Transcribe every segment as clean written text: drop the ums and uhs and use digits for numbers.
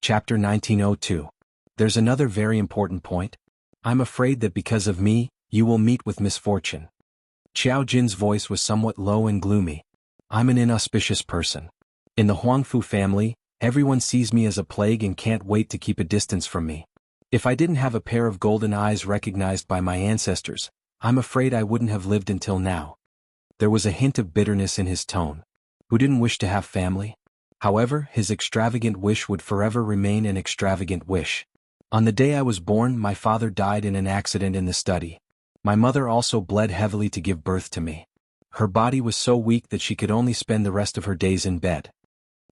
Chapter 1902. There's another very important point. I'm afraid that because of me, you will meet with misfortune. Qiao Jin's voice was somewhat low and gloomy. I'm an inauspicious person. In the Huangfu family, everyone sees me as a plague and can't wait to keep a distance from me. If I didn't have a pair of golden eyes recognized by my ancestors, I'm afraid I wouldn't have lived until now. There was a hint of bitterness in his tone. Who didn't wish to have family? However, his extravagant wish would forever remain an extravagant wish. On the day I was born, my father died in an accident in the study. My mother also bled heavily to give birth to me. Her body was so weak that she could only spend the rest of her days in bed.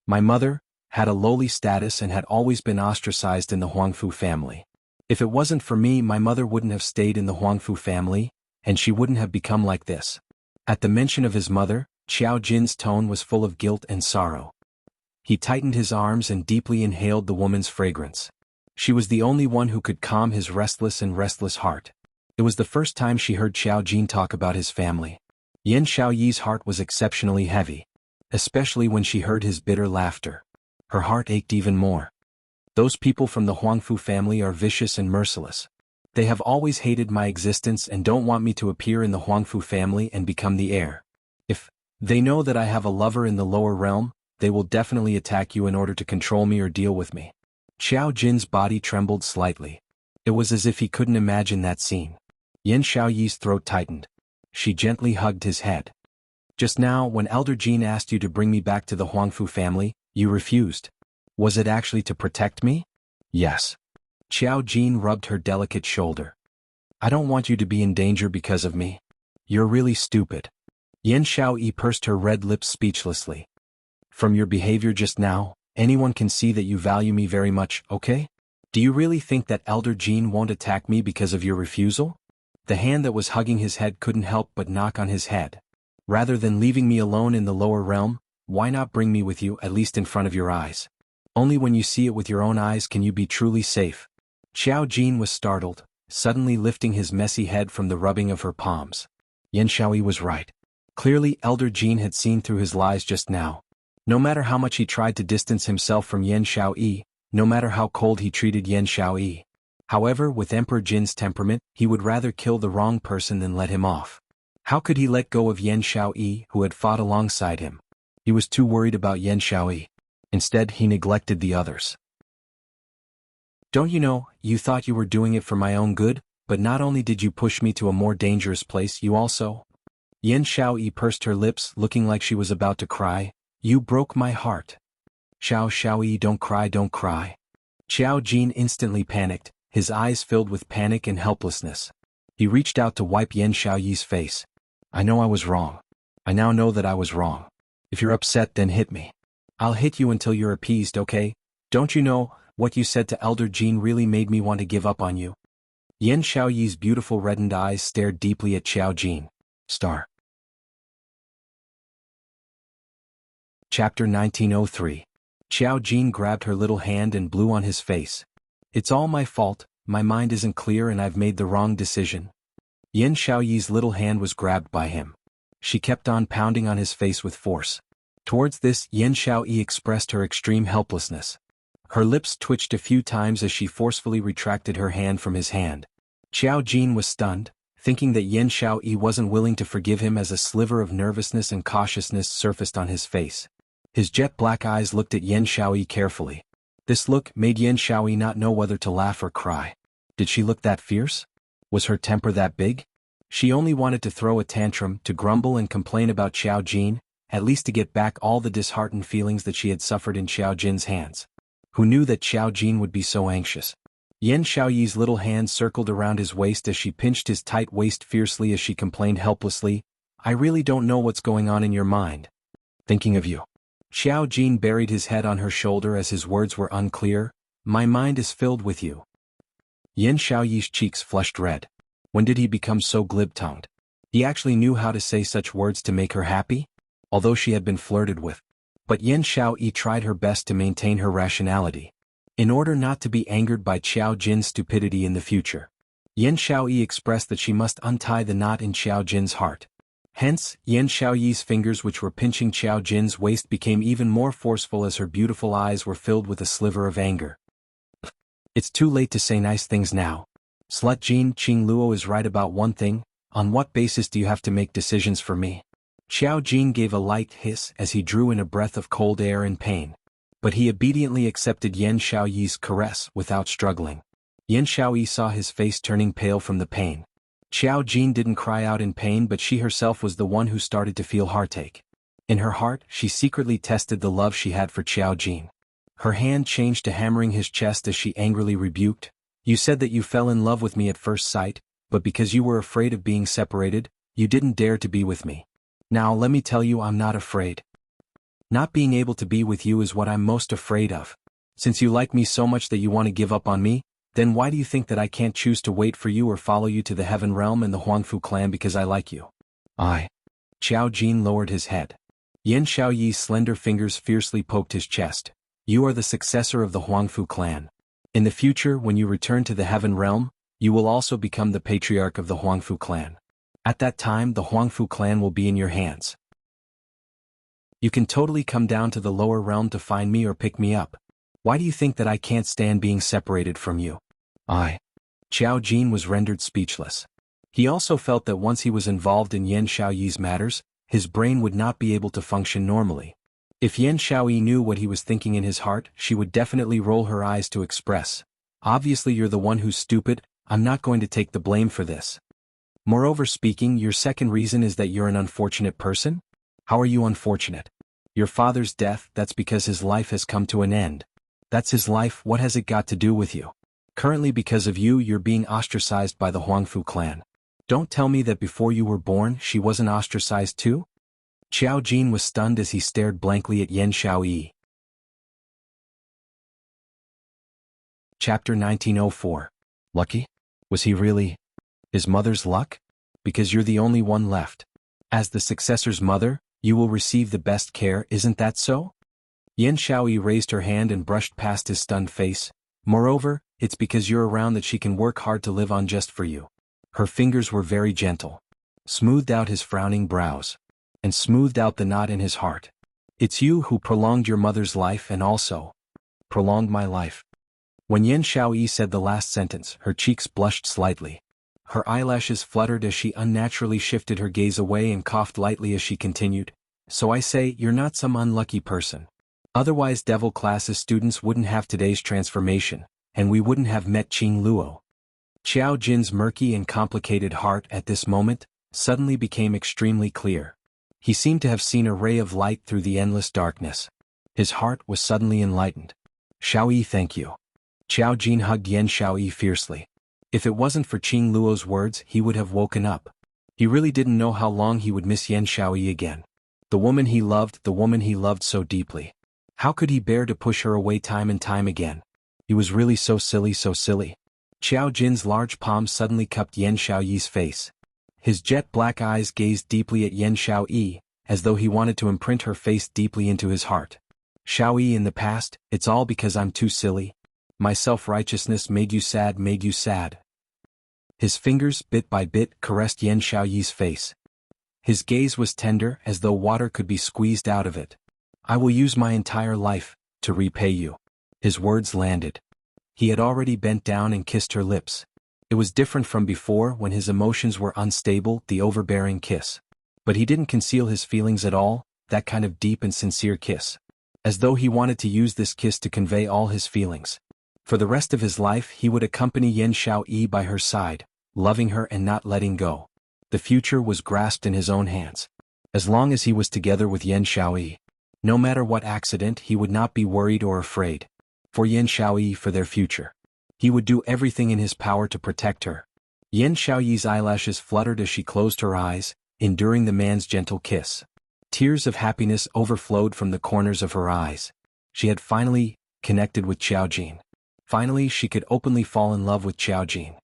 My mother had a lowly status and had always been ostracized in the Huangfu family. If it wasn't for me, my mother wouldn't have stayed in the Huangfu family, and she wouldn't have become like this. At the mention of his mother, Qiao Jin's tone was full of guilt and sorrow. He tightened his arms and deeply inhaled the woman's fragrance. She was the only one who could calm his restless heart. It was the first time she heard Qiao Jin talk about his family. Yan Xiaoyi's heart was exceptionally heavy, especially when she heard his bitter laughter. Her heart ached even more. Those people from the Huangfu family are vicious and merciless. They have always hated my existence and don't want me to appear in the Huangfu family and become the heir. If they know that I have a lover in the lower realm, they will definitely attack you in order to control me or deal with me. Qiao Jin's body trembled slightly. It was as if he couldn't imagine that scene. Yan Xiaoyi's throat tightened. She gently hugged his head. Just now, when Elder Jin asked you to bring me back to the Huangfu family, you refused. Was it actually to protect me? Yes. Qiao Jin rubbed her delicate shoulder. I don't want you to be in danger because of me. You're really stupid. Yan Xiaoyi pursed her red lips speechlessly. From your behavior just now, anyone can see that you value me very much, okay? Do you really think that Elder Jin won't attack me because of your refusal? The hand that was hugging his head couldn't help but knock on his head. Rather than leaving me alone in the lower realm, why not bring me with you, at least in front of your eyes? Only when you see it with your own eyes can you be truly safe. Qiao Jin was startled, suddenly lifting his messy head from the rubbing of her palms. Yan Xiaoyi was right. Clearly Elder Jin had seen through his lies just now. No matter how much he tried to distance himself from Yan Xiaoyi, no matter how cold he treated Yan Xiaoyi. However, with Emperor Jin's temperament, he would rather kill the wrong person than let him off. How could he let go of Yan Xiaoyi, who had fought alongside him? He was too worried about Yan Xiaoyi. Instead, he neglected the others. Don't you know, you thought you were doing it for my own good, but not only did you push me to a more dangerous place, you also... Yan Xiaoyi pursed her lips, looking like she was about to cry. You broke my heart. Xiaoyi, don't cry, don't cry. Qiao Jin instantly panicked, his eyes filled with panic and helplessness. He reached out to wipe Yan Xiaoyi's face. I know I was wrong. I now know that I was wrong. If you're upset, then hit me. I'll hit you until you're appeased, okay? Don't you know, what you said to Elder Jin really made me want to give up on you. Yan Xiaoyi's beautiful reddened eyes stared deeply at Qiao Jin. Star. Chapter 1903. Qiao Jin grabbed her little hand and blew on his face. It's all my fault, my mind isn't clear and I've made the wrong decision. Yan Xiaoyi's little hand was grabbed by him. She kept on pounding on his face with force. Towards this, Yan Xiaoyi expressed her extreme helplessness. Her lips twitched a few times as she forcefully retracted her hand from his hand. Qiao Jin was stunned, thinking that Yan Xiaoyi wasn't willing to forgive him as a sliver of nervousness and cautiousness surfaced on his face. His jet-black eyes looked at Yan Xiaoyi carefully. This look made Yan Xiaoyi not know whether to laugh or cry. Did she look that fierce? Was her temper that big? She only wanted to throw a tantrum, to grumble and complain about Qiao Jin, at least to get back all the disheartened feelings that she had suffered in Qiao Jin's hands. Who knew that Qiao Jin would be so anxious? Yan Xiaoyi's little hand circled around his waist as she pinched his tight waist fiercely as she complained helplessly, I really don't know what's going on in your mind. Thinking of you. Qiao Jin buried his head on her shoulder as his words were unclear. My mind is filled with you. Yan Xiaoyi's cheeks flushed red. When did he become so glib-tongued? He actually knew how to say such words to make her happy? Although she had been flirted with. But Yan Xiaoyi tried her best to maintain her rationality. In order not to be angered by Qiao Jin's stupidity in the future. Yan Xiaoyi expressed that she must untie the knot in Qiao Jin's heart. Hence, Yan Xiaoyi's fingers which were pinching Qiao Jin's waist became even more forceful as her beautiful eyes were filled with a sliver of anger. It's too late to say nice things now. Slut Jean, Qing Luo is right about one thing. On what basis do you have to make decisions for me? Xiao Jin gave a light hiss as he drew in a breath of cold air in pain. But he obediently accepted Yan Xiaoyi's caress without struggling. Yan Xiaoyi saw his face turning pale from the pain. Xiao Jin didn't cry out in pain, but she herself was the one who started to feel heartache. In her heart, she secretly tested the love she had for Xiao Jin. Her hand changed to hammering his chest as she angrily rebuked. You said that you fell in love with me at first sight, but because you were afraid of being separated, you didn't dare to be with me. Now let me tell you, I'm not afraid. Not being able to be with you is what I'm most afraid of. Since you like me so much that you want to give up on me, then why do you think that I can't choose to wait for you or follow you to the Heaven Realm and the Huangfu clan because I like you? Xiao Jin lowered his head. Yan Xiaoyi's slender fingers fiercely poked his chest. You are the successor of the Huangfu clan. In the future, when you return to the Heaven Realm, you will also become the patriarch of the Huangfu clan. At that time, the Huangfu clan will be in your hands. You can totally come down to the lower realm to find me or pick me up. Why do you think that I can't stand being separated from you? Xiao Jin was rendered speechless. He also felt that once he was involved in Yan Xiaoyi's matters, his brain would not be able to function normally. If Yan Xiaoyi knew what he was thinking in his heart, she would definitely roll her eyes to express. Obviously you're the one who's stupid, I'm not going to take the blame for this. Moreover speaking, your second reason is that you're an unfortunate person? How are you unfortunate? Your father's death, that's because his life has come to an end. That's his life, what has it got to do with you? Currently because of you, you're being ostracized by the Huangfu clan. Don't tell me that before you were born, she wasn't ostracized too? Xiao Jin was stunned as he stared blankly at Yan Xiaoyi. Chapter 1904. Lucky? Was he really his mother's luck? Because you're the only one left. As the successor's mother, you will receive the best care, isn't that so? Yan Xiaoyi raised her hand and brushed past his stunned face. Moreover, it's because you're around that she can work hard to live on just for you. Her fingers were very gentle. Smoothed out his frowning brows. And smoothed out the knot in his heart. It's you who prolonged your mother's life and also prolonged my life. When Yan Xiaoyi said the last sentence, her cheeks blushed slightly. Her eyelashes fluttered as she unnaturally shifted her gaze away and coughed lightly as she continued. So I say, you're not some unlucky person. Otherwise devil classes students wouldn't have today's transformation, and we wouldn't have met Qing Luo. Xiao Jin's murky and complicated heart at this moment suddenly became extremely clear. He seemed to have seen a ray of light through the endless darkness. His heart was suddenly enlightened. Xiaoyi, thank you. Xiao Jin hugged Yan Xiaoyi fiercely. If it wasn't for Qing Luo's words, he would have woken up. He really didn't know how long he would miss Yan Xiaoyi again. The woman he loved so deeply. How could he bear to push her away time and time again? He was really so silly, so silly. Xiao Jin's large palm suddenly cupped Yan Xiaoyi's face. His jet-black eyes gazed deeply at Yan Xiaoyi, as though he wanted to imprint her face deeply into his heart. Xiaoyi, in the past, it's all because I'm too silly. My self-righteousness made you sad. His fingers, bit by bit, caressed Yan Xiaoyi's face. His gaze was tender, as though water could be squeezed out of it. I will use my entire life to repay you. His words landed. He had already bent down and kissed her lips. It was different from before when his emotions were unstable, the overbearing kiss. But he didn't conceal his feelings at all, that kind of deep and sincere kiss. As though he wanted to use this kiss to convey all his feelings. For the rest of his life he would accompany Yan Xiaoyi by her side, loving her and not letting go. The future was grasped in his own hands. As long as he was together with Yan Xiaoyi, no matter what accident, he would not be worried or afraid. For Yan Xiaoyi, for their future. He would do everything in his power to protect her. Yan Xiaoyi's eyelashes fluttered as she closed her eyes, enduring the man's gentle kiss. Tears of happiness overflowed from the corners of her eyes. She had finally connected with Xiao Jin. Finally she could openly fall in love with Xiao Jin.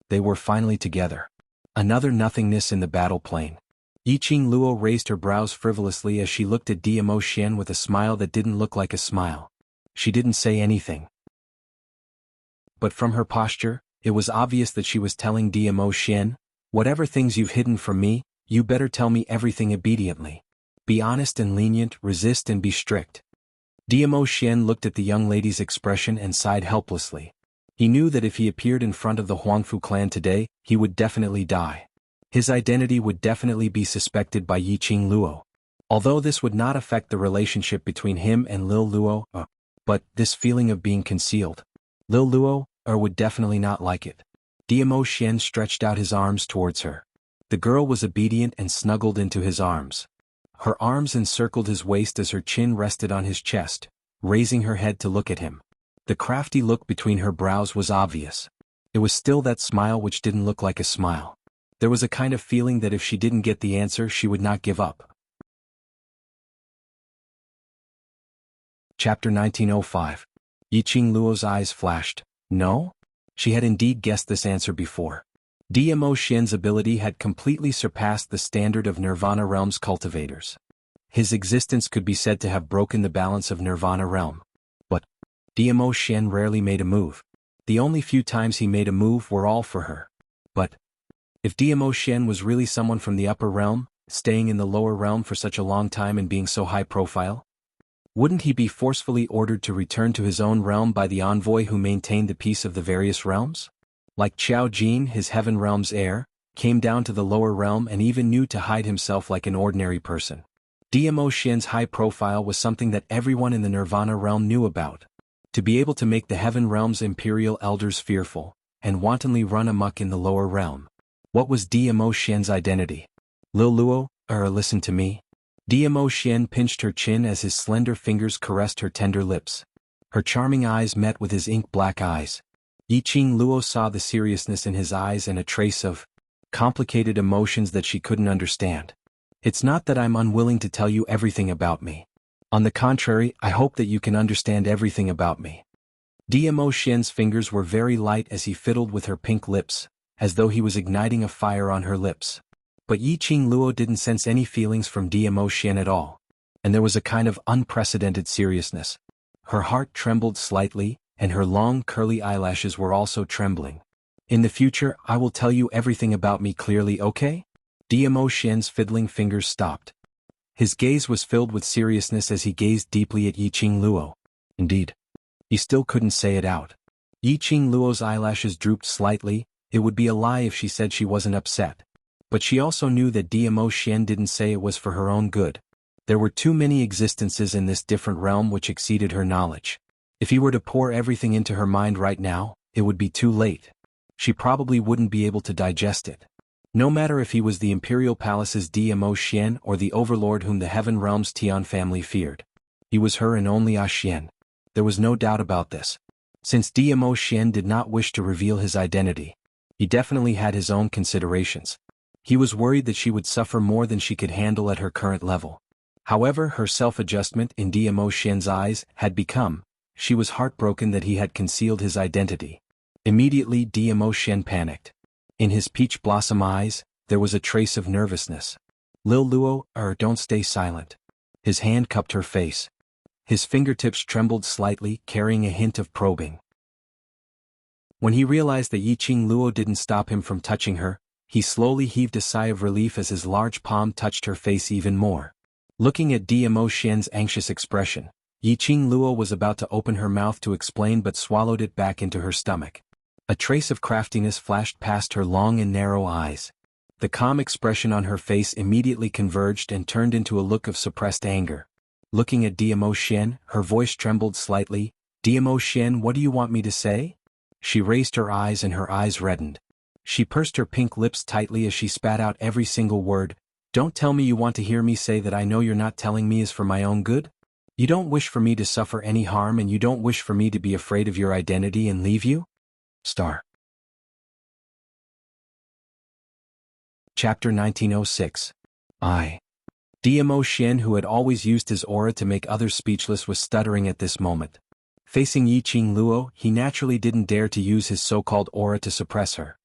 They were finally together. Another nothingness in the battle plain. Yiqing Luo raised her brows frivolously as she looked at Diamo Xian with a smile that didn't look like a smile. She didn't say anything. But from her posture, it was obvious that she was telling Diamo Xian, whatever things you've hidden from me, you better tell me everything obediently. Be honest and lenient, resist and be strict. Diamo Xian looked at the young lady's expression and sighed helplessly. He knew that if he appeared in front of the Huangfu clan today, he would definitely die. His identity would definitely be suspected by Yiqing Luo. Although this would not affect the relationship between him and Lil Luo, but this feeling of being concealed. Lil Luo, would definitely not like it. Diamo Xian stretched out his arms towards her. The girl was obedient and snuggled into his arms. Her arms encircled his waist as her chin rested on his chest, raising her head to look at him. The crafty look between her brows was obvious. It was still that smile which didn't look like a smile. There was a kind of feeling that if she didn't get the answer she would not give up. Chapter 1905. Yiqing Luo's eyes flashed. No? She had indeed guessed this answer before. Diamo Xian's ability had completely surpassed the standard of Nirvana Realm's cultivators. His existence could be said to have broken the balance of Nirvana Realm. But Diamo Xian rarely made a move. The only few times he made a move were all for her. But if Diamo Xian was really someone from the upper realm, staying in the lower realm for such a long time and being so high profile, wouldn't he be forcefully ordered to return to his own realm by the envoy who maintained the peace of the various realms? Like Qiao Jin, his heaven realm's heir, came down to the lower realm and even knew to hide himself like an ordinary person. Diamo Xian's high profile was something that everyone in the Nirvana realm knew about. To be able to make the heaven realm's imperial elders fearful, and wantonly run amok in the lower realm. What was Diamo Xian's identity? Lil Luo, listen to me. Diamo Xian pinched her chin as his slender fingers caressed her tender lips. Her charming eyes met with his ink-black eyes. Yiqing Luo saw the seriousness in his eyes and a trace of complicated emotions that she couldn't understand. It's not that I'm unwilling to tell you everything about me. On the contrary, I hope that you can understand everything about me. Diamo Xian's fingers were very light as he fiddled with her pink lips, as though he was igniting a fire on her lips. But Yiqing Luo didn't sense any feelings from Diamo Xian at all. And there was a kind of unprecedented seriousness. Her heart trembled slightly, and her long curly eyelashes were also trembling. In the future, I will tell you everything about me clearly, okay? Diamo Xian's fiddling fingers stopped. His gaze was filled with seriousness as he gazed deeply at Yiqing Luo. Indeed. He still couldn't say it out. Yiqing Luo's eyelashes drooped slightly. It would be a lie if she said she wasn't upset. But she also knew that Diamo Xian didn't say it was for her own good. There were too many existences in this different realm which exceeded her knowledge. If he were to pour everything into her mind right now, it would be too late. She probably wouldn't be able to digest it. No matter if he was the Imperial Palace's Diamo Xian or the overlord whom the Heaven Realm's Tian family feared. He was her and only Xian. There was no doubt about this. Since Diamo Xian did not wish to reveal his identity, he definitely had his own considerations. He was worried that she would suffer more than she could handle at her current level. However, her self-adjustment in Diamo Xian's eyes had become. She was heartbroken that he had concealed his identity. Immediately Diamo Xian panicked. In his peach blossom eyes, there was a trace of nervousness. Lil Luo, don't stay silent. His hand cupped her face. His fingertips trembled slightly, carrying a hint of probing. When he realized that Yiqing Luo didn't stop him from touching her, he slowly heaved a sigh of relief as his large palm touched her face even more. Looking at Diamo Xian's anxious expression, Yiqing Luo was about to open her mouth to explain but swallowed it back into her stomach. A trace of craftiness flashed past her long and narrow eyes. The calm expression on her face immediately converged and turned into a look of suppressed anger. Looking at Diamo Xian, her voice trembled slightly. Diamo Xian, what do you want me to say? She raised her eyes and her eyes reddened. She pursed her pink lips tightly as she spat out every single word. Don't tell me you want to hear me say that I know you're not telling me is for my own good? You don't wish for me to suffer any harm and you don't wish for me to be afraid of your identity and leave you? Star. Chapter 1906. Diamo Xian, who had always used his aura to make others speechless, was stuttering at this moment. Facing Yiqing Luo, he naturally didn't dare to use his so-called aura to suppress her.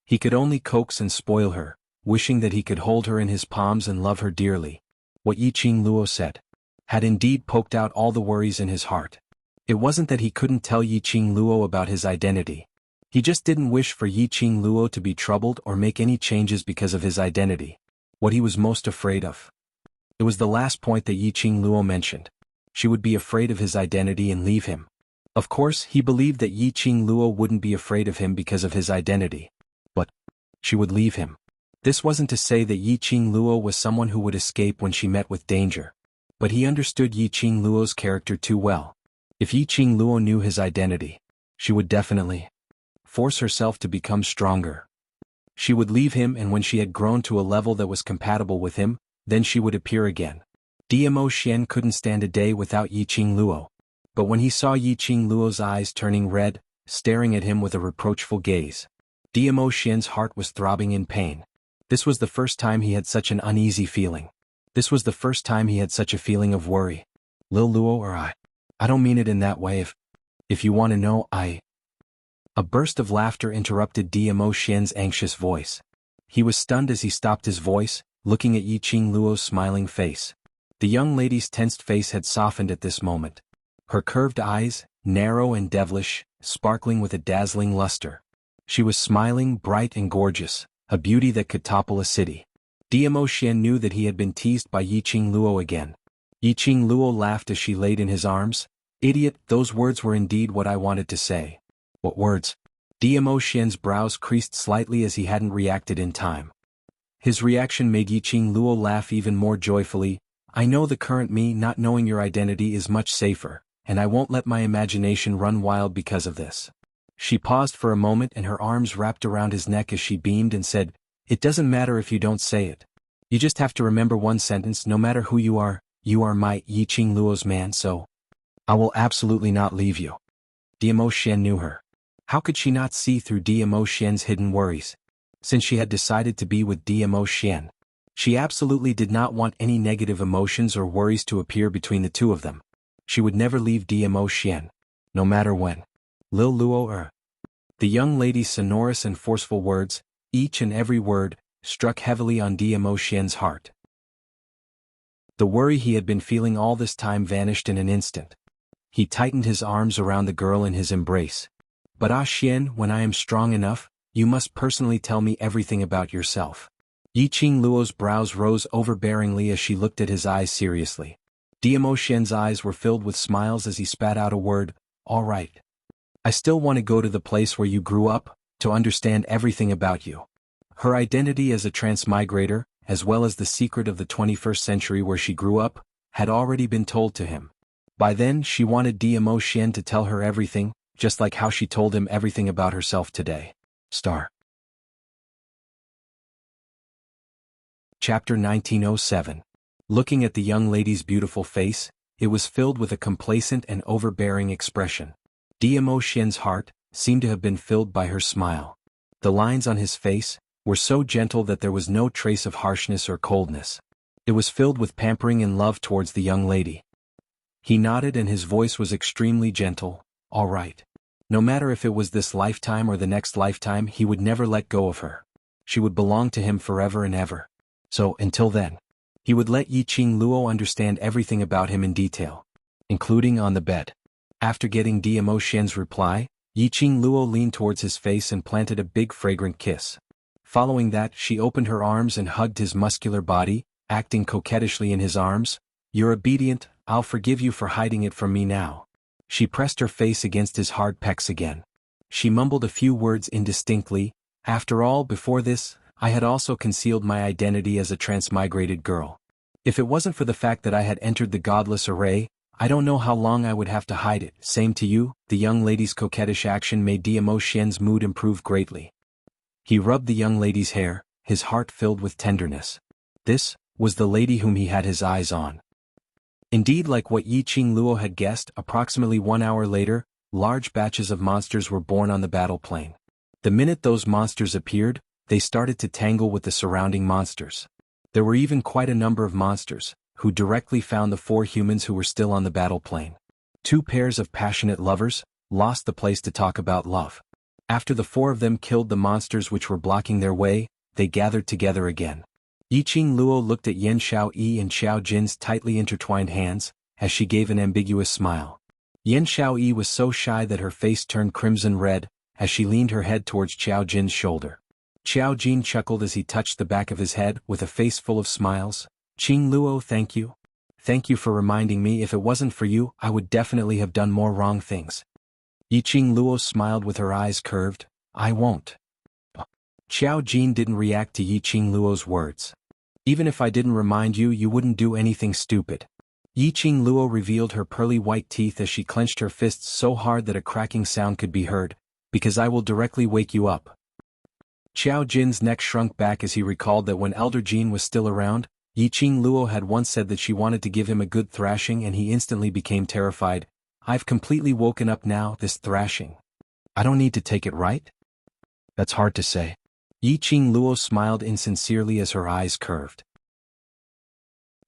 He could only coax and spoil her, wishing that he could hold her in his palms and love her dearly. What Yiqing Luo said had indeed poked out all the worries in his heart. It wasn't that he couldn't tell Yiqing Luo about his identity. He just didn't wish for Yiqing Luo to be troubled or make any changes because of his identity. What he was most afraid of. It was the last point that Yiqing Luo mentioned. She would be afraid of his identity and leave him. Of course, he believed that Yi Qing Luo wouldn't be afraid of him because of his identity. But she would leave him. This wasn't to say that Yi Qing Luo was someone who would escape when she met with danger. But he understood Yi Qing Luo's character too well. If Yi Qing Luo knew his identity, she would definitely force herself to become stronger. She would leave him, and when she had grown to a level that was compatible with him, then she would appear again. Dmo Xian couldn't stand a day without Yi Qing Luo. But when he saw Yi Qing Luo's eyes turning red, staring at him with a reproachful gaze, Dmo Xian's heart was throbbing in pain. This was the first time he had such an uneasy feeling. This was the first time he had such a feeling of worry. Lil Luo or I don't mean it in that way. If you want to know, A burst of laughter interrupted Dmo Xian's anxious voice. He was stunned as he stopped his voice, looking at Yi Qing Luo's smiling face. The young lady's tensed face had softened at this moment. Her curved eyes, narrow and devilish, sparkling with a dazzling luster. She was smiling, bright and gorgeous, a beauty that could topple a city. Dmo Xian knew that he had been teased by Yi Qing Luo again. Yi Qing Luo laughed as she laid in his arms. Idiot, those words were indeed what I wanted to say. What words? Dmo Xian's brows creased slightly as he hadn't reacted in time. His reaction made Yi Qing Luo laugh even more joyfully. I know the current me not knowing your identity is much safer, and I won't let my imagination run wild because of this. She paused for a moment and her arms wrapped around his neck as she beamed and said, It doesn't matter if you don't say it. You just have to remember one sentence: no matter who you are my Yi Qing Luo's man, so I will absolutely not leave you. Dmo Xian knew her. How could she not see through Dmo Xian's hidden worries? Since she had decided to be with Dmo Xian, she absolutely did not want any negative emotions or worries to appear between the two of them. She would never leave Dmo Xian, no matter when. Lil Luo or The young lady's sonorous and forceful words, each and every word, struck heavily on Dmo Xian's heart. The worry he had been feeling all this time vanished in an instant. He tightened his arms around the girl in his embrace. But Xian, when I am strong enough, you must personally tell me everything about yourself. Yi Qing Luo's brows rose overbearingly as she looked at his eyes seriously. Dmo Xian's eyes were filled with smiles as he spat out a word, All right. I still want to go to the place where you grew up, to understand everything about you. Her identity as a transmigrator, as well as the secret of the 21st century where she grew up, had already been told to him. By then she wanted Dmo Xian to tell her everything, just like how she told him everything about herself today. Chapter 1907. Looking at the young lady's beautiful face, it was filled with a complacent and overbearing expression. Dmo Xian's heart seemed to have been filled by her smile. The lines on his face were so gentle that there was no trace of harshness or coldness. It was filled with pampering and love towards the young lady. He nodded and his voice was extremely gentle. All right. No matter if it was this lifetime or the next lifetime, he would never let go of her. She would belong to him forever and ever. So, until then, he would let Yi Qing Luo understand everything about him in detail, including on the bed. After getting Dmo Xian's reply, Yi Qing Luo leaned towards his face and planted a big fragrant kiss. Following that, she opened her arms and hugged his muscular body, acting coquettishly in his arms. You're obedient, I'll forgive you for hiding it from me now. She pressed her face against his hard pecs again. She mumbled a few words indistinctly. After all, before this, I had also concealed my identity as a transmigrated girl. If it wasn't for the fact that I had entered the godless array, I don't know how long I would have to hide it. Same to you. The young lady's coquettish action made Dmo Xian's mood improve greatly. He rubbed the young lady's hair, his heart filled with tenderness. This was the lady whom he had his eyes on. Indeed, like what Yi Qing Luo had guessed, approximately 1 hour later, large batches of monsters were born on the battle plane. The minute those monsters appeared, they started to tangle with the surrounding monsters. There were even quite a number of monsters, who directly found the 4 humans who were still on the battle plane. 2 pairs of passionate lovers lost the place to talk about love. After the 4 of them killed the monsters which were blocking their way, they gathered together again. Yi Qing Luo looked at Yan Xiaoyi and Xiao Jin's tightly intertwined hands, as she gave an ambiguous smile. Yan Xiaoyi was so shy that her face turned crimson red, as she leaned her head towards Xiao Jin's shoulder. Xiao Jin chuckled as he touched the back of his head with a face full of smiles. Qing Luo, thank you. Thank you for reminding me. If it wasn't for you, I would definitely have done more wrong things. Yiqing Luo smiled with her eyes curved. I won't. Qiao Jin didn't react to Yiqing Luo's words. Even if I didn't remind you, you wouldn't do anything stupid. Yiqing Luo revealed her pearly white teeth as she clenched her fists so hard that a cracking sound could be heard. Because I will directly wake you up. Qiao Jin's neck shrunk back as he recalled that when Elder Jin was still around, Yiqing Luo had once said that she wanted to give him a good thrashing, and he instantly became terrified. I've completely woken up now, this thrashing. I don't need to take it, right? That's hard to say. Yiqing Luo smiled insincerely as her eyes curved.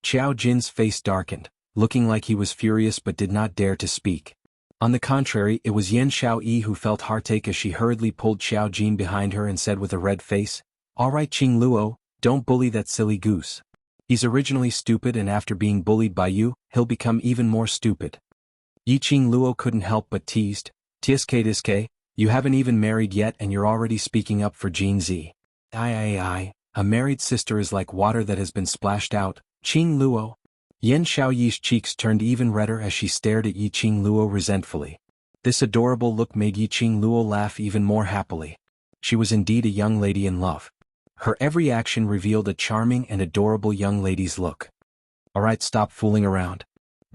Qiao Jin's face darkened, looking like he was furious but did not dare to speak. On the contrary, it was Yan Xiaoyi who felt heartache as she hurriedly pulled Qiao Jin behind her and said with a red face, All right, Qing Luo, don't bully that silly goose. He's originally stupid, and after being bullied by you, he'll become even more stupid. Yiqing Luo couldn't help but teased, Tiske, you haven't even married yet and you're already speaking up for Jin Zi. I. A married sister is like water that has been splashed out, Qing Luo. Yan Xiaoyi's cheeks turned even redder as she stared at Yiqing Luo resentfully. This adorable look made Yiqing Luo laugh even more happily. She was indeed a young lady in love. Her every action revealed a charming and adorable young lady's look. Alright, stop fooling around.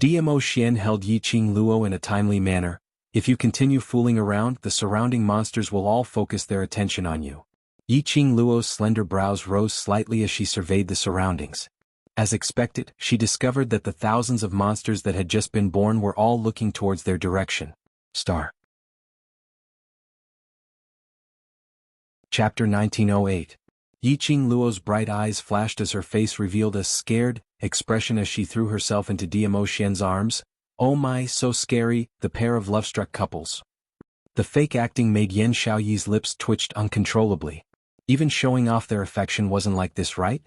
DMO Xian held Yiqing Luo in a timely manner. If you continue fooling around, the surrounding monsters will all focus their attention on you. Yiqing Luo's slender brows rose slightly as she surveyed the surroundings. As expected, she discovered that the thousands of monsters that had just been born were all looking towards their direction. Star. Chapter 1908. Yiqing Luo's bright eyes flashed as her face revealed a scared expression as she threw herself into DMO Xian's arms. Oh my, so scary, the pair of love-struck couples. The fake acting made Yan Xiaoyi's lips twitched uncontrollably. Even showing off their affection wasn't like this, right?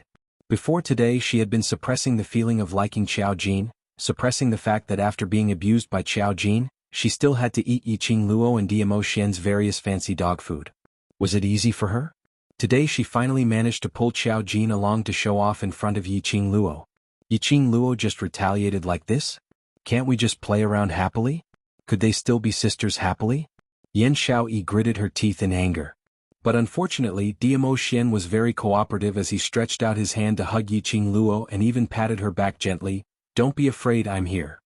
Before today she had been suppressing the feeling of liking Qiao Jin, suppressing the fact that after being abused by Qiao Jin, she still had to eat Yiqing Luo and DMO Xian's various fancy dog food. Was it easy for her? Today she finally managed to pull Qiao Jin along to show off in front of Yiqing Luo. Yiqing Luo just retaliated like this? Can't we just play around happily? Could they still be sisters happily? Yan Xiaoyi gritted her teeth in anger. But unfortunately, DMO Xian was very cooperative as he stretched out his hand to hug Yiqing Luo and even patted her back gently. Don't be afraid, I'm here.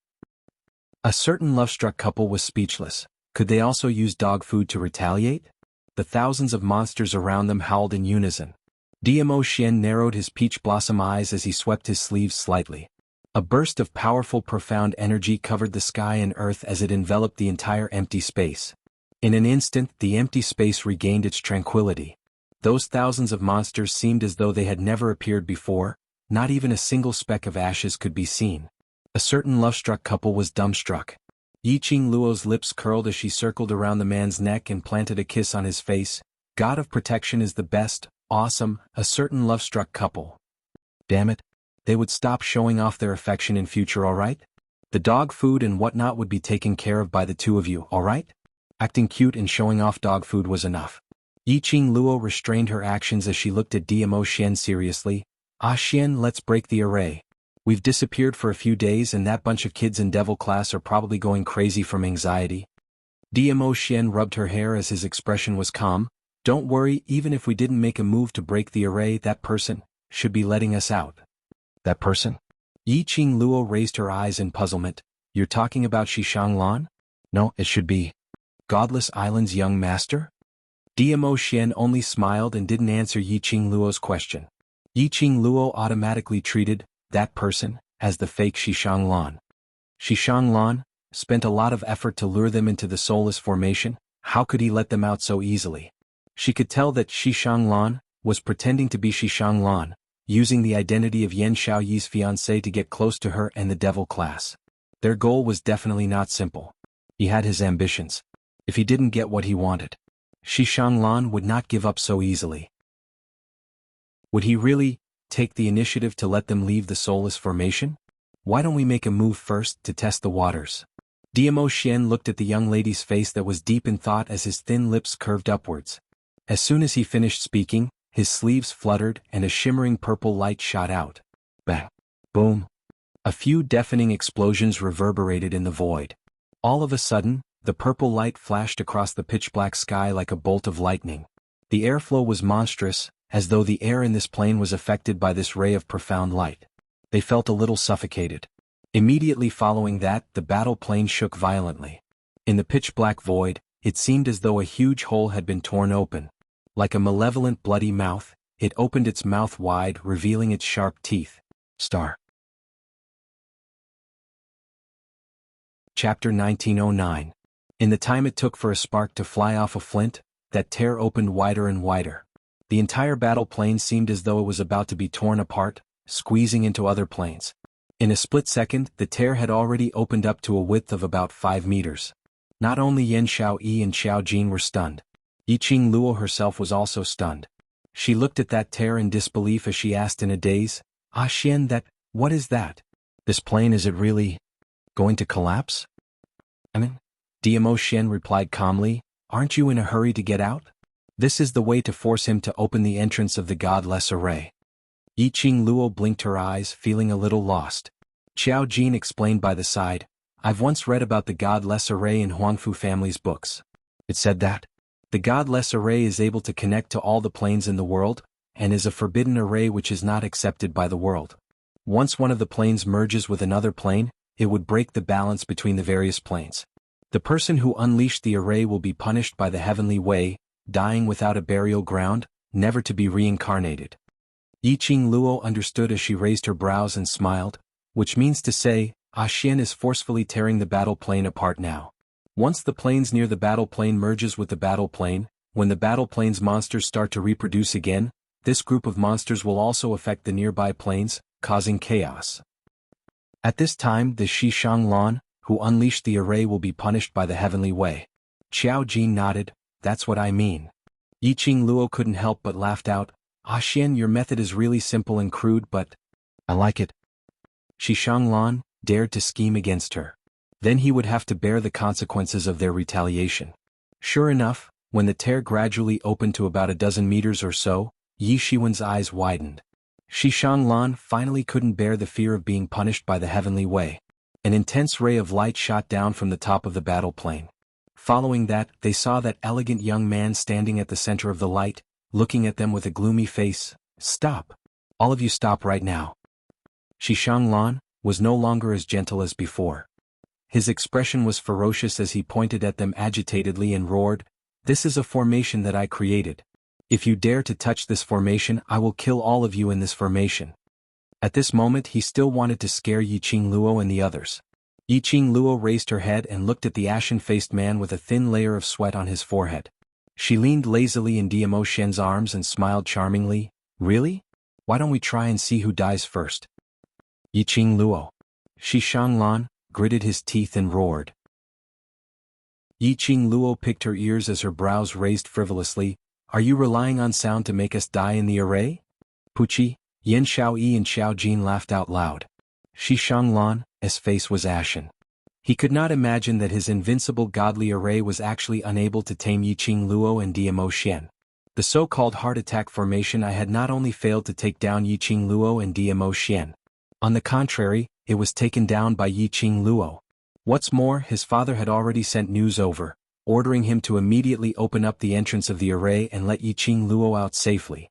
A certain love-struck couple was speechless. Could they also use dog food to retaliate? The thousands of monsters around them howled in unison. DMO Xian narrowed his peach blossom eyes as he swept his sleeves slightly. A burst of powerful profound energy covered the sky and earth as it enveloped the entire empty space. In an instant, the empty space regained its tranquility. Those thousands of monsters seemed as though they had never appeared before, not even a single speck of ashes could be seen. A certain love-struck couple was dumbstruck. Yiqing Luo's lips curled as she circled around the man's neck and planted a kiss on his face. God of protection is the best, awesome, a certain love-struck couple. Damn it. They would stop showing off their affection in future, alright? The dog food and whatnot would be taken care of by the two of you, alright? Acting cute and showing off dog food was enough. Yiqing Luo restrained her actions as she looked at DMO Xian seriously. Ah Xian, let's break the array. We've disappeared for a few days and that bunch of kids in Devil class are probably going crazy from anxiety. DMO Xian rubbed her hair as his expression was calm. Don't worry, even if we didn't make a move to break the array, that person should be letting us out. That person? Yiqing Luo raised her eyes in puzzlement. You're talking about Xishang Lan? No, it should be Godless Island's young master? DMO Xian only smiled and didn't answer Yiqing Luo's question. Yiqing Luo automatically treated that person as the fake Xishang Lan. Xishang Lan spent a lot of effort to lure them into the soulless formation. How could he let them out so easily? She could tell that Xishang Lan was pretending to be Xishang Lan, using the identity of Yan Xiaoyi's fiancé to get close to her and the devil class. Their goal was definitely not simple. He had his ambitions. If he didn't get what he wanted, Xishang Lan would not give up so easily. Would he really take the initiative to let them leave the soulless formation? Why don't we make a move first to test the waters? DMO Xian looked at the young lady's face that was deep in thought as his thin lips curved upwards. As soon as he finished speaking, his sleeves fluttered and a shimmering purple light shot out. Bang! Boom! A few deafening explosions reverberated in the void. All of a sudden, The purple light flashed across the pitch-black sky like a bolt of lightning. The airflow was monstrous, as though the air in this plane was affected by this ray of profound light. They felt a little suffocated. Immediately following that, the battle plane shook violently. In the pitch-black void, it seemed as though a huge hole had been torn open. Like a malevolent bloody mouth, it opened its mouth wide, revealing its sharp teeth. Star. Chapter 1909. In the time it took for a spark to fly off a flint, that tear opened wider and wider. The entire battle plane seemed as though it was about to be torn apart, squeezing into other planes. In a split second, the tear had already opened up to a width of about 5 meters. Not only Yan Xiaoyi and Xiao Jin were stunned. Yiqing Luo herself was also stunned. She looked at that tear in disbelief as she asked in a daze, "Ah Xian, what is that? This plane, is it really going to collapse?" Diamo Xian replied calmly, "Aren't you in a hurry to get out? This is the way to force him to open the entrance of the godless array." Yiqing Luo blinked her eyes, feeling a little lost. Xiao Jin explained by the side, "I've once read about the godless array in Huangfu family's books. It said that the godless array is able to connect to all the planes in the world, and is a forbidden array which is not accepted by the world. Once one of the planes merges with another plane, it would break the balance between the various planes. The person who unleashed the array will be punished by the heavenly way, dying without a burial ground, never to be reincarnated." Yiqing Luo understood as she raised her brows and smiled, which means to say, Ah Xian is forcefully tearing the battle plane apart now. Once the planes near the battle plane merges with the battle plane, when the battle plane's monsters start to reproduce again, this group of monsters will also affect the nearby planes, causing chaos. At this time, the Shishang Lan, who unleashed the array, will be punished by the heavenly way. Xiao Jin nodded, "That's what I mean." Yiqing Luo couldn't help but laughed out, "Ah Xian, your method is really simple and crude, but I like it." Shishang Lan dared to scheme against her. Then he would have to bear the consequences of their retaliation. Sure enough, when the tear gradually opened to about a dozen meters or so, Yi Shiwen's eyes widened. Shishang Lan finally couldn't bear the fear of being punished by the heavenly way. An intense ray of light shot down from the top of the battle plane. Following that, they saw that elegant young man standing at the center of the light, looking at them with a gloomy face. "Stop! All of you stop right now." Shishang Lan was no longer as gentle as before. His expression was ferocious as he pointed at them agitatedly and roared, "This is a formation that I created. If you dare to touch this formation, I will kill all of you in this formation." At this moment he still wanted to scare Yiqing Luo and the others. Yiqing Luo raised her head and looked at the ashen-faced man with a thin layer of sweat on his forehead. She leaned lazily in Diamo Shen's arms and smiled charmingly, "Really? Why don't we try and see who dies first?" Yiqing Luo. Shishang Lan gritted his teeth and roared. Yiqing Luo picked her ears as her brows raised frivolously, "Are you relying on sound to make us die in the array?" Puchi, Yan Xiaoyi and Xiao Jin laughed out loud. Shishang Lan's face was ashen. He could not imagine that his invincible godly array was actually unable to tame Yiqing Luo and Diamo Shen. The so-called heart attack formation I had not only failed to take down Yiqing Luo and Diamo Shen. On the contrary, it was taken down by Yiqing Luo. What's more, his father had already sent news over, ordering him to immediately open up the entrance of the array and let Yiqing Luo out safely.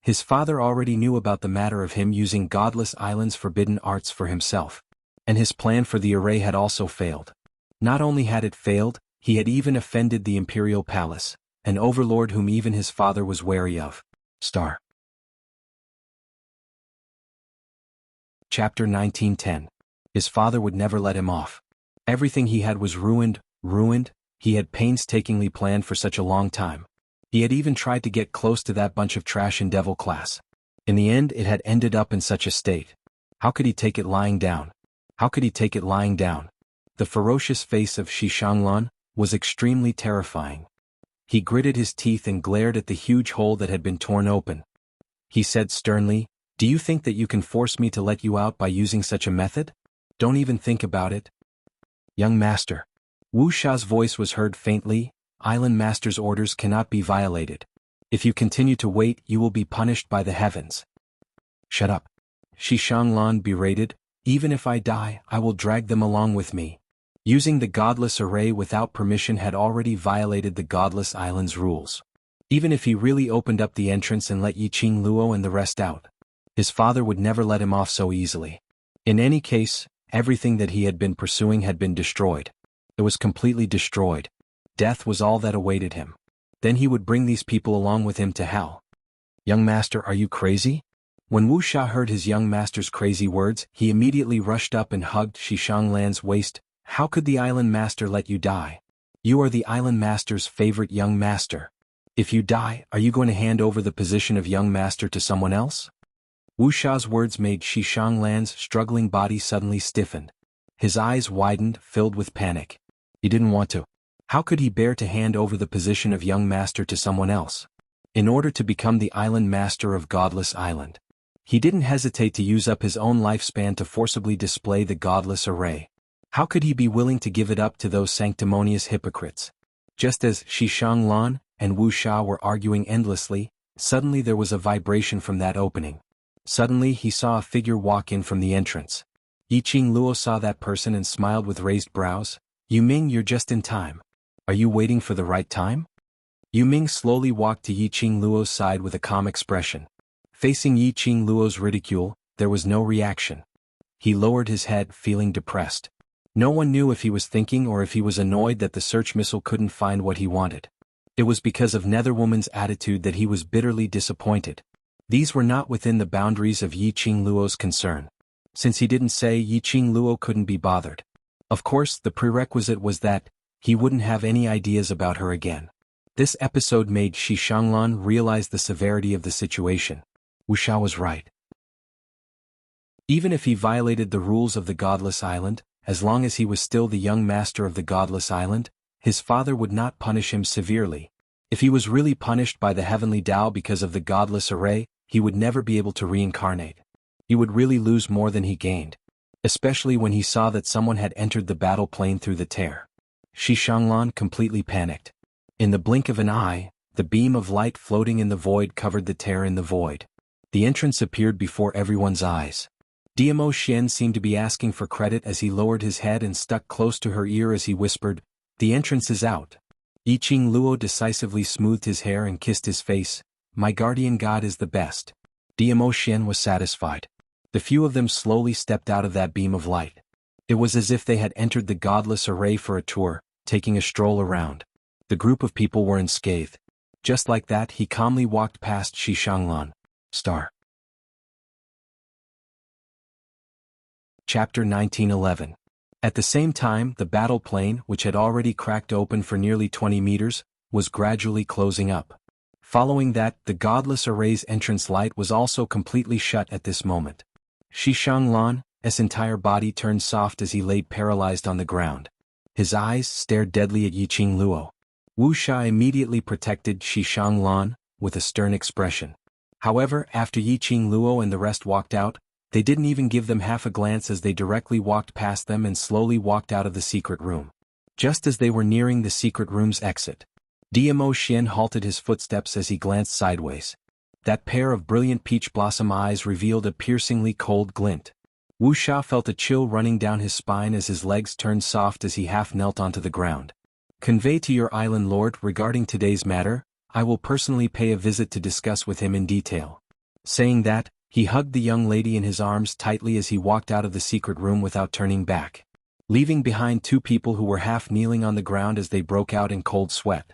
His father already knew about the matter of him using Godless Island's forbidden arts for himself. And his plan for the array had also failed. Not only had it failed, he had even offended the imperial palace, an overlord whom even his father was wary of. Star. Chapter 1910. His father would never let him off. Everything he had was ruined, he had painstakingly planned for such a long time. He had even tried to get close to that bunch of trash in Devil class. In the end it had ended up in such a state. How could he take it lying down? How could he take it lying down? The ferocious face of Shishang Lan was extremely terrifying. He gritted his teeth and glared at the huge hole that had been torn open. He said sternly, "Do you think that you can force me to let you out by using such a method? Don't even think about it." "Young master." Wuxia's voice was heard faintly, "Island master's orders cannot be violated. If you continue to wait, you will be punished by the heavens." "Shut up." Shishang Lan berated, "Even if I die, I will drag them along with me. Using the godless array without permission had already violated the godless island's rules. Even if he really opened up the entrance and let Yiqing Luo and the rest out, his father would never let him off so easily. In any case, everything that he had been pursuing had been destroyed. It was completely destroyed. Death was all that awaited him. Then he would bring these people along with him to hell. Young master, are you crazy? When Wuxia heard his young master's crazy words, he immediately rushed up and hugged Xishanglan's waist. How could the island master let you die? You are the island master's favorite young master. If you die, are you going to hand over the position of young master to someone else? Wuxia's words made Xishanglan's struggling body suddenly stiffen. His eyes widened, filled with panic. He didn't want to. How could he bear to hand over the position of young master to someone else? In order to become the island master of Godless Island, he didn't hesitate to use up his own lifespan to forcibly display the godless array. How could he be willing to give it up to those sanctimonious hypocrites? Just as Xishanglan and Wuxia were arguing endlessly, suddenly there was a vibration from that opening. Suddenly he saw a figure walk in from the entrance. Yiqing Luo saw that person and smiled with raised brows. Yu Ming, you're just in time. Are you waiting for the right time? Yu Ming slowly walked to Yiqing Luo's side with a calm expression. Facing Yiqing Luo's ridicule, there was no reaction. He lowered his head, feeling depressed. No one knew if he was thinking or if he was annoyed that the search missile couldn't find what he wanted. It was because of Netherwoman's attitude that he was bitterly disappointed. These were not within the boundaries of Yiqing Luo's concern. Since he didn't say, Yiqing Luo couldn't be bothered. Of course, the prerequisite was that he wouldn't have any ideas about her again. This episode made Xishanglan realize the severity of the situation. Wuxia was right. Even if he violated the rules of the Godless Island, as long as he was still the young master of the Godless Island, his father would not punish him severely. If he was really punished by the heavenly Tao because of the godless array, he would never be able to reincarnate. He would really lose more than he gained. Especially when he saw that someone had entered the battle plane through the tear. Xishanglan completely panicked. In the blink of an eye, the beam of light floating in the void covered the tear in the void. The entrance appeared before everyone's eyes. Diamo Xian seemed to be asking for credit as he lowered his head and stuck close to her ear as he whispered, "The entrance is out." Yiqing Luo decisively smoothed his hair and kissed his face. "My guardian god is the best." Diamo Xian was satisfied. The few of them slowly stepped out of that beam of light. It was as if they had entered the godless array for a tour, taking a stroll around. The group of people were unscathed. Just like that, he calmly walked past Xishanglan. Star. Chapter 1911. At the same time, the battle plane, which had already cracked open for nearly 20 meters, was gradually closing up. Following that, the godless array's entrance light was also completely shut at this moment. Xishanglan's entire body turned soft as he lay paralyzed on the ground. His eyes stared deadly at Yiqing Luo. Wuxia immediately protected Xishanglan with a stern expression. However, after Yiqing Luo and the rest walked out, they didn't even give them half a glance as they directly walked past them and slowly walked out of the secret room. Just as they were nearing the secret room's exit, Diamo Xian halted his footsteps as he glanced sideways. That pair of brilliant peach blossom eyes revealed a piercingly cold glint. Wuxia felt a chill running down his spine as his legs turned soft as he half knelt onto the ground. "Convey to your island lord regarding today's matter, I will personally pay a visit to discuss with him in detail." Saying that, he hugged the young lady in his arms tightly as he walked out of the secret room without turning back, leaving behind two people who were half kneeling on the ground as they broke out in cold sweat.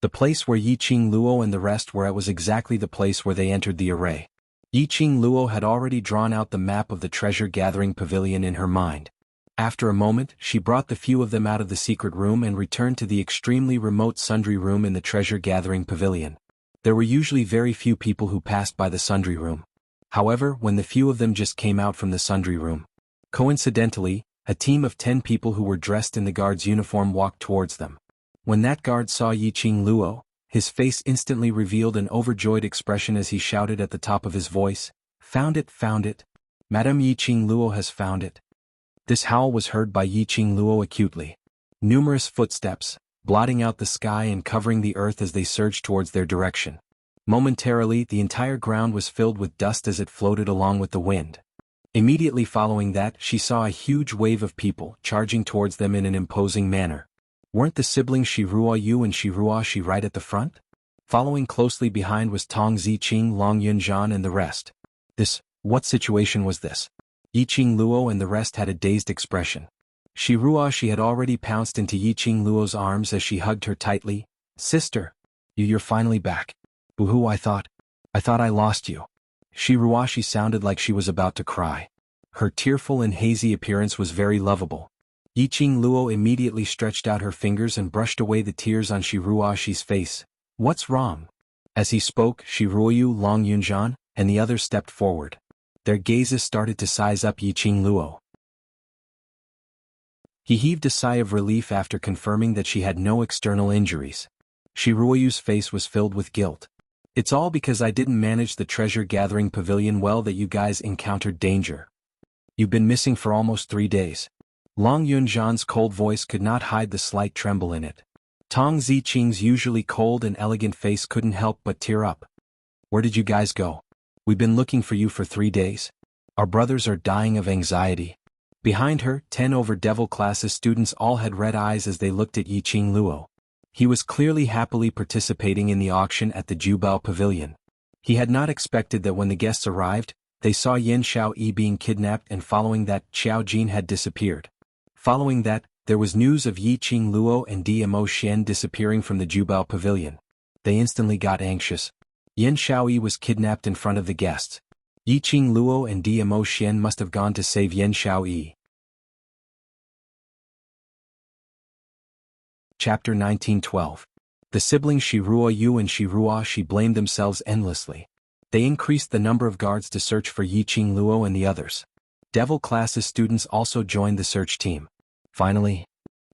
The place where Yiqing Luo and the rest were at was exactly the place where they entered the array. Yiqing Luo had already drawn out the map of the treasure-gathering pavilion in her mind. After a moment, she brought the few of them out of the secret room and returned to the extremely remote sundry room in the treasure-gathering pavilion. There were usually very few people who passed by the sundry room. However, when the few of them just came out from the sundry room, coincidentally, a team of 10 people who were dressed in the guard's uniform walked towards them. When that guard saw Yiqing Luo, his face instantly revealed an overjoyed expression as he shouted at the top of his voice, "Found it, found it! Madame Yiqing Luo has found it!" This howl was heard by Yiqing Luo acutely. Numerous footsteps, blotting out the sky and covering the earth as they surged towards their direction. Momentarily, the entire ground was filled with dust as it floated along with the wind. Immediately following that, she saw a huge wave of people charging towards them in an imposing manner. Weren't the siblings Shiruo Yu and Shiruo Shi right at the front? Following closely behind was Tong Ziqing, Long Yunzhan and the rest. What situation was this? Yiqing Luo and the rest had a dazed expression. Shiruo Shi had already pounced into Yiqing Luo's arms as she hugged her tightly. Sister! You're finally back. Boo-hoo, I thought I lost you. Shiruo Shi sounded like she was about to cry. Her tearful and hazy appearance was very lovable. Yiqing Luo immediately stretched out her fingers and brushed away the tears on Shiruo Shi's face. What's wrong? As he spoke, Shiruo Yu, Long Yunzhan, and the others stepped forward. Their gazes started to size up Yiqing Luo. He heaved a sigh of relief after confirming that she had no external injuries. Shiruo Yu's face was filled with guilt. It's all because I didn't manage the treasure-gathering pavilion well that you guys encountered danger. You've been missing for almost 3 days. Long Yunzhan's cold voice could not hide the slight tremble in it. Tong Ziqing's usually cold and elegant face couldn't help but tear up. Where did you guys go? We've been looking for you for 3 days. Our brothers are dying of anxiety. Behind her, 10 over Devil classes students all had red eyes as they looked at Yiqing Luo. He was clearly happily participating in the auction at the Jubao Pavilion. He had not expected that when the guests arrived, they saw Yen Xiaoyi being kidnapped, and following that, Xiao Jin had disappeared. Following that, there was news of Yiqing Luo and Dmo Xian disappearing from the Jubao Pavilion. They instantly got anxious. Yen Xiaoyi was kidnapped in front of the guests. Yiqing Luo and Dmo Xian must have gone to save Yen Xiaoyi. Chapter 1912. The siblings Shiruo Yu and Shiruo Shi blamed themselves endlessly. They increased the number of guards to search for Yiqing Luo and the others. Devil classes students also joined the search team. Finally,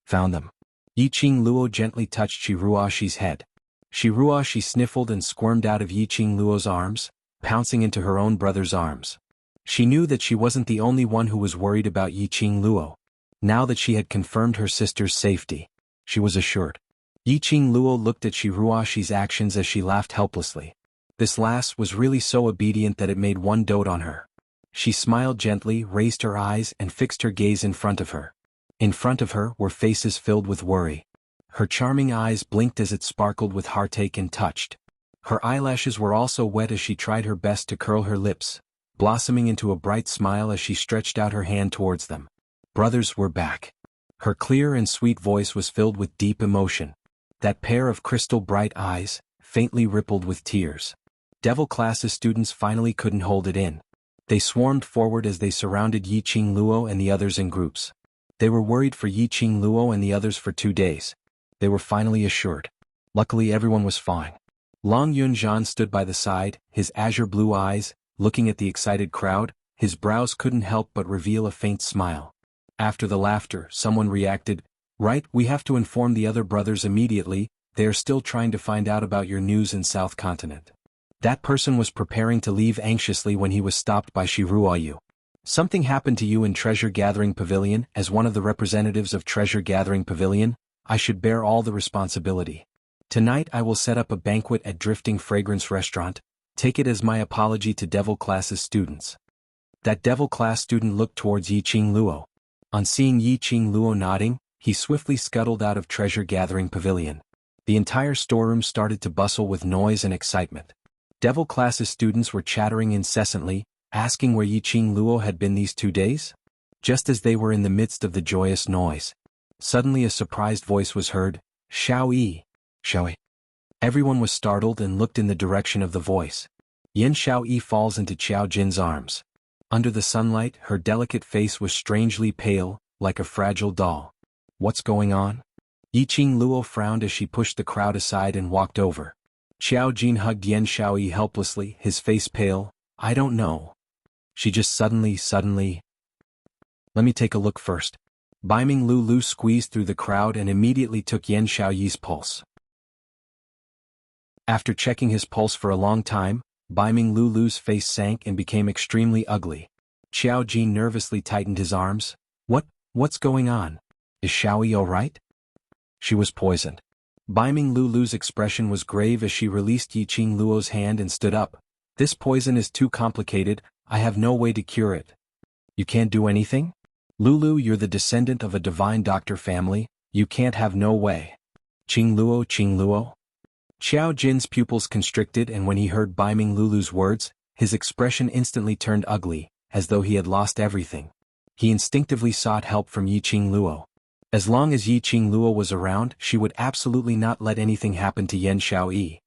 found them. Yiqing Luo gently touched Shiruo Shi's head. Shiruo Shi sniffled and squirmed out of Yiqing Luo's arms, pouncing into her own brother's arms. She knew that she wasn't the only one who was worried about Yiqing Luo. Now that she had confirmed her sister's safety, she was assured. Yiqing Luo looked at Shiruo Shi's actions as she laughed helplessly. This lass was really so obedient that it made one dote on her. She smiled gently, raised her eyes, and fixed her gaze in front of her. In front of her were faces filled with worry. Her charming eyes blinked as it sparkled with heartache and touched. Her eyelashes were also wet as she tried her best to curl her lips, blossoming into a bright smile as she stretched out her hand towards them. Brothers were back. Her clear and sweet voice was filled with deep emotion. That pair of crystal bright eyes, faintly rippled with tears. Devil classes students finally couldn't hold it in. They swarmed forward as they surrounded Yiqing Luo and the others in groups. They were worried for Yiqing Luo and the others for 2 days. They were finally assured. Luckily everyone was fine. Long Yunzhan stood by the side, his azure blue eyes, looking at the excited crowd. His brows couldn't help but reveal a faint smile. After the laughter, someone reacted, "Right, we have to inform the other brothers immediately, they are still trying to find out about your news in South Continent." That person was preparing to leave anxiously when he was stopped by Shiruo Yu. "Something happened to you in Treasure Gathering Pavilion. As one of the representatives of Treasure Gathering Pavilion, I should bear all the responsibility. Tonight I will set up a banquet at Drifting Fragrance Restaurant. Take it as my apology to Devil Class's students." That Devil Class student looked towards Yiqing Luo. On seeing Yiqing Luo nodding, he swiftly scuttled out of Treasure Gathering Pavilion. The entire storeroom started to bustle with noise and excitement. Devil Class's students were chattering incessantly, asking where Yiqing Luo had been these 2 days. Just as they were in the midst of the joyous noise, suddenly a surprised voice was heard, "Xiaoyi! Xiaoyi!" Everyone was startled and looked in the direction of the voice. Yen Xiaoyi falls into Xiao Jin's arms. Under the sunlight, her delicate face was strangely pale, like a fragile doll. "What's going on?" Yiqing Luo frowned as she pushed the crowd aside and walked over. Xiao Jin hugged Yen Xiaoyi helplessly, his face pale. "I don't know. She just suddenly... Let me take a look first." Baiming Lulu squeezed through the crowd and immediately took Yen Xiaoyi's pulse. After checking his pulse for a long time, Baiming Lulu's face sank and became extremely ugly. Xiao Jin nervously tightened his arms. What's going on? Is Xiaoyi alright?" "She was poisoned." Baiming Lulu's expression was grave as she released Yiqing Luo's hand and stood up. "This poison is too complicated, I have no way to cure it. You can't do anything? Lulu, you're the descendant of a divine doctor family, you can't have no way. Qingluo, Qingluo? Xiao Jin's pupils constricted, and when he heard Baiming Lulu's words, his expression instantly turned ugly, as though he had lost everything. He instinctively sought help from Yi Qingluo. As long as Yi Qingluo was around, she would absolutely not let anything happen to Yan Xiaoyi.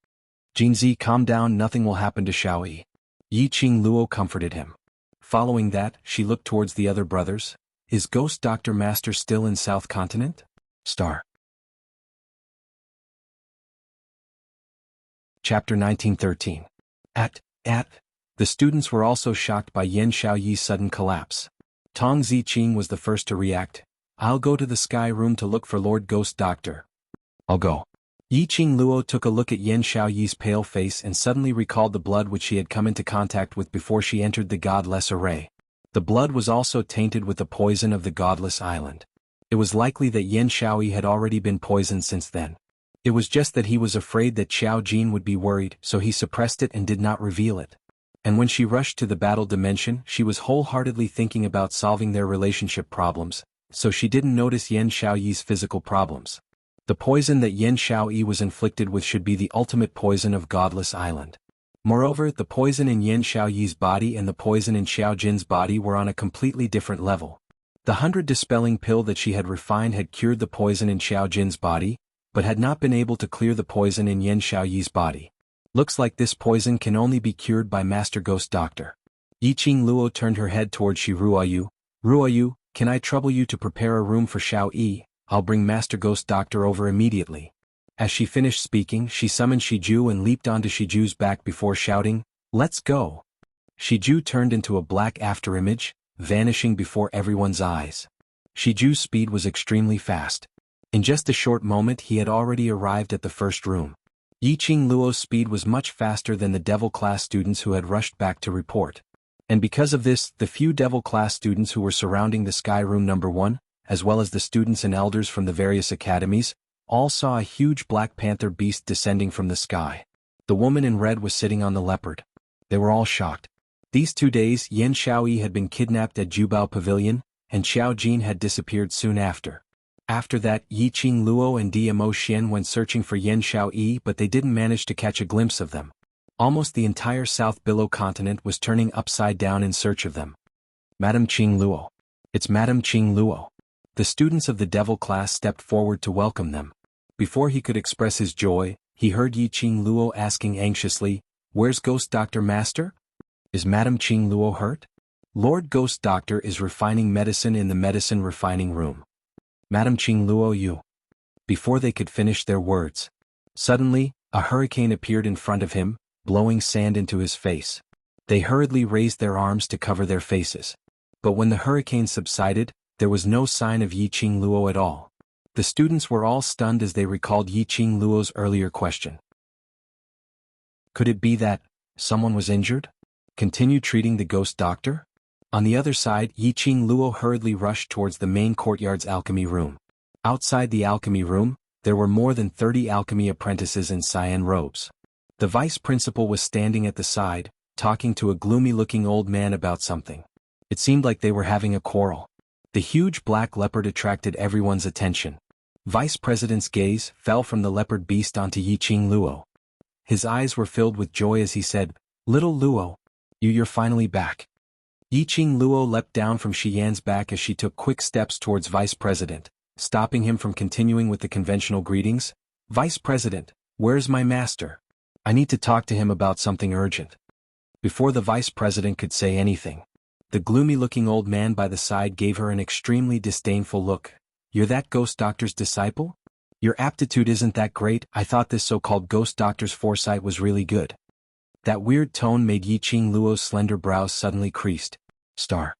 Jinzi, calm down, nothing will happen to Xiaoyi. Yi Qingluo comforted him. Following that, she looked towards the other brothers. Is Ghost Doctor Master still in South Continent? Star. Chapter 1913. The students were also shocked by Yan Xiaoyi's sudden collapse. Tong Ziqing was the first to react. I'll go to the sky room to look for Lord Ghost Doctor. I'll go. Yi Qingluo took a look at Yan Xiaoyi's pale face and suddenly recalled the blood which she had come into contact with before she entered the godless array. The blood was also tainted with the poison of the godless island. It was likely that Yan Xiaoyi had already been poisoned since then. It was just that he was afraid that Xiao Jin would be worried, so he suppressed it and did not reveal it. And when she rushed to the battle dimension, she was wholeheartedly thinking about solving their relationship problems, so she didn't notice Yan Xiaoyi's physical problems. The poison that Yan Xiaoyi was inflicted with should be the ultimate poison of Godless Island. Moreover, the poison in Yan Xiaoyi's body and the poison in Xiao Jin's body were on a completely different level. The 100 dispelling pill that she had refined had cured the poison in Xiao Jin's body, but had not been able to clear the poison in Yan Xiaoyi's body. Looks like this poison can only be cured by Master Ghost Doctor. Yi Qingluo turned her head toward Shi Ruoyu. Ruoyu, can I trouble you to prepare a room for Xiao Yi? I'll bring Master Ghost Doctor over immediately. As she finished speaking, she summoned Shiju and leaped onto Shiju's back before shouting, Let's go! Shiju turned into a black afterimage, vanishing before everyone's eyes. Shiju's speed was extremely fast. In just a short moment he had already arrived at the first room. Yi Qingluo's speed was much faster than the Devil class students who had rushed back to report. And because of this, the few Devil class students who were surrounding the Sky Room No. 1, as well as the students and elders from the various academies, all saw a huge Black Panther beast descending from the sky. The woman in red was sitting on the leopard. They were all shocked. These 2 days Yan Xiaoyi had been kidnapped at Jubao Pavilion, and Xiao Jin had disappeared soon after. After that, Yi Qingluo and Dmo Xian went searching for Yan Xiaoyi, but they didn't manage to catch a glimpse of them. Almost the entire South Billow continent was turning upside down in search of them. Madame Qingluo. It's Madame Qingluo. The students of the Devil class stepped forward to welcome them. Before he could express his joy, he heard Yi Qingluo asking anxiously, Where's Ghost Doctor Master? Is Madame Qingluo hurt? Lord Ghost Doctor is refining medicine in the medicine refining room. Madame Qingluo, you. Before they could finish their words, suddenly, a hurricane appeared in front of him, blowing sand into his face. They hurriedly raised their arms to cover their faces. But when the hurricane subsided, there was no sign of Yi Qingluo at all. The students were all stunned as they recalled Yi Qingluo's earlier question. Could it be that someone was injured? Continue treating the Ghost Doctor? On the other side, Yi Qingluo hurriedly rushed towards the main courtyard's alchemy room. Outside the alchemy room, there were more than 30 alchemy apprentices in cyan robes. The vice principal was standing at the side, talking to a gloomy-looking old man about something. It seemed like they were having a quarrel. The huge black leopard attracted everyone's attention. Vice President's gaze fell from the leopard beast onto Yi Qingluo. His eyes were filled with joy as he said, Little Luo, you're finally back. Yi Qingluo leapt down from Xian's back as she took quick steps towards Vice President, stopping him from continuing with the conventional greetings. Vice President, where's my master? I need to talk to him about something urgent. Before the Vice President could say anything, the gloomy-looking old man by the side gave her an extremely disdainful look. You're that Ghost Doctor's disciple? Your aptitude isn't that great. I thought this so-called Ghost Doctor's foresight was really good. That weird tone made Yi Qingluo's slender brows suddenly creased. Star.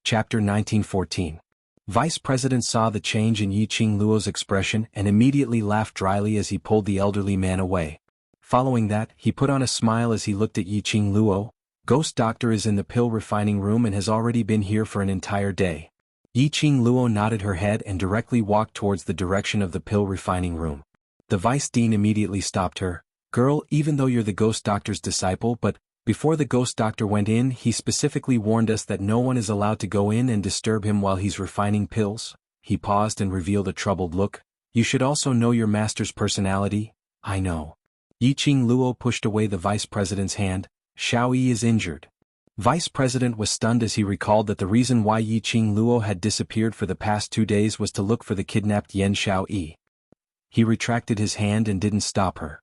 Chapter 1914. Vice President saw the change in Yi Qingluo's expression and immediately laughed dryly as he pulled the elderly man away. Following that, he put on a smile as he looked at Yi Qingluo. Ghost Doctor is in the pill refining room and has already been here for an entire day. Yi Qingluo nodded her head and directly walked towards the direction of the pill refining room. The Vice Dean immediately stopped her. Girl, even though you're the Ghost Doctor's disciple, but Before the ghost doctor went in, he specifically warned us that no one is allowed to go in and disturb him while he's refining pills. He paused and revealed a troubled look. You should also know your master's personality. I know. Yiqing Luo pushed away the vice president's hand. Xiao Yi is injured. Vice President was stunned as he recalled that the reason why Yiqing Luo had disappeared for the past 2 days was to look for the kidnapped Yan Xiao Yi. He retracted his hand and didn't stop her.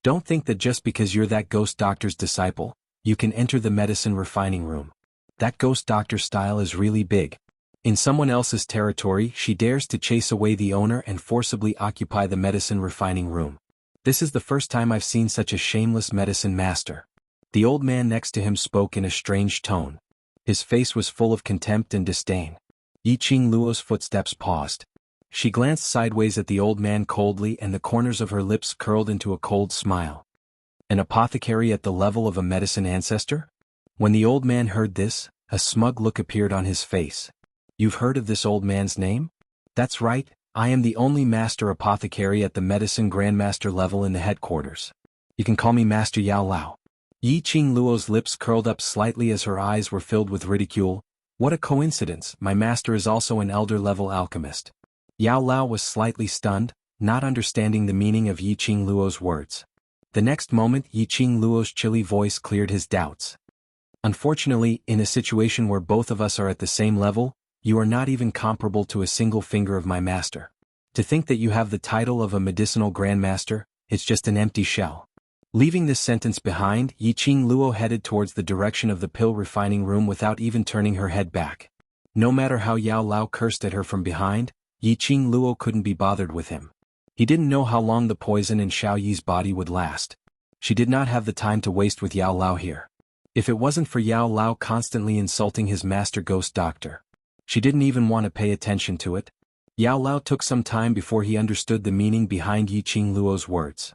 Don't think that just because you're that ghost doctor's disciple, you can enter the medicine refining room. That ghost doctor style is really big. In someone else's territory, she dares to chase away the owner and forcibly occupy the medicine refining room. This is the first time I've seen such a shameless medicine master. The old man next to him spoke in a strange tone. His face was full of contempt and disdain. Yiqing Luo's footsteps paused. She glanced sideways at the old man coldly and the corners of her lips curled into a cold smile. An apothecary at the level of a medicine ancestor? When the old man heard this, a smug look appeared on his face. You've heard of this old man's name? That's right, I am the only master apothecary at the medicine grandmaster level in the headquarters. You can call me Master Yao Lao. Yiqing Luo's lips curled up slightly as her eyes were filled with ridicule. What a coincidence, my master is also an elder-level alchemist. Yao Lao was slightly stunned, not understanding the meaning of Yiqing Luo's words. The next moment Yiqing Luo's chilly voice cleared his doubts. Unfortunately, in a situation where both of us are at the same level, you are not even comparable to a single finger of my master. To think that you have the title of a medicinal grandmaster, it's just an empty shell. Leaving this sentence behind, Yiqing Luo headed towards the direction of the pill refining room without even turning her head back. No matter how Yao Lao cursed at her from behind, Yiqing Luo couldn't be bothered with him. He didn't know how long the poison in Xiao Yi's body would last. She did not have the time to waste with Yao Lao here. If it wasn't for Yao Lao constantly insulting his master ghost doctor, she didn't even want to pay attention to it. Yao Lao took some time before he understood the meaning behind Yiqing Luo's words.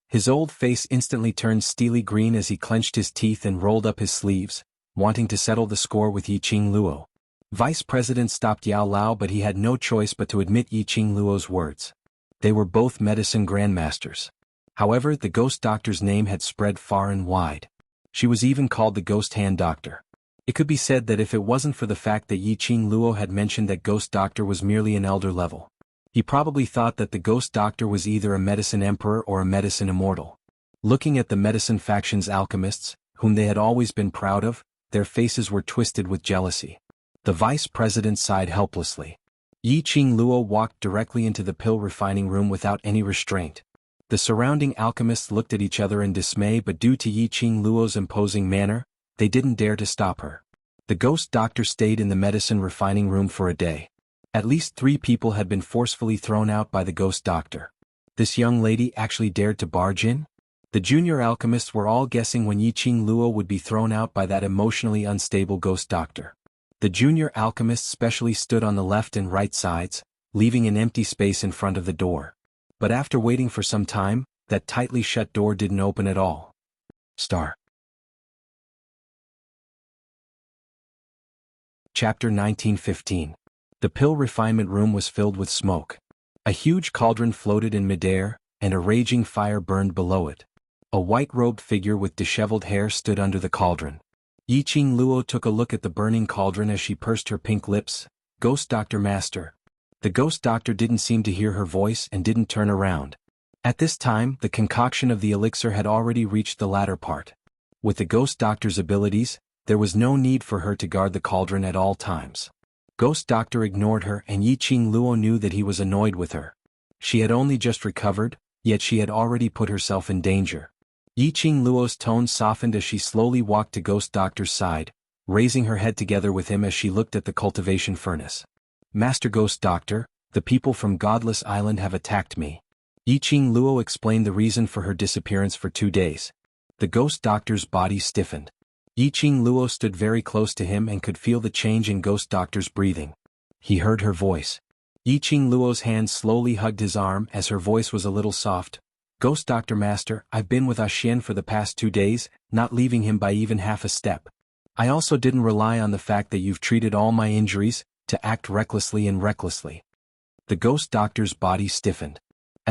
His old face instantly turned steely green as he clenched his teeth and rolled up his sleeves, wanting to settle the score with Yiqing Luo. Vice President stopped Yao Lao, but he had no choice but to admit Yiqing Luo's words. They were both medicine grandmasters. However, the ghost doctor's name had spread far and wide. She was even called the Ghost Hand Doctor. It could be said that if it wasn't for the fact that Yiqing Luo had mentioned that Ghost Doctor was merely an elder level, he probably thought that the Ghost Doctor was either a medicine emperor or a medicine immortal. Looking at the medicine faction's alchemists, whom they had always been proud of, their faces were twisted with jealousy. The vice president sighed helplessly. Yiqing Luo walked directly into the pill refining room without any restraint. The surrounding alchemists looked at each other in dismay, but due to Yiqing Luo's imposing manner, they didn't dare to stop her. The ghost doctor stayed in the medicine refining room for a day. At least 3 people had been forcefully thrown out by the ghost doctor. This young lady actually dared to barge in? The junior alchemists were all guessing when Yiqing Luo would be thrown out by that emotionally unstable ghost doctor. The junior alchemists specially stood on the left and right sides, leaving an empty space in front of the door. But after waiting for some time, that tightly shut door didn't open at all. Chapter 1915. The pill refinement room was filled with smoke. A huge cauldron floated in midair, and a raging fire burned below it. A white-robed figure with disheveled hair stood under the cauldron. Yiqing Luo took a look at the burning cauldron as she pursed her pink lips. Ghost Doctor Master. The ghost doctor didn't seem to hear her voice and didn't turn around. At this time, the concoction of the elixir had already reached the latter part. With the ghost doctor's abilities, there was no need for her to guard the cauldron at all times. Ghost Doctor ignored her, and Yiqing Luo knew that he was annoyed with her. She had only just recovered, yet she had already put herself in danger. Yiqing Luo's tone softened as she slowly walked to Ghost Doctor's side, raising her head together with him as she looked at the cultivation furnace. Master Ghost Doctor, the people from Godless Island have attacked me. Yiqing Luo explained the reason for her disappearance for 2 days. The Ghost Doctor's body stiffened. Yiqing Luo stood very close to him and could feel the change in Ghost Doctor's breathing. He heard her voice. Yiqing Luo's hand slowly hugged his arm as her voice was a little soft. Ghost Doctor Master, I've been with Xian for the past 2 days, not leaving him by even half a step. I also didn't rely on the fact that you've treated all my injuries, to act recklessly and recklessly. The Ghost Doctor's body stiffened.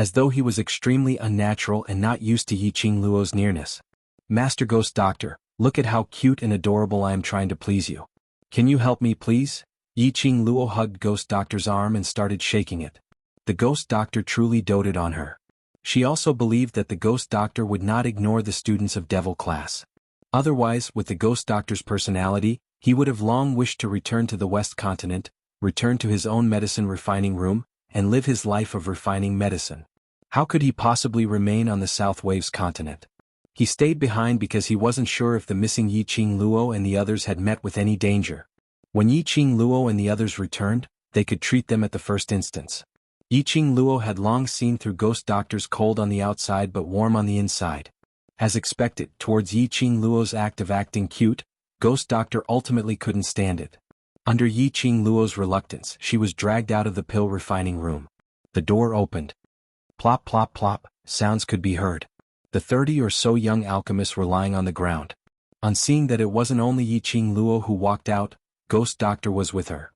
as though he was extremely unnatural and not used to Yi Qing Luo's nearness. Master Ghost Doctor, look at how cute and adorable I am trying to please you. Can you help me please? Yi Qing Luo hugged Ghost Doctor's arm and started shaking it. The Ghost Doctor truly doted on her. She also believed that the Ghost Doctor would not ignore the students of Devil class. Otherwise, with the Ghost Doctor's personality, he would have long wished to return to the West Continent, return to his own medicine refining room, and live his life of refining medicine. How could he possibly remain on the South Waves continent? He stayed behind because he wasn't sure if the missing Yi Qing Luo and the others had met with any danger. When Yi Qing Luo and the others returned, they could treat them at the first instance. Yi Qing Luo had long seen through Ghost Doctor's cold on the outside but warm on the inside. As expected, towards Yi Qing Luo's act of acting cute, Ghost Doctor ultimately couldn't stand it. Under Yi Qing Luo's reluctance, she was dragged out of the pill refining room. The door opened. Plop plop plop, sounds could be heard. The 30 or so young alchemists were lying on the ground. On seeing that it wasn't only Yi Qing Luo who walked out, Ghost Doctor was with her.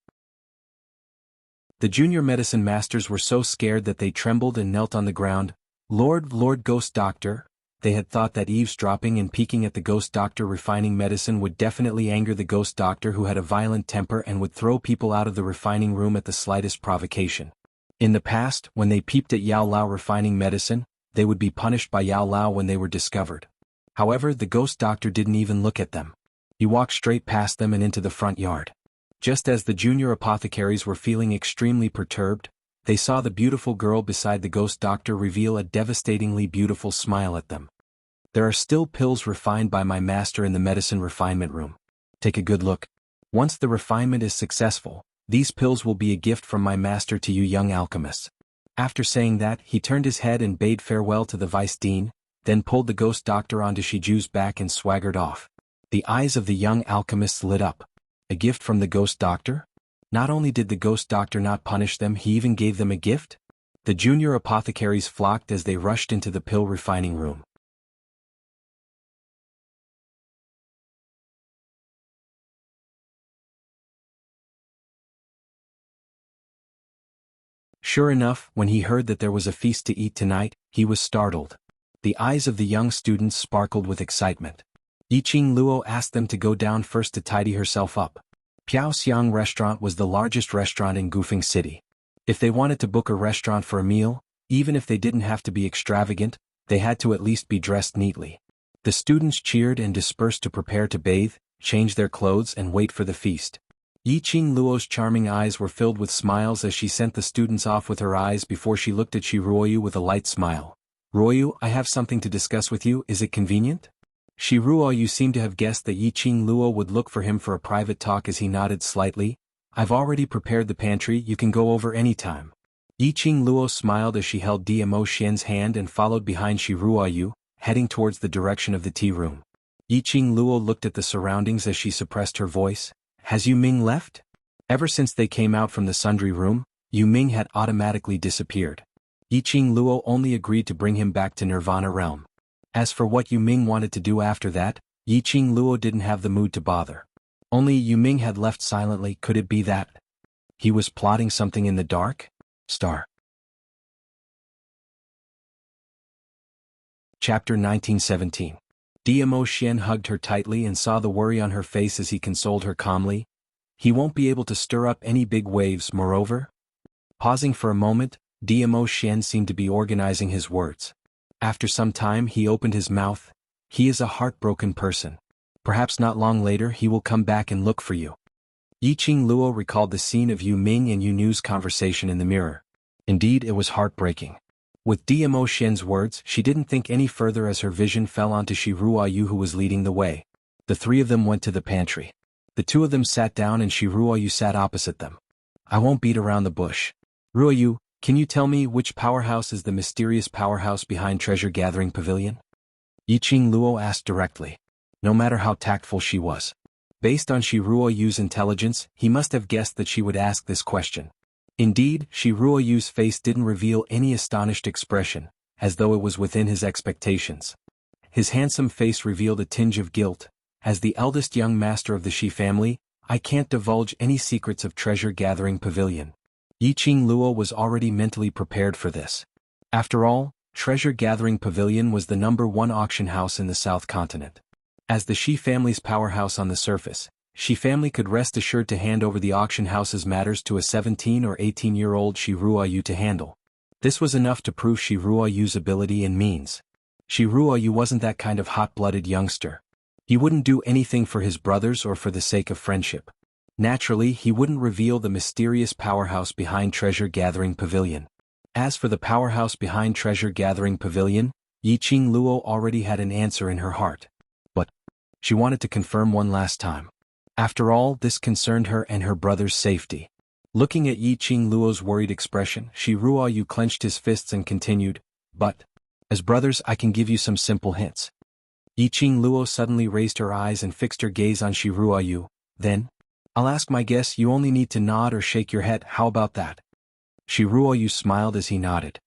The junior medicine masters were so scared that they trembled and knelt on the ground. Lord Ghost Doctor, they had thought that eavesdropping and peeking at the Ghost Doctor refining medicine would definitely anger the Ghost Doctor, who had a violent temper and would throw people out of the refining room at the slightest provocation. In the past, when they peeped at Yao Lao refining medicine, they would be punished by Yao Lao when they were discovered. However, the Ghost Doctor didn't even look at them. He walked straight past them and into the front yard. Just as the junior apothecaries were feeling extremely perturbed, they saw the beautiful girl beside the Ghost Doctor reveal a devastatingly beautiful smile at them. There are still pills refined by my master in the medicine refinement room. Take a good look. Once the refinement is successful, these pills will be a gift from my master to you young alchemists. After saying that, he turned his head and bade farewell to the Vice Dean, then pulled the Ghost Doctor onto Shiju's back and swaggered off. The eyes of the young alchemists lit up. A gift from the Ghost Doctor? Not only did the Ghost Doctor not punish them, he even gave them a gift? The junior apothecaries flocked as they rushed into the pill refining room. Sure enough, when he heard that there was a feast to eat tonight, he was startled. The eyes of the young students sparkled with excitement. Yi Qing Luo asked them to go down first to tidy herself up. Piao Xiang Restaurant was the largest restaurant in Gufeng City. If they wanted to book a restaurant for a meal, even if they didn't have to be extravagant, they had to at least be dressed neatly. The students cheered and dispersed to prepare to bathe, change their clothes and wait for the feast. Yi Qing Luo's charming eyes were filled with smiles as she sent the students off with her eyes before she looked at Shi Ruoyu with a light smile. Ruoyu, I have something to discuss with you, is it convenient? Shi Ruoyu seemed to have guessed that Yi Qing Luo would look for him for a private talk as he nodded slightly. I've already prepared the pantry, you can go over any time. Yi Qing Luo smiled as she held Diamo Xian's hand and followed behind Shi Ruoyu, heading towards the direction of the tea room. Yi Qing Luo looked at the surroundings as she suppressed her voice. Has Yu Ming left? Ever since they came out from the sundry room, Yu Ming had automatically disappeared. Yi Qing Luo only agreed to bring him back to Nirvana Realm. As for what Yu Ming wanted to do after that, Yi Qing Luo didn't have the mood to bother. Only Yu Ming had left silently. Could it be that he was plotting something in the dark? Chapter 1917. Diamo Xian hugged her tightly and saw the worry on her face as he consoled her calmly. He won't be able to stir up any big waves, moreover. Pausing for a moment, Diamo Xian seemed to be organizing his words. After some time he opened his mouth. He is a heartbroken person. Perhaps not long later he will come back and look for you. Yi Qing Luo recalled the scene of Yu Ming and Yu Nu's conversation in the mirror. Indeed, it was heartbreaking. With Diamo Xian's words, she didn't think any further as her vision fell onto Shi Ruoyu, who was leading the way. The three of them went to the pantry. The two of them sat down and Shi Ruoyu sat opposite them. I won't beat around the bush. Ruoyu, can you tell me which powerhouse is the mysterious powerhouse behind Treasure Gathering Pavilion? Yi Qing Luo asked directly. No matter how tactful she was. Based on Shi Ruoyu's intelligence, he must have guessed that she would ask this question. Indeed, Shi Ruoyu's face didn't reveal any astonished expression, as though it was within his expectations. His handsome face revealed a tinge of guilt. As the eldest young master of the Shi family, I can't divulge any secrets of Treasure Gathering Pavilion. Yi Qing Luo was already mentally prepared for this. After all, Treasure Gathering Pavilion was the #1 auction house in the South Continent. As the Shi family's powerhouse on the surface, Shi family could rest assured to hand over the auction house's matters to a 17 or 18-year-old Shi Ruoyu to handle. This was enough to prove Shi Ruoyu's ability and means. Shi Ruoyu wasn't that kind of hot-blooded youngster. He wouldn't do anything for his brothers or for the sake of friendship. Naturally, he wouldn't reveal the mysterious powerhouse behind Treasure Gathering Pavilion. As for the powerhouse behind Treasure Gathering Pavilion, Yiqing Luo already had an answer in her heart. But she wanted to confirm one last time. After all, this concerned her and her brother's safety. Looking at Yiqing Luo's worried expression, Shi Ruoyu clenched his fists and continued, "But, as brothers, I can give you some simple hints." Yiqing Luo suddenly raised her eyes and fixed her gaze on Shi Ruoyu. "Then, I'll ask my guess. You only need to nod or shake your head. How about that?" Shi Ruoyu smiled as he nodded.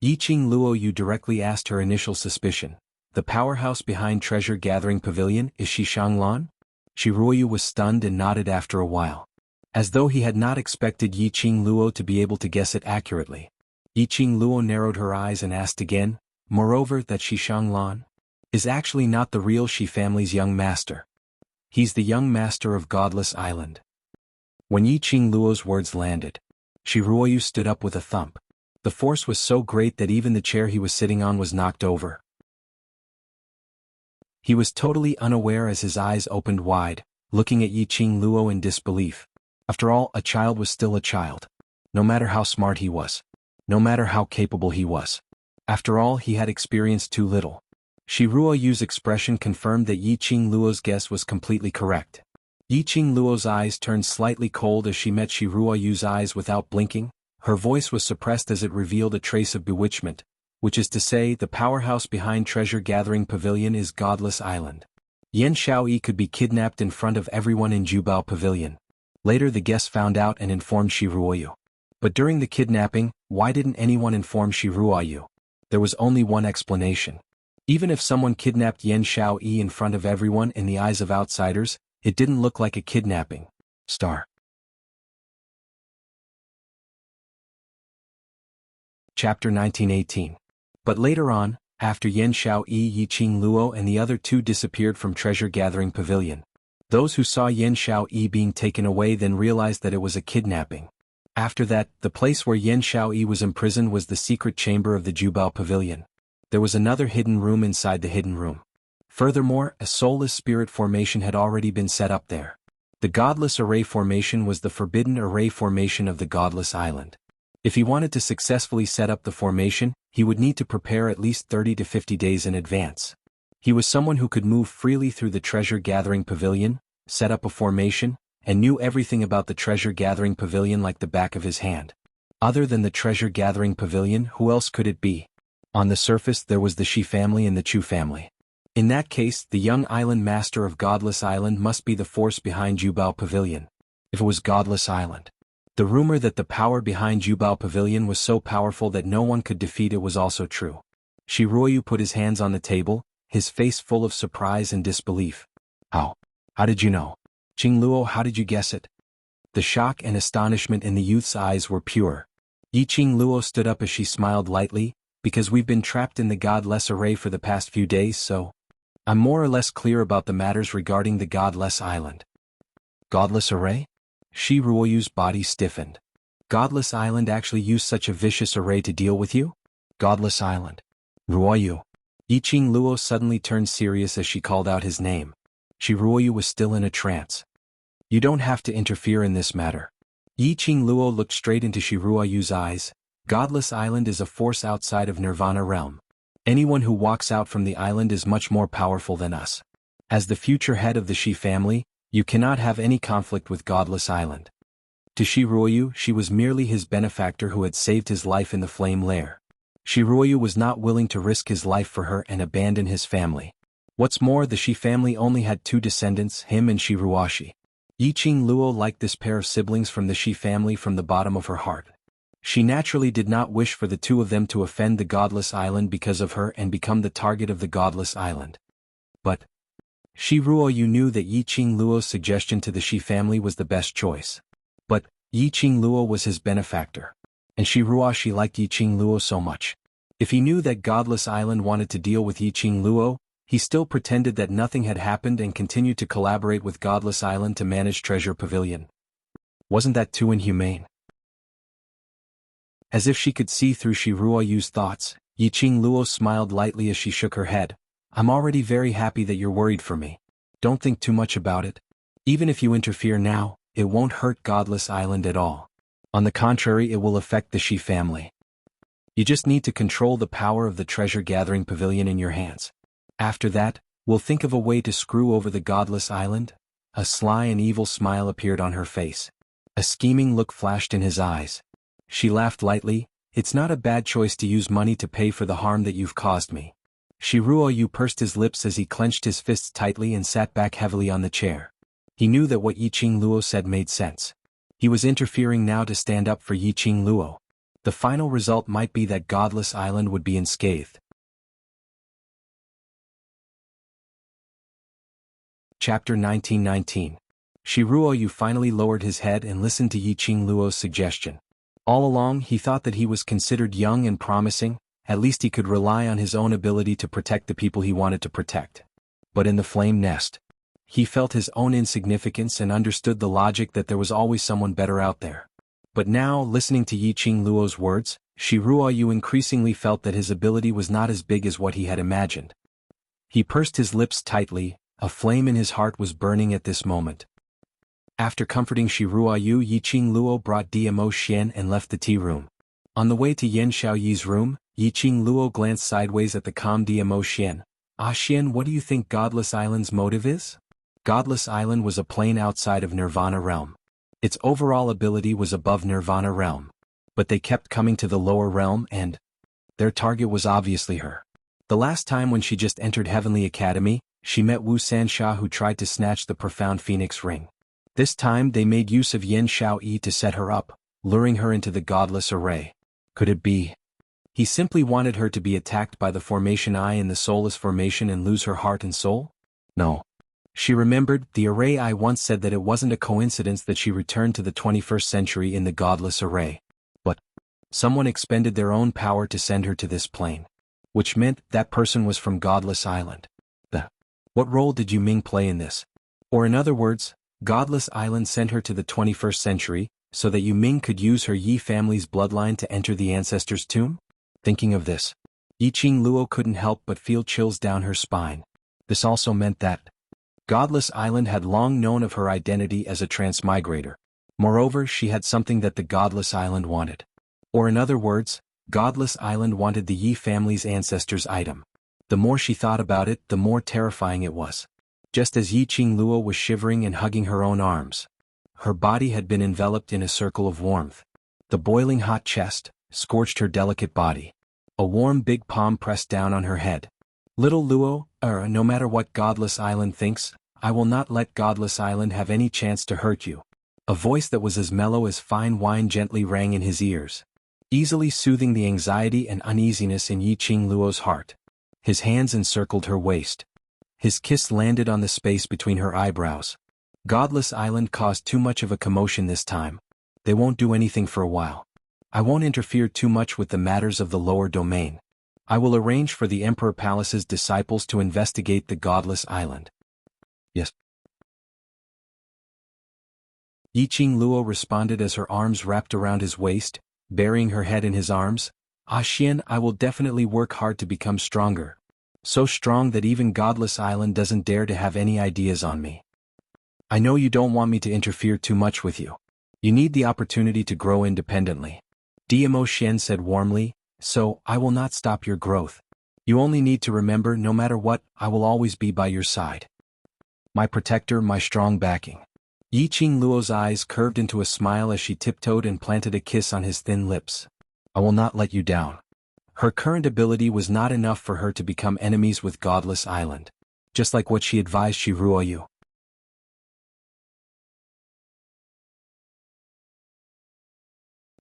Yiqing Luoyu directly asked her initial suspicion. "The powerhouse behind Treasure Gathering Pavilion is Shishanglan?" Shi Ruoyu was stunned and nodded after a while. As though he had not expected Yiqing Luo to be able to guess it accurately. Yiqing Luo narrowed her eyes and asked again, "Moreover, that Shishanglan is actually not the real Shi family's young master. He's the young master of Godless Island." When Yiqing Luo's words landed, Shi Ruoyu stood up with a thump. The force was so great that even the chair he was sitting on was knocked over. He was totally unaware as his eyes opened wide, looking at Yiqing Luo in disbelief. After all, a child was still a child. No matter how smart he was. No matter how capable he was. After all, he had experienced too little. Shi Ruoyu's expression confirmed that Yiqing Luo's guess was completely correct. Yiqing Luo's eyes turned slightly cold as she met Shi Ruoyu's eyes without blinking. Her voice was suppressed as it revealed a trace of bewitchment, which is to say, the powerhouse behind Treasure Gathering Pavilion is Godless Island. Yan Xiaoyi could be kidnapped in front of everyone in Jubao Pavilion. Later the guests found out and informed Shi Ruoyu. But during the kidnapping, why didn't anyone inform Shi Ruoyu? There was only one explanation. Even if someone kidnapped Yan Xiaoyi in front of everyone in the eyes of outsiders, it didn't look like a kidnapping. Chapter 1918. But later on, after Yan Xiaoyi, Yiqing Luo and the other two disappeared from Treasure Gathering Pavilion, those who saw Yan Xiaoyi being taken away then realized that it was a kidnapping. After that, the place where Yan Xiaoyi was imprisoned was the secret chamber of the Jubao Pavilion. There was another hidden room inside the hidden room. Furthermore, a soulless spirit formation had already been set up there. The Godless Array Formation was the forbidden array formation of the Godless Island. If he wanted to successfully set up the formation, he would need to prepare at least 30 to 50 days in advance. He was someone who could move freely through the Treasure Gathering Pavilion, set up a formation, and knew everything about the Treasure Gathering Pavilion like the back of his hand. Other than the Treasure Gathering Pavilion, who else could it be? On the surface there was the Shi family and the Chu family. In that case, the young island master of Godless Island must be the force behind Jubao Pavilion. If it was Godless Island. The rumor that the power behind Jubao Pavilion was so powerful that no one could defeat it was also true. Shi Ruoyu put his hands on the table, his face full of surprise and disbelief. How did you know? Qing Luo, how did you guess it? The shock and astonishment in the youth's eyes were pure. Yiqing Luo stood up as she smiled lightly, because we've been trapped in the Godless Array for the past few days, so I'm more or less clear about the matters regarding the Godless Island. Godless Array? Shi Ruoyu's body stiffened. Godless Island actually used such a vicious array to deal with you? Godless Island. Ruoyu. Yiqing Luo suddenly turned serious as she called out his name. Shi Ruoyu was still in a trance. You don't have to interfere in this matter. Yiqing Luo looked straight into Shi Ruoyu's eyes. Godless Island is a force outside of Nirvana realm. Anyone who walks out from the island is much more powerful than us. As the future head of the Shi family, you cannot have any conflict with Godless Island. To Shi Ruoyu, she was merely his benefactor who had saved his life in the flame lair. Shi Ruoyu was not willing to risk his life for her and abandon his family. What's more, the Shi family only had two descendants, him and Shi Ruoshi. Yiqing Luo liked this pair of siblings from the Shi family from the bottom of her heart. She naturally did not wish for the two of them to offend the Godless Island because of her and become the target of the Godless Island. But Shi Ruoyu knew that Yiqing Luo's suggestion to the Shi family was the best choice. But Yiqing Luo was his benefactor. And Shi Ruoshi liked Yiqing Luo so much. If he knew that Godless Island wanted to deal with Yiqing Luo, he still pretended that nothing had happened and continued to collaborate with Godless Island to manage Treasure Pavilion. Wasn't that too inhumane? As if she could see through Shi Ruoyu's thoughts, Yiqing Luo smiled lightly as she shook her head. I'm already very happy that you're worried for me. Don't think too much about it. Even if you interfere now, it won't hurt Godless Island at all. On the contrary, it will affect the Shi family. You just need to control the power of the treasure-gathering pavilion in your hands. After that, we'll think of a way to screw over the Godless Island. A sly and evil smile appeared on her face. A scheming look flashed in his eyes. She laughed lightly. It's not a bad choice to use money to pay for the harm that you've caused me. Shi Ruoyu pursed his lips as he clenched his fists tightly and sat back heavily on the chair. He knew that what Yiqing Luo said made sense. He was interfering now to stand up for Yiqing Luo. The final result might be that Godless Island would be unscathed. Chapter 1919. Shi Ruoyu finally lowered his head and listened to Yiqing Luo's suggestion. All along he thought that he was considered young and promising, at least he could rely on his own ability to protect the people he wanted to protect. But in the flame nest, he felt his own insignificance and understood the logic that there was always someone better out there. But now, listening to Yiqing Luo's words, Shi Ruoyu increasingly felt that his ability was not as big as what he had imagined. He pursed his lips tightly, a flame in his heart was burning at this moment. After comforting Shi Ruoyu, Yiqing Luo brought Diamo Xian and left the tea room. On the way to Yan Xiaoyi's room, Yiqing Luo glanced sideways at the calm Diamo Xian. Xian, what do you think Godless Island's motive is? Godless Island was a plane outside of Nirvana Realm. Its overall ability was above Nirvana Realm. But they kept coming to the lower realm and their target was obviously her. The last time when she just entered Heavenly Academy, she met Wu Sansha who tried to snatch the Profound Phoenix Ring. This time they made use of Yan Xiaoyi to set her up, luring her into the Godless Array. Could it be? He simply wanted her to be attacked by the Formation Eye in the Soulless Formation and lose her heart and soul? No. She remembered, the Array Eye once said that it wasn't a coincidence that she returned to the 21st century in the Godless Array. But someone expended their own power to send her to this plane. Which meant that person was from Godless Island. What role did Yu Ming play in this? Or in other words, Godless Island sent her to the 21st century, so that Yu Ming could use her Yi family's bloodline to enter the ancestor's tomb? Thinking of this, Yiqing Luo couldn't help but feel chills down her spine. This also meant that Godless Island had long known of her identity as a transmigrator. Moreover, she had something that the Godless Island wanted. Or in other words, Godless Island wanted the Yi family's ancestor's item. The more she thought about it, the more terrifying it was. Just as Yiqing Luo was shivering and hugging her own arms, her body had been enveloped in a circle of warmth. The boiling hot chest scorched her delicate body. A warm big palm pressed down on her head. Little Luo, no matter what Godless Island thinks, I will not let Godless Island have any chance to hurt you. A voice that was as mellow as fine wine gently rang in his ears, easily soothing the anxiety and uneasiness in Yiqing Luo's heart. His hands encircled her waist. His kiss landed on the space between her eyebrows. Godless Island caused too much of a commotion this time. They won't do anything for a while. I won't interfere too much with the matters of the lower domain. I will arrange for the Emperor Palace's disciples to investigate the Godless Island. Yes. Yiqing Luo responded as her arms wrapped around his waist, burying her head in his arms. Xian, I will definitely work hard to become stronger. So strong that even Godless Island doesn't dare to have any ideas on me. I know you don't want me to interfere too much with you. You need the opportunity to grow independently. Diamo Xian said warmly, so I will not stop your growth. You only need to remember, no matter what, I will always be by your side. My protector, my strong backing. Yiqing Luo's eyes curved into a smile as she tiptoed and planted a kiss on his thin lips. I will not let you down. Her current ability was not enough for her to become enemies with Godless Island. Just like what she advised Shi Ruoyu.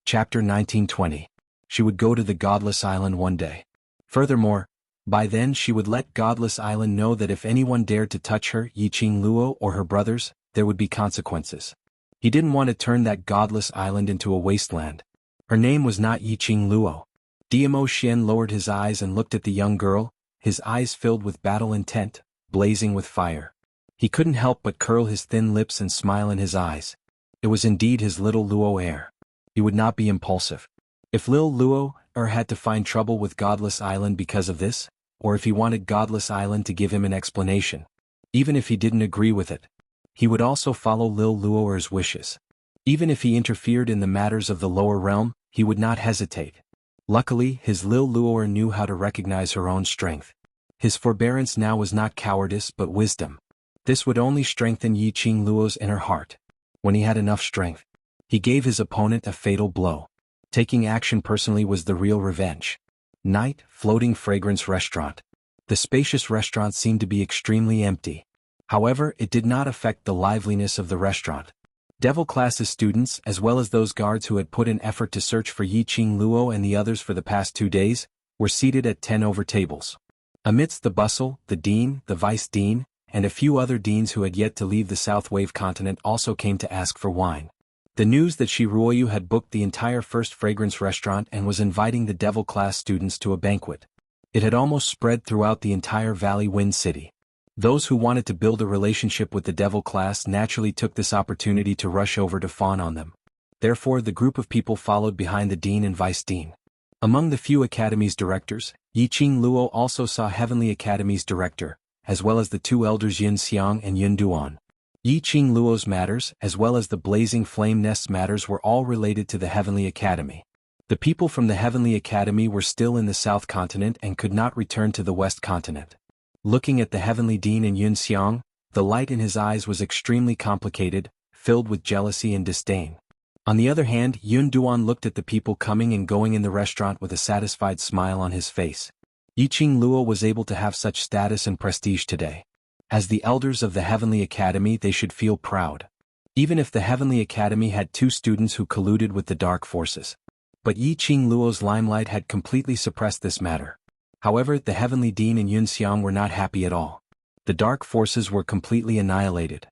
Chapter 1920. She would go to the Godless Island one day. Furthermore, by then she would let Godless Island know that if anyone dared to touch her, Yiqing Luo or her brothers, there would be consequences. He didn't want to turn that Godless Island into a wasteland. Her name was not Yiqing Luo. Dmo Xian lowered his eyes and looked at the young girl, his eyes filled with battle intent, blazing with fire. He couldn't help but curl his thin lips and smile in his eyes. It was indeed his little Luo heir. He would not be impulsive. If Lil Luo had to find trouble with Godless Island because of this, or if he wanted Godless Island to give him an explanation, even if he didn't agree with it, he would also follow Lil Luo's wishes. Even if he interfered in the matters of the lower realm, he would not hesitate. Luckily, his Lil Luo knew how to recognize her own strength. His forbearance now was not cowardice but wisdom. This would only strengthen Yi Qing Luo's inner heart. When he had enough strength, he gave his opponent a fatal blow. Taking action personally was the real revenge. Night, floating fragrance restaurant. The spacious restaurant seemed to be extremely empty. However, it did not affect the liveliness of the restaurant. Devil classes students, as well as those guards who had put in effort to search for Yi Qing Luo and the others for the past 2 days, were seated at 10 over tables. Amidst the bustle, the dean, the vice dean, and a few other deans who had yet to leave the South Wave continent also came to ask for wine. The news that Shi Ruoyu had booked the entire First Fragrance restaurant and was inviting the devil class students to a banquet. It had almost spread throughout the entire Valley Wind City. Those who wanted to build a relationship with the devil class naturally took this opportunity to rush over to fawn on them. Therefore, the group of people followed behind the dean and vice dean. Among the few academy's directors, Yi Qing Luo also saw Heavenly Academy's director, as well as the 2 elders Yun Xiang and Yun Duan. Yi Qing Luo's matters, as well as the Blazing Flame Nest's matters, were all related to the Heavenly Academy. The people from the Heavenly Academy were still in the South Continent and could not return to the West Continent. Looking at the Heavenly Dean and Yun Xiang, the light in his eyes was extremely complicated, filled with jealousy and disdain. On the other hand, Yun Duan looked at the people coming and going in the restaurant with a satisfied smile on his face. Yi Qing Luo was able to have such status and prestige today. As the elders of the Heavenly Academy, they should feel proud. Even if the Heavenly Academy had 2 students who colluded with the dark forces. But Yi Qing Luo's limelight had completely suppressed this matter. However, the Heavenly Dean and Yun Xiang were not happy at all. The dark forces were completely annihilated.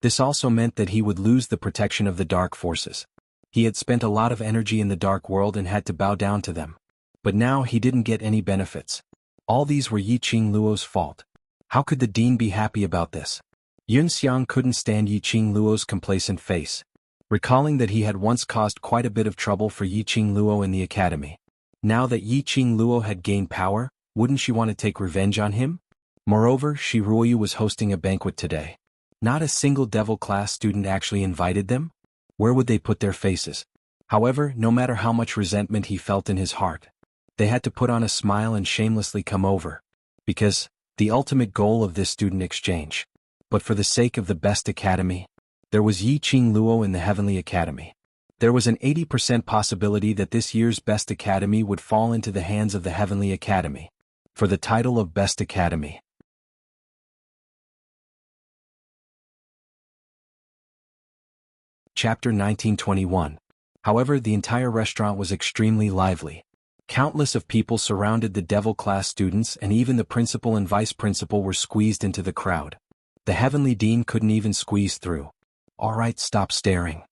This also meant that he would lose the protection of the dark forces. He had spent a lot of energy in the dark world and had to bow down to them. But now he didn't get any benefits. All these were Yi Qing Luo's fault. How could the dean be happy about this? Yun Xiang couldn't stand Yi Qing Luo's complacent face, recalling that he had once caused quite a bit of trouble for Yi Qing Luo in the academy. Now that Yi Qing Luo had gained power, wouldn't she want to take revenge on him? Moreover, Shi Ruoyu was hosting a banquet today. Not a single devil class student actually invited them? Where would they put their faces? However, no matter how much resentment he felt in his heart, they had to put on a smile and shamelessly come over. Because, the ultimate goal of this student exchange. But for the sake of the best academy, there was Yi Qing Luo in the Heavenly Academy. There was an 80% possibility that this year's best academy would fall into the hands of the Heavenly Academy. For the title of Best Academy. Chapter 1921. However, the entire restaurant was extremely lively. Countless of people surrounded the devil class students, and even the principal and vice principal were squeezed into the crowd. The Heavenly Dean couldn't even squeeze through. Alright, stop staring.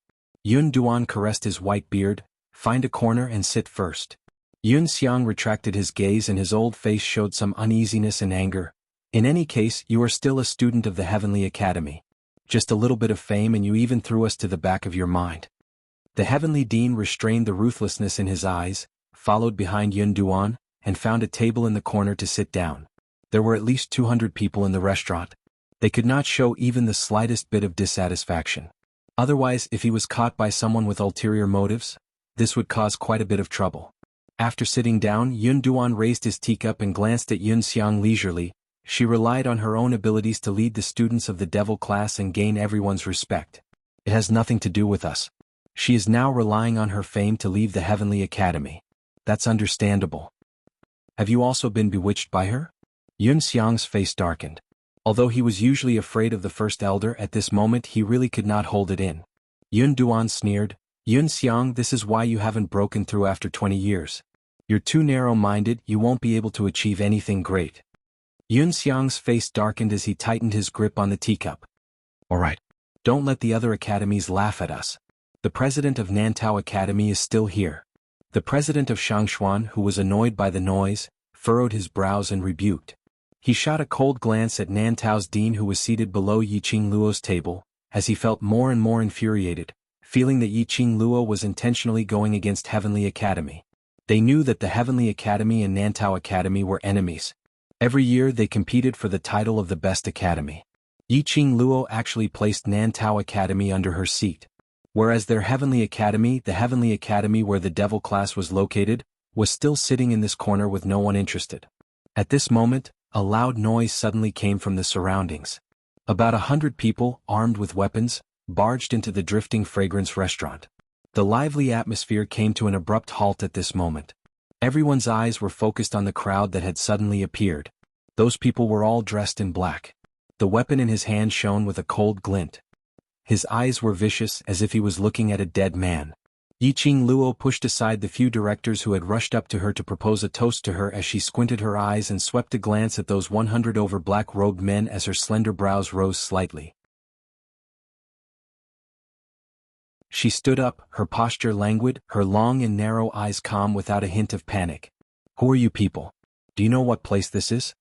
Yun Duan caressed his white beard. Find a corner and sit first. Yun Xiang retracted his gaze and his old face showed some uneasiness and anger. In any case, you are still a student of the Heavenly Academy. Just a little bit of fame and you even threw us to the back of your mind. The Heavenly Dean restrained the ruthlessness in his eyes, followed behind Yun Duan, and found a table in the corner to sit down. There were at least 200 people in the restaurant. They could not show even the slightest bit of dissatisfaction. Otherwise, if he was caught by someone with ulterior motives, this would cause quite a bit of trouble. After sitting down, Yun Duan raised his teacup and glanced at Yun Xiang leisurely. She relied on her own abilities to lead the students of the devil class and gain everyone's respect. It has nothing to do with us. She is now relying on her fame to leave the Heavenly Academy. That's understandable. Have you also been bewitched by her? Yun Xiang's face darkened. Although he was usually afraid of the first elder, at this moment he really could not hold it in. Yun Duan sneered. Yun Xiang, this is why you haven't broken through after 20 years. You're too narrow-minded, you won't be able to achieve anything great. Yun Xiang's face darkened as he tightened his grip on the teacup. Alright. Don't let the other academies laugh at us. The president of Nantao Academy is still here. The president of Shangshuan, who was annoyed by the noise, furrowed his brows and rebuked. He shot a cold glance at Nantao's dean, who was seated below Yiqing Luo's table, as he felt more and more infuriated, feeling that Yiqing Luo was intentionally going against Heavenly Academy. They knew that the Heavenly Academy and Nantao Academy were enemies. Every year they competed for the title of the best academy. Yiqing Luo actually placed Nantao Academy under her seat. Whereas their Heavenly Academy, the Heavenly Academy where the Devil class was located, was still sitting in this corner with no one interested. At this moment, a loud noise suddenly came from the surroundings. About 100 people, armed with weapons, barged into the Drifting Fragrance restaurant. The lively atmosphere came to an abrupt halt at this moment. Everyone's eyes were focused on the crowd that had suddenly appeared. Those people were all dressed in black. The weapon in his hand shone with a cold glint. His eyes were vicious, as if he was looking at a dead man. Yiqing Luo pushed aside the few directors who had rushed up to her to propose a toast to her as she squinted her eyes and swept a glance at those 100 over black-robed men as her slender brows rose slightly. She stood up, her posture languid, her long and narrow eyes calm without a hint of panic. "Who are you people? Do you know what place this is?"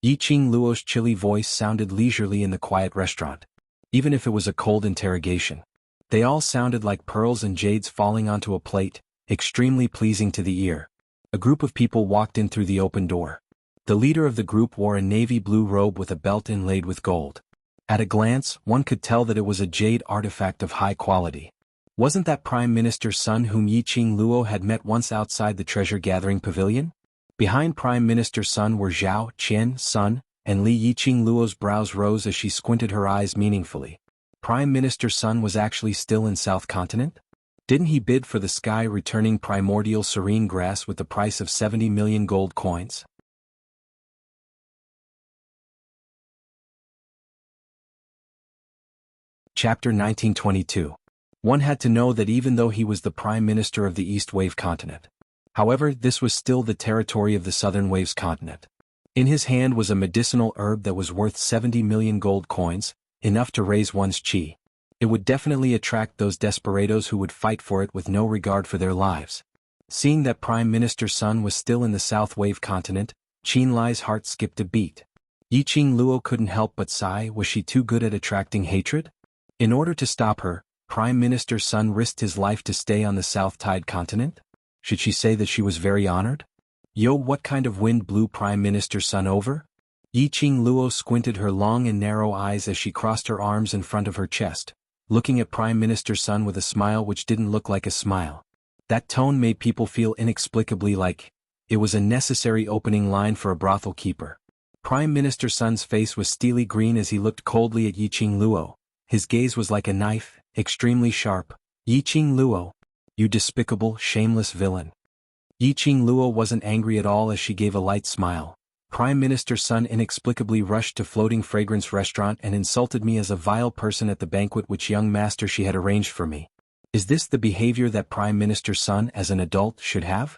Yiqing Luo's chilly voice sounded leisurely in the quiet restaurant. Even if it was a cold interrogation. They all sounded like pearls and jades falling onto a plate, extremely pleasing to the ear. A group of people walked in through the open door. The leader of the group wore a navy blue robe with a belt inlaid with gold. At a glance, one could tell that it was a jade artifact of high quality. Wasn't that Prime Minister's son whom Yiqing Luo had met once outside the treasure-gathering pavilion? Behind Prime Minister's son were Zhao, Qian, Sun, and Li. Yiqing Luo's brows rose as she squinted her eyes meaningfully. Prime Minister Sun was actually still in South Continent? Didn't he bid for the sky-returning primordial serene grass with the price of 70 million gold coins? Chapter 1922. One had to know that even though he was the Prime Minister of the East Wave Continent. However, this was still the territory of the Southern Waves Continent. In his hand was a medicinal herb that was worth 70 million gold coins, enough to raise one's chi. It would definitely attract those desperados who would fight for it with no regard for their lives. Seeing that Prime Minister Sun was still in the South Wave Continent, Qin Lai's heart skipped a beat. Yiqing Luo couldn't help but sigh. Was she too good at attracting hatred? In order to stop her, Prime Minister Sun risked his life to stay on the South Tide Continent? Should she say that she was very honored? Yo, what kind of wind blew Prime Minister Sun over? Yiqing Luo squinted her long and narrow eyes as she crossed her arms in front of her chest, looking at Prime Minister Sun with a smile which didn't look like a smile. That tone made people feel inexplicably like it was a necessary opening line for a brothel keeper. Prime Minister Sun's face was steely green as he looked coldly at Yiqing Luo. His gaze was like a knife, extremely sharp. Yiqing Luo, you despicable, shameless villain. Yiqing Luo wasn't angry at all as she gave a light smile. Prime Minister Sun inexplicably rushed to Floating Fragrance restaurant and insulted me as a vile person at the banquet which young master she had arranged for me. Is this the behavior that Prime Minister Sun as an adult should have?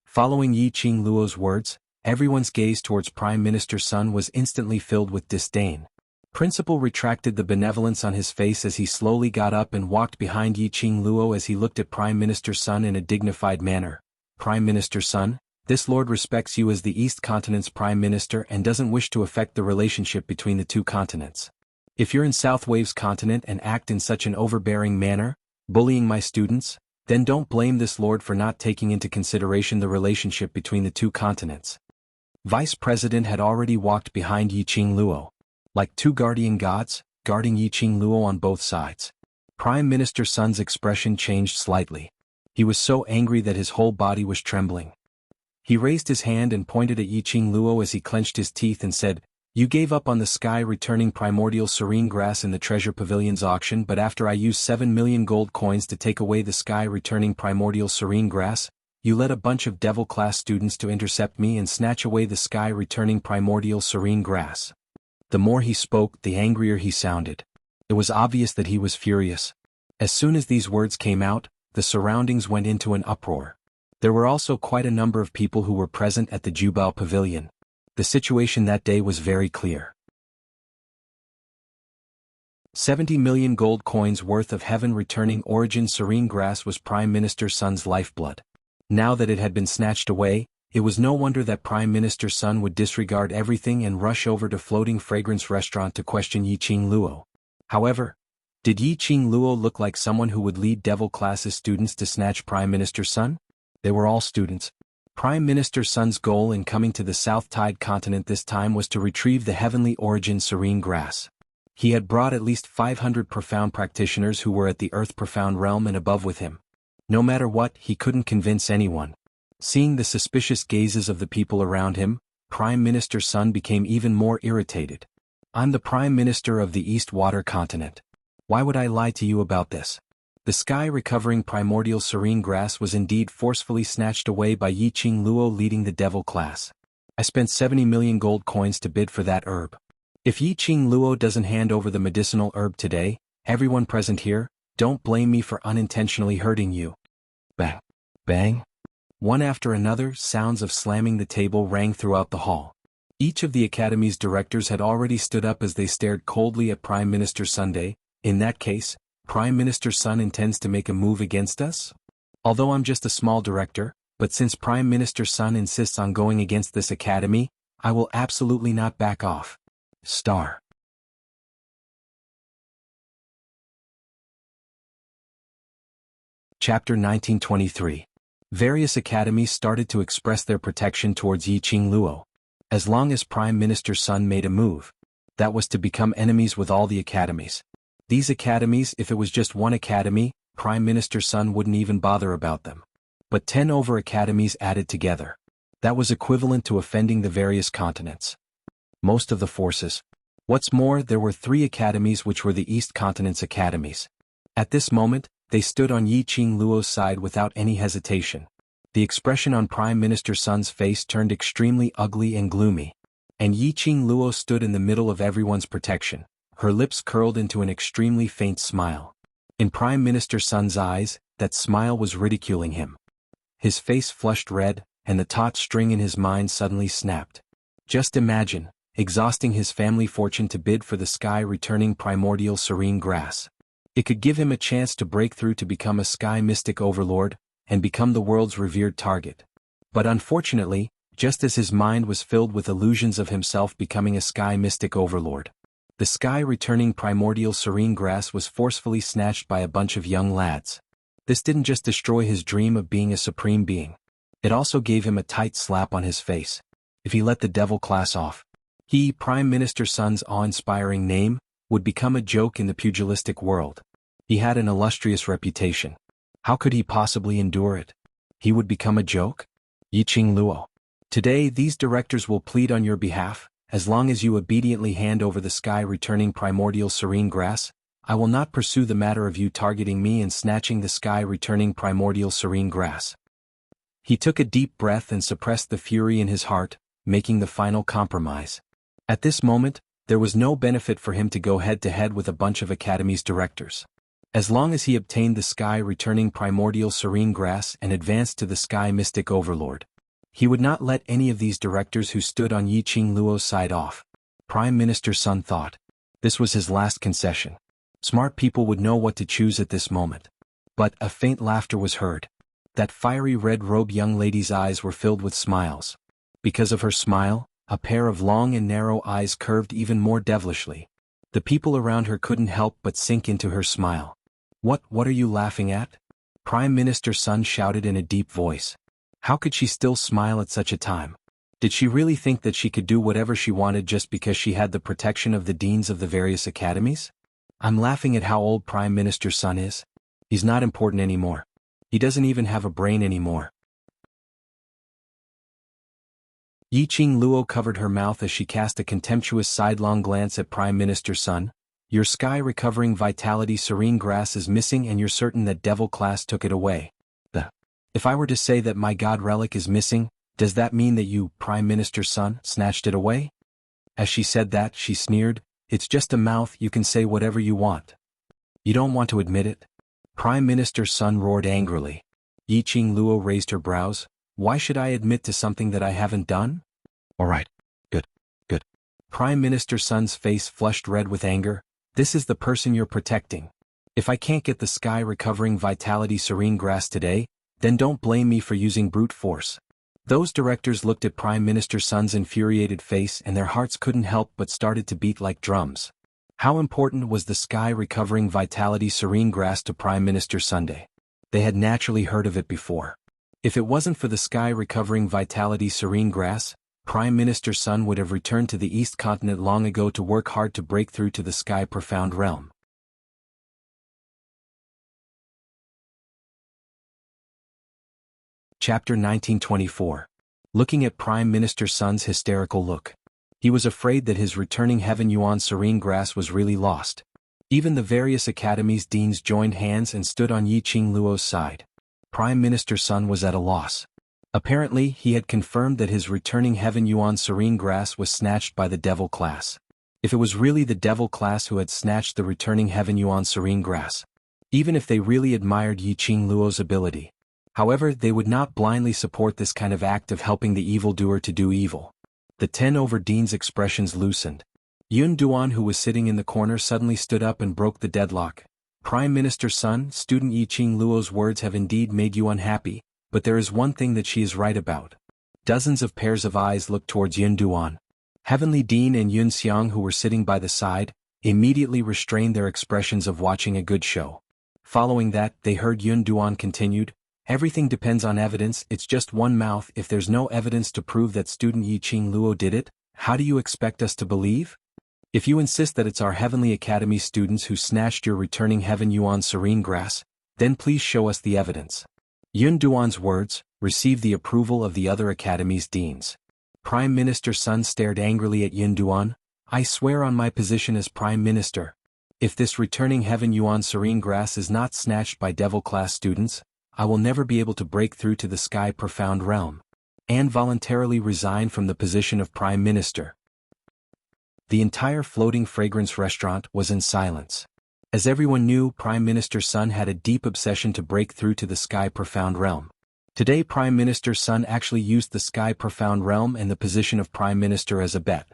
Following Yiqing Luo's words, everyone's gaze towards Prime Minister Sun was instantly filled with disdain. Principal retracted the benevolence on his face as he slowly got up and walked behind Yiqing Luo as he looked at Prime Minister Sun in a dignified manner. Prime Minister Sun, this lord respects you as the East Continent's Prime Minister and doesn't wish to affect the relationship between the two continents. If you're in South Waves Continent and act in such an overbearing manner, bullying my students, then don't blame this lord for not taking into consideration the relationship between the two continents. Vice President had already walked behind Yiqing Luo. Like two guardian gods, guarding Yiqing Luo on both sides. Prime Minister Sun's expression changed slightly. He was so angry that his whole body was trembling. He raised his hand and pointed at Yiqing Luo as he clenched his teeth and said, "You gave up on the sky-returning primordial serene grass in the Treasure Pavilion's auction, but after I used 7 million gold coins to take away the sky-returning primordial serene grass, you led a bunch of devil-class students to intercept me and snatch away the sky-returning primordial serene grass." The more he spoke, the angrier he sounded. It was obvious that he was furious. As soon as these words came out, the surroundings went into an uproar. There were also quite a number of people who were present at the Jubao Pavilion. The situation that day was very clear. 70 million gold coins worth of heaven-returning origin serene grass was Prime Minister Sun's lifeblood. Now that it had been snatched away, it was no wonder that Prime Minister Sun would disregard everything and rush over to Floating Fragrance Restaurant to question Yiqing Luo. However, did Yiqing Luo look like someone who would lead Devil Class's students to snatch Prime Minister Sun? They were all students. Prime Minister Sun's goal in coming to the South Tide continent this time was to retrieve the heavenly origin serene grass. He had brought at least 500 profound practitioners who were at the Earth Profound realm and above with him. No matter what, he couldn't convince anyone. Seeing the suspicious gazes of the people around him, Prime Minister Sun became even more irritated. I'm the Prime Minister of the East Water Continent. Why would I lie to you about this? The sky-recovering primordial serene grass was indeed forcefully snatched away by Yiqing Luo leading the devil class. I spent 70 million gold coins to bid for that herb. If Yiqing Luo doesn't hand over the medicinal herb today, everyone present here, don't blame me for unintentionally hurting you. Bang. Bang. One after another, sounds of slamming the table rang throughout the hall. Each of the Academy's directors had already stood up as they stared coldly at Prime Minister Sunday. In that case, Prime Minister Sun intends to make a move against us? Although I'm just a small director, but since Prime Minister Sun insists on going against this academy, I will absolutely not back off. Star. Chapter 1923. Various academies started to express their protection towards Yiqing Luo. As long as Prime Minister Sun made a move, that was to become enemies with all the academies. These academies, if it was just one academy, Prime Minister Sun wouldn't even bother about them. But 10 over academies added together. That was equivalent to offending the various continents. Most of the forces. What's more, there were 3 academies which were the East Continent's academies. At this moment, they stood on Yiqing Luo's side without any hesitation. The expression on Prime Minister Sun's face turned extremely ugly and gloomy. And Yiqing Luo stood in the middle of everyone's protection. Her lips curled into an extremely faint smile. In Prime Minister Sun's eyes, that smile was ridiculing him. His face flushed red, and the taut string in his mind suddenly snapped. Just imagine, exhausting his family fortune to bid for the sky-returning primordial serene grass. It could give him a chance to break through to become a sky mystic overlord, and become the world's revered target. But unfortunately, just as his mind was filled with illusions of himself becoming a sky mystic overlord, the sky-returning primordial serene grass was forcefully snatched by a bunch of young lads. This didn't just destroy his dream of being a supreme being. It also gave him a tight slap on his face. If he let the devil class off, he, Prime Minister Sun's awe-inspiring name, would become a joke in the pugilistic world. He had an illustrious reputation. How could he possibly endure it? He would become a joke? Yiqing Luo. Today these directors will plead on your behalf. As long as you obediently hand over the sky-returning primordial serene grass, I will not pursue the matter of you targeting me and snatching the sky-returning primordial serene grass. He took a deep breath and suppressed the fury in his heart, making the final compromise. At this moment, there was no benefit for him to go head-to-head with a bunch of Academy's directors. As long as he obtained the sky-returning primordial serene grass and advanced to the sky mystic overlord, he would not let any of these directors who stood on Yiqing Luo's side off. Prime Minister Sun thought. This was his last concession. Smart people would know what to choose at this moment. But a faint laughter was heard. That fiery red-robed young lady's eyes were filled with smiles. Because of her smile, a pair of long and narrow eyes curved even more devilishly. The people around her couldn't help but sink into her smile. What are you laughing at? Prime Minister Sun shouted in a deep voice. How could she still smile at such a time? Did she really think that she could do whatever she wanted just because she had the protection of the deans of the various academies? I'm laughing at how old Prime Minister Sun is. He's not important anymore. He doesn't even have a brain anymore. Yiqing Luo covered her mouth as she cast a contemptuous sidelong glance at Prime Minister Sun. Your sky-recovering vitality serene grass is missing and you're certain that devil class took it away. If I were to say that my god relic is missing, does that mean that you, Prime Minister Sun, snatched it away? As she said that, she sneered. It's just a mouth, you can say whatever you want. You don't want to admit it? Prime Minister Sun roared angrily. Yiqing Luo raised her brows. Why should I admit to something that I haven't done? Alright. Good. Prime Minister Sun's face flushed red with anger. This is the person you're protecting. If I can't get the sky-recovering vitality serene grass today, Then don't blame me for using brute force. Those directors looked at Prime Minister Sun's infuriated face and their hearts couldn't help but started to beat like drums. How important was the sky recovering vitality serene grass to Prime Minister Sunday? They had naturally heard of it before. If it wasn't for the sky recovering vitality serene grass, Prime Minister Sun would have returned to the East Continent long ago to work hard to break through to the sky profound realm. Chapter 1924. Looking at Prime Minister Sun's hysterical look. He was afraid that his returning Heaven Yuan serene grass was really lost. Even the various academies' deans joined hands and stood on Yiqing Luo's side. Prime Minister Sun was at a loss. Apparently, he had confirmed that his returning Heaven Yuan serene grass was snatched by the devil class. If it was really the devil class who had snatched the returning Heaven Yuan serene grass, even if they really admired Yiqing Luo's ability. However, they would not blindly support this kind of act of helping the evildoer to do evil. The 10 over dean's expressions loosened. Yun Duan, who was sitting in the corner, suddenly stood up and broke the deadlock. Prime Minister Sun, student Yiqing Luo's words have indeed made you unhappy, but there is one thing that she is right about. Dozens of pairs of eyes looked towards Yun Duan. Heavenly Dean and Yun Xiang, who were sitting by the side, immediately restrained their expressions of watching a good show. Following that, they heard Yun Duan continued, "Everything depends on evidence, it's just one mouth. If there's no evidence to prove that student Yiqing Luo did it, how do you expect us to believe? If you insist that it's our Heavenly Academy students who snatched your returning Heaven Yuan serene grass, then please show us the evidence." Yun Duan's words received the approval of the other academies' deans. Prime Minister Sun stared angrily at Yun Duan. "I swear on my position as Prime Minister, if this returning Heaven Yuan serene grass is not snatched by devil class students, I will never be able to break through to the sky profound realm." And voluntarily resign from the position of Prime Minister. The entire floating fragrance restaurant was in silence. As everyone knew, Prime Minister Sun had a deep obsession to break through to the sky profound realm. Today Prime Minister Sun actually used the sky profound realm and the position of Prime Minister as a bet.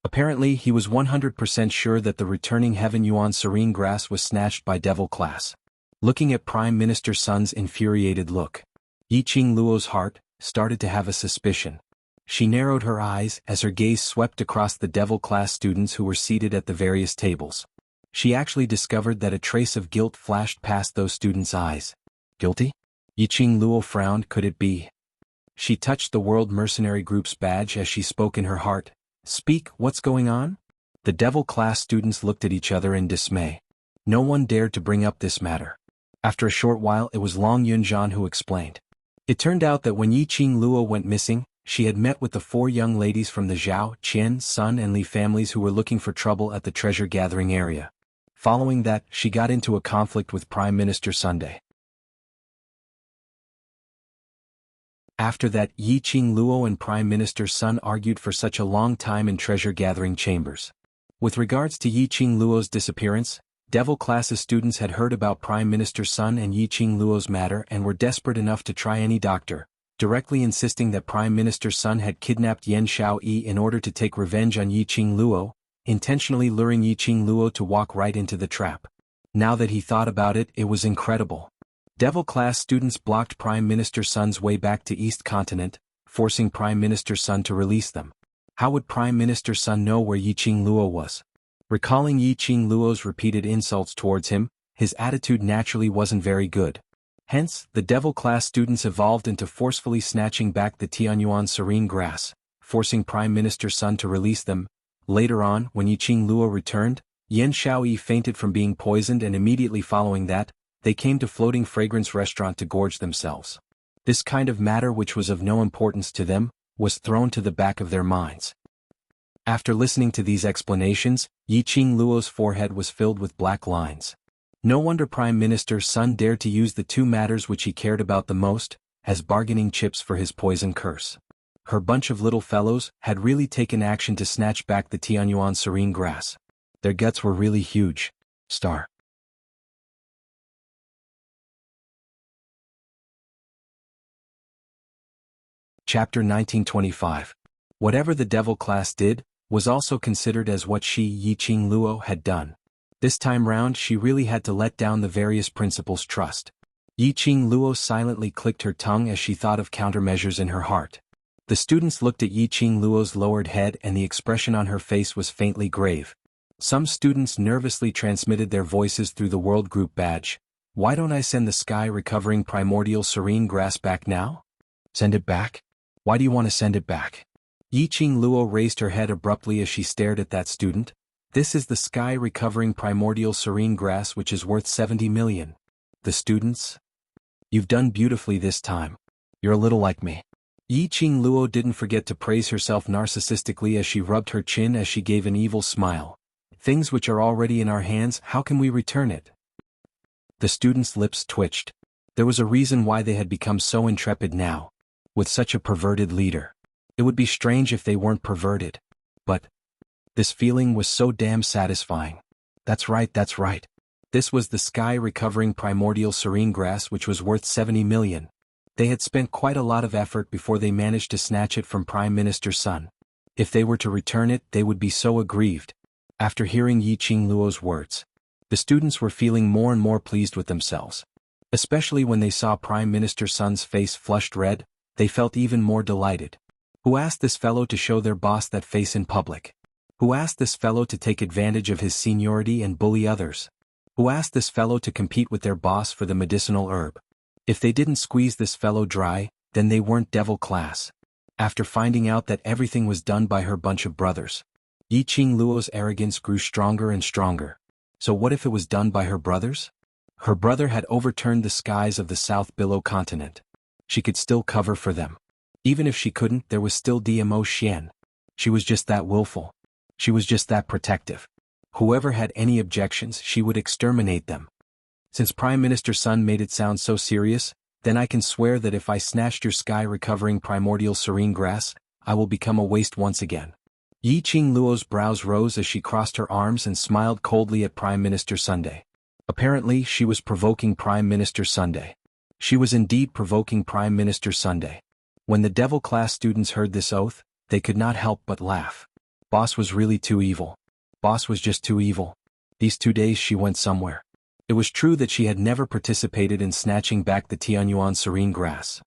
Apparently he was 100% sure that the returning Heaven Yuan serene grass was snatched by devil class. Looking at Prime Minister Sun's infuriated look, Yiqing Luo's heart started to have a suspicion. She narrowed her eyes as her gaze swept across the devil class students who were seated at the various tables. She actually discovered that a trace of guilt flashed past those students' eyes. Guilty? Yiqing Luo frowned. Could it be? She touched the World Mercenary Group's badge as she spoke in her heart. "Speak, what's going on?" The devil class students looked at each other in dismay. No one dared to bring up this matter. After a short while it was Long Yunzhan who explained. It turned out that when Yiqing Luo went missing, she had met with the 4 young ladies from the Zhao, Qian, Sun and Li families who were looking for trouble at the treasure-gathering area. Following that, she got into a conflict with Prime Minister Sunday. After that, Yiqing Luo and Prime Minister Sun argued for such a long time in treasure-gathering chambers. With regards to Yiqing Luo's disappearance, devil classes students had heard about Prime Minister Sun and Yiqing Luo's matter and were desperate enough to try any doctor, directly insisting that Prime Minister Sun had kidnapped Yan Xiaoyi in order to take revenge on Yiqing Luo, intentionally luring Yiqing Luo to walk right into the trap. Now that he thought about it, it was incredible. Devil class students blocked Prime Minister Sun's way back to East Continent, forcing Prime Minister Sun to release them. How would Prime Minister Sun know where Yiqing Luo was? Recalling Yiqing Luo's repeated insults towards him, his attitude naturally wasn't very good. Hence, the devil class students evolved into forcefully snatching back the Tianyuan serene grass, forcing Prime Minister Sun to release them. Later on, when Yiqing Luo returned, Yan Xiaoyi fainted from being poisoned and immediately following that, they came to Floating Fragrance Restaurant to gorge themselves. This kind of matter, which was of no importance to them, was thrown to the back of their minds. After listening to these explanations, Yiqing Luo's forehead was filled with black lines. No wonder Prime Minister Sun dared to use the 2 matters which he cared about the most, as bargaining chips for his poison curse. Her bunch of little fellows had really taken action to snatch back the Tianyuan serene grass. Their guts were really huge. Star. Chapter 1925. Whatever the devil class did, was also considered as what she, Yiqing Luo, had done. This time round she really had to let down the various principals' trust. Yi Qing Luo silently clicked her tongue as she thought of countermeasures in her heart. The students looked at Yi Qing Luo's lowered head and the expression on her face was faintly grave. Some students nervously transmitted their voices through the World Group badge. Why don't I send the sky recovering primordial serene grass back now? Send it back? Why do you want to send it back? Yi Qing Luo raised her head abruptly as she stared at that student. This is the sky recovering primordial serene grass which is worth 70 million. The students? You've done beautifully this time. You're a little like me. Yi Qing Luo didn't forget to praise herself narcissistically as she rubbed her chin as she gave an evil smile. Things which are already in our hands, how can we return it? The students' lips twitched. There was a reason why they had become so intrepid now. With such a perverted leader. It would be strange if they weren't perverted. But this feeling was so damn satisfying. That's right. This was the sky recovering primordial serene grass which was worth 70 million. They had spent quite a lot of effort before they managed to snatch it from Prime Minister's son. If they were to return it, they would be so aggrieved. After hearing Yi Qing Luo's words, the students were feeling more and more pleased with themselves. Especially when they saw Prime Minister's son's face flushed red, they felt even more delighted. Who asked this fellow to show their boss that face in public? Who asked this fellow to take advantage of his seniority and bully others? Who asked this fellow to compete with their boss for the medicinal herb? If they didn't squeeze this fellow dry, then they weren't devil class. After finding out that everything was done by her bunch of brothers, Yi Qing Luo's arrogance grew stronger and stronger. So what if it was done by her brothers? Her brother had overturned the skies of the South Billow continent. She could still cover for them. Even if she couldn't, there was still DMO Xian. She was just that willful. She was just that protective. Whoever had any objections, she would exterminate them. Since Prime Minister's son made it sound so serious, then I can swear that if I snatched your sky recovering primordial serene grass, I will become a waste once again. Yi Qing Luo's brows rose as she crossed her arms and smiled coldly at Prime Minister Sunday. Apparently, she was provoking Prime Minister Sunday. She was indeed provoking Prime Minister Sunday. When the devil class students heard this oath, they could not help but laugh. Boss was really too evil. Boss was just too evil. These 2 days she went somewhere. It was true that she had never participated in snatching back the Tianyuan serene grass.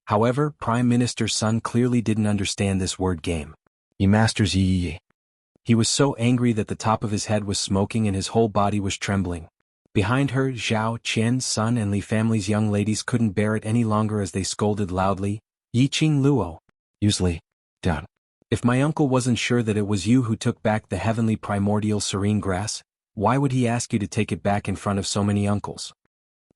However, Prime Minister's son clearly didn't understand this word game. He masters yi. He was so angry that the top of his head was smoking and his whole body was trembling. Behind her, Zhao, Qian's son and Li family's young ladies couldn't bear it any longer as they scolded loudly. Yi Qing Luo. Usually, down. If my uncle wasn't sure that it was you who took back the heavenly primordial serene grass, why would he ask you to take it back in front of so many uncles?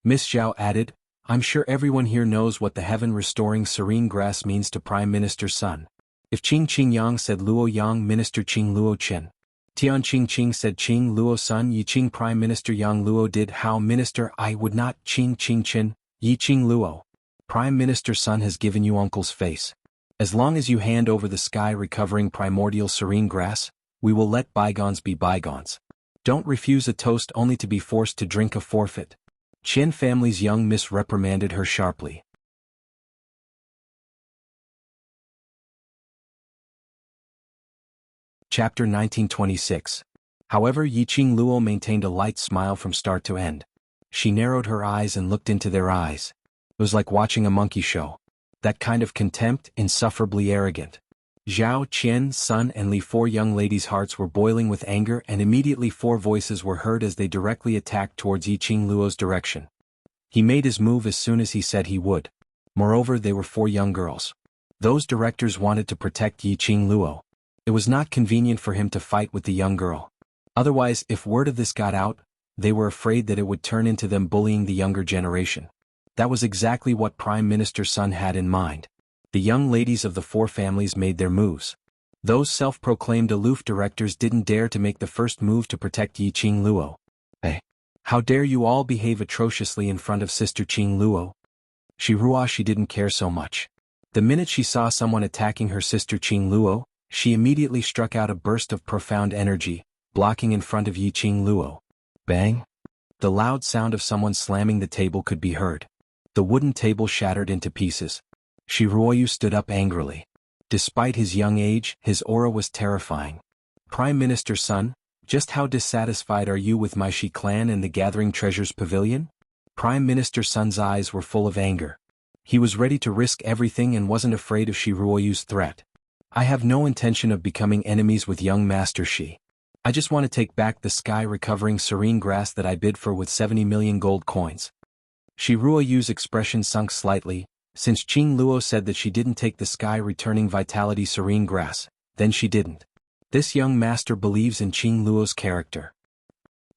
Miss Zhao added, I'm sure everyone here knows what the heaven-restoring serene grass means to Prime Minister's son. If Qing Qing Yang said Luo Yang Minister Qing Luo Chen. Tian Qing Qing said Qing Luo son Yi Qing Prime Minister Yang Luo did how Minister I would not Qing Qing Chen, Yi Qing Luo. Prime Minister's son has given you uncle's face. As long as you hand over the sky recovering primordial serene grass, we will let bygones be bygones. Don't refuse a toast only to be forced to drink a forfeit. Qian family's young miss reprimanded her sharply. Chapter 1926. However, Yi Qing Luo maintained a light smile from start to end. She narrowed her eyes and looked into their eyes. It was like watching a monkey show. That kind of contempt, insufferably arrogant. Zhao, Qian, Sun and Li, 4 young ladies' hearts were boiling with anger and immediately 4 voices were heard as they directly attacked towards Yi Qing Luo's direction. He made his move as soon as he said he would. Moreover, they were 4 young girls. Those directors wanted to protect Yi Qing Luo. It was not convenient for him to fight with the young girl. Otherwise, if word of this got out, they were afraid that it would turn into them bullying the younger generation. That was exactly what Prime Minister's son had in mind. The young ladies of the 4 families made their moves. Those self-proclaimed aloof directors didn't dare to make the first move to protect Yi Qing Luo. Hey! How dare you all behave atrociously in front of Sister Qing Luo? She didn't care so much. The minute she saw someone attacking her sister Qing Luo, she immediately struck out a burst of profound energy, blocking in front of Yi Qing Luo. Bang! The loud sound of someone slamming the table could be heard. The wooden table shattered into pieces. Shiruoyu stood up angrily. Despite his young age, his aura was terrifying. Prime Minister's son, Just how dissatisfied are you with my Shi clan and the Gathering Treasures Pavilion? Prime Minister Sun's eyes were full of anger. He was ready to risk everything and wasn't afraid of Shi Ruoyu's threat. I have no intention of becoming enemies with young Master Shi. I just want to take back the sky-recovering serene grass that I bid for with 70 million gold coins. Shi Ruoyu's expression sunk slightly, since Qing Luo said that she didn't take the sky-returning vitality serene grass, then she didn't. This young master believes in Qing Luo's character.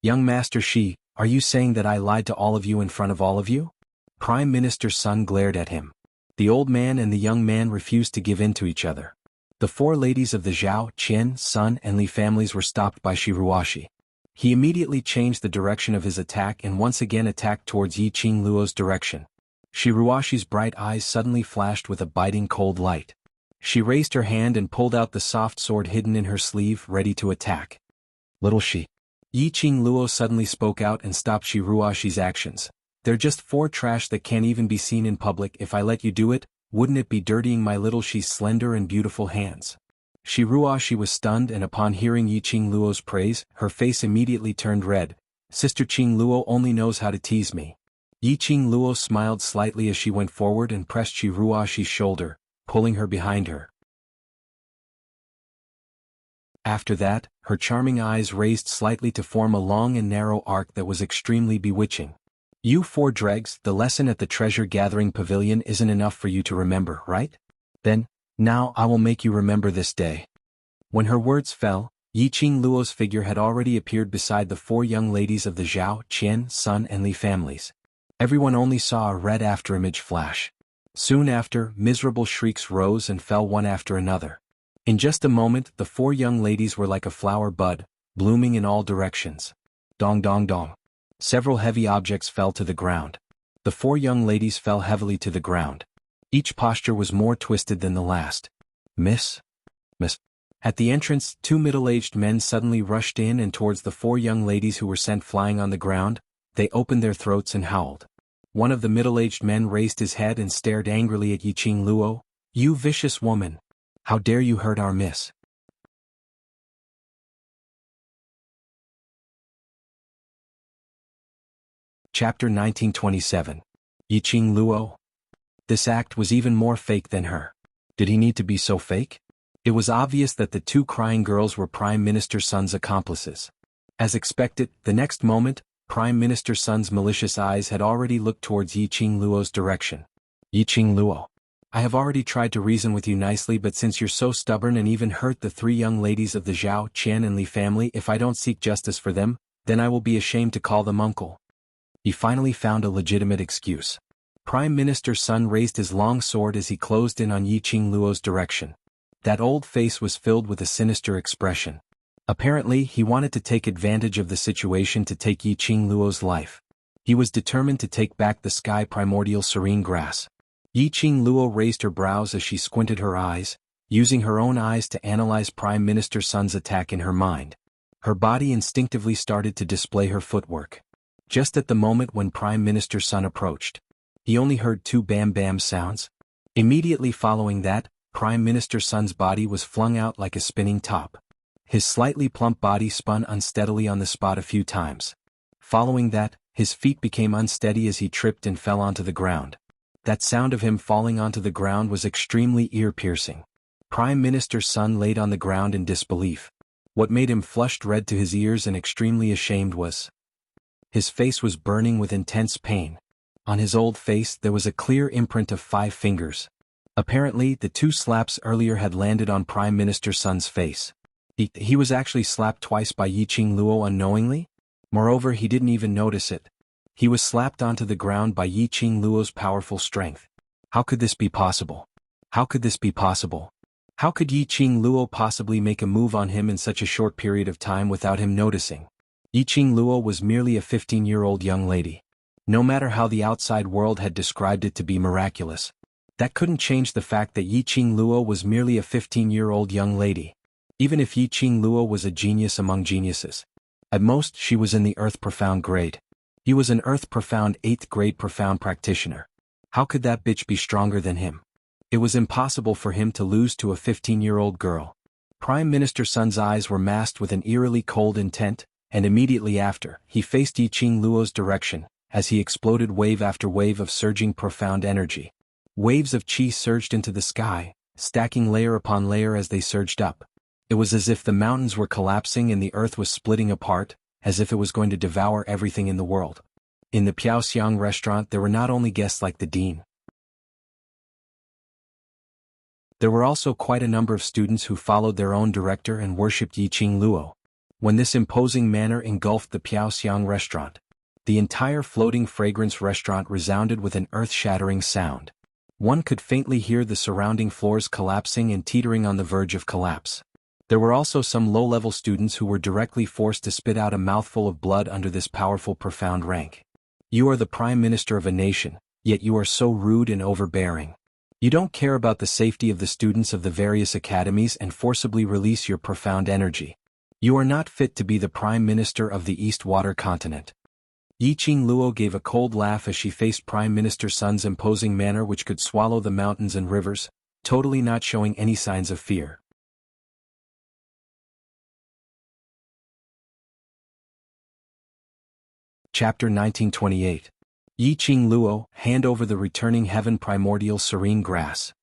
Young Master Shi, are you saying that I lied to all of you in front of all of you? Prime Minister Sun glared at him. The old man and the young man refused to give in to each other. The four ladies of the Zhao, Qian, Sun, and Li families were stopped by Shi Ruoxi. He immediately changed the direction of his attack and once again attacked towards Yi Qing Luo's direction. Shi Ruoxi's bright eyes suddenly flashed with a biting cold light. She raised her hand and pulled out the soft sword hidden in her sleeve, ready to attack. Little Shi. Yi Qing Luo suddenly spoke out and stopped Shi Ruoxi's actions. They're just four trash that can't even be seen in public. If I let you do it, wouldn't it be dirtying my little Shi's slender and beautiful hands? Shi Ruoxi was stunned, and upon hearing Yi Qing Luo's praise, her face immediately turned red. Sister Qing Luo only knows how to tease me. Yi Qing Luo smiled slightly as she went forward and pressed Shi Ruoxi's shoulder, pulling her behind her. After that, her charming eyes raised slightly to form a long and narrow arc that was extremely bewitching. You four dregs, the lesson at the treasure-gathering pavilion isn't enough for you to remember, right? Then, now I will make you remember this day. When her words fell, Yi Qing Luo's figure had already appeared beside the four young ladies of the Zhao, Qian, Sun, and Li families. Everyone only saw a red afterimage flash. Soon after, miserable shrieks rose and fell one after another. In just a moment, the four young ladies were like a flower bud, blooming in all directions. Dong dong dong. Several heavy objects fell to the ground. The four young ladies fell heavily to the ground. Each posture was more twisted than the last. Miss? At the entrance, two middle-aged men suddenly rushed in and towards the four young ladies who were sent flying on the ground. They opened their throats and howled. One of the middle-aged men raised his head and stared angrily at Yi Qing Luo. You vicious woman! How dare you hurt our miss? Chapter 1927. Yi Qing Luo. This act was even more fake than her. Did he need to be so fake? It was obvious that the two crying girls were Prime Minister Sun's accomplices. As expected, the next moment, Prime Minister Sun's malicious eyes had already looked towards Yi Qing Luo's direction. Yi Qing Luo. I have already tried to reason with you nicely, but since you're so stubborn and even hurt the three young ladies of the Zhao, Qian, and Li family, if I don't seek justice for them, then I will be ashamed to call them uncle. He finally found a legitimate excuse. Prime Minister Sun raised his long sword as he closed in on Yi Qing Luo's direction. That old face was filled with a sinister expression. Apparently, he wanted to take advantage of the situation to take Yi Qing Luo's life. He was determined to take back the sky primordial serene grass. Yi Qing Luo raised her brows as she squinted her eyes, using her own eyes to analyze Prime Minister Sun's attack in her mind. Her body instinctively started to display her footwork. Just at the moment when Prime Minister Sun approached, he only heard two bam-bam sounds. Immediately following that, Prime Minister Sun's body was flung out like a spinning top. His slightly plump body spun unsteadily on the spot a few times. Following that, his feet became unsteady as he tripped and fell onto the ground. That sound of him falling onto the ground was extremely ear-piercing. Prime Minister Sun laid on the ground in disbelief. What made him flushed red to his ears and extremely ashamed was his face was burning with intense pain. On his old face there was a clear imprint of 5 fingers. Apparently, the 2 slaps earlier had landed on Prime Minister Sun's face. He was actually slapped twice by Yi Qing Luo unknowingly? Moreover, he didn't even notice it. He was slapped onto the ground by Yi Qing Luo's powerful strength. How could this be possible? How could this be possible? How could Yi Qing Luo possibly make a move on him in such a short period of time without him noticing? Yi Qing Luo was merely a 15-year-old young lady. No matter how the outside world had described it to be miraculous, that couldn't change the fact that Yi Qing Luo was merely a 15-year-old young lady. Even if Yi Qing Luo was a genius among geniuses, at most she was in the Earth Profound grade. He was an Earth Profound 8th grade Profound practitioner. How could that bitch be stronger than him? It was impossible for him to lose to a 15-year-old girl. Prime Minister Sun's eyes were masked with an eerily cold intent, and immediately after, he faced Yiqing Luo's direction, as he exploded wave after wave of surging profound energy. Waves of qi surged into the sky, stacking layer upon layer as they surged up. It was as if the mountains were collapsing and the earth was splitting apart, as if it was going to devour everything in the world. In the Piaoxiang restaurant there were not only guests like the dean. There were also quite a number of students who followed their own director and worshipped Yiqing Luo. When this imposing manner engulfed the Piaoxiang restaurant, the entire floating fragrance restaurant resounded with an earth-shattering sound. One could faintly hear the surrounding floors collapsing and teetering on the verge of collapse. There were also some low-level students who were directly forced to spit out a mouthful of blood under this powerful profound rank. You are the prime minister of a nation, yet you are so rude and overbearing. You don't care about the safety of the students of the various academies and forcibly release your profound energy. You are not fit to be the prime minister of the East Water continent. Yiqing Luo gave a cold laugh as she faced Prime Minister Sun's imposing manner which could swallow the mountains and rivers, totally not showing any signs of fear. Chapter 1928. Yiqing Luo, hand over the returning heaven primordial serene grass.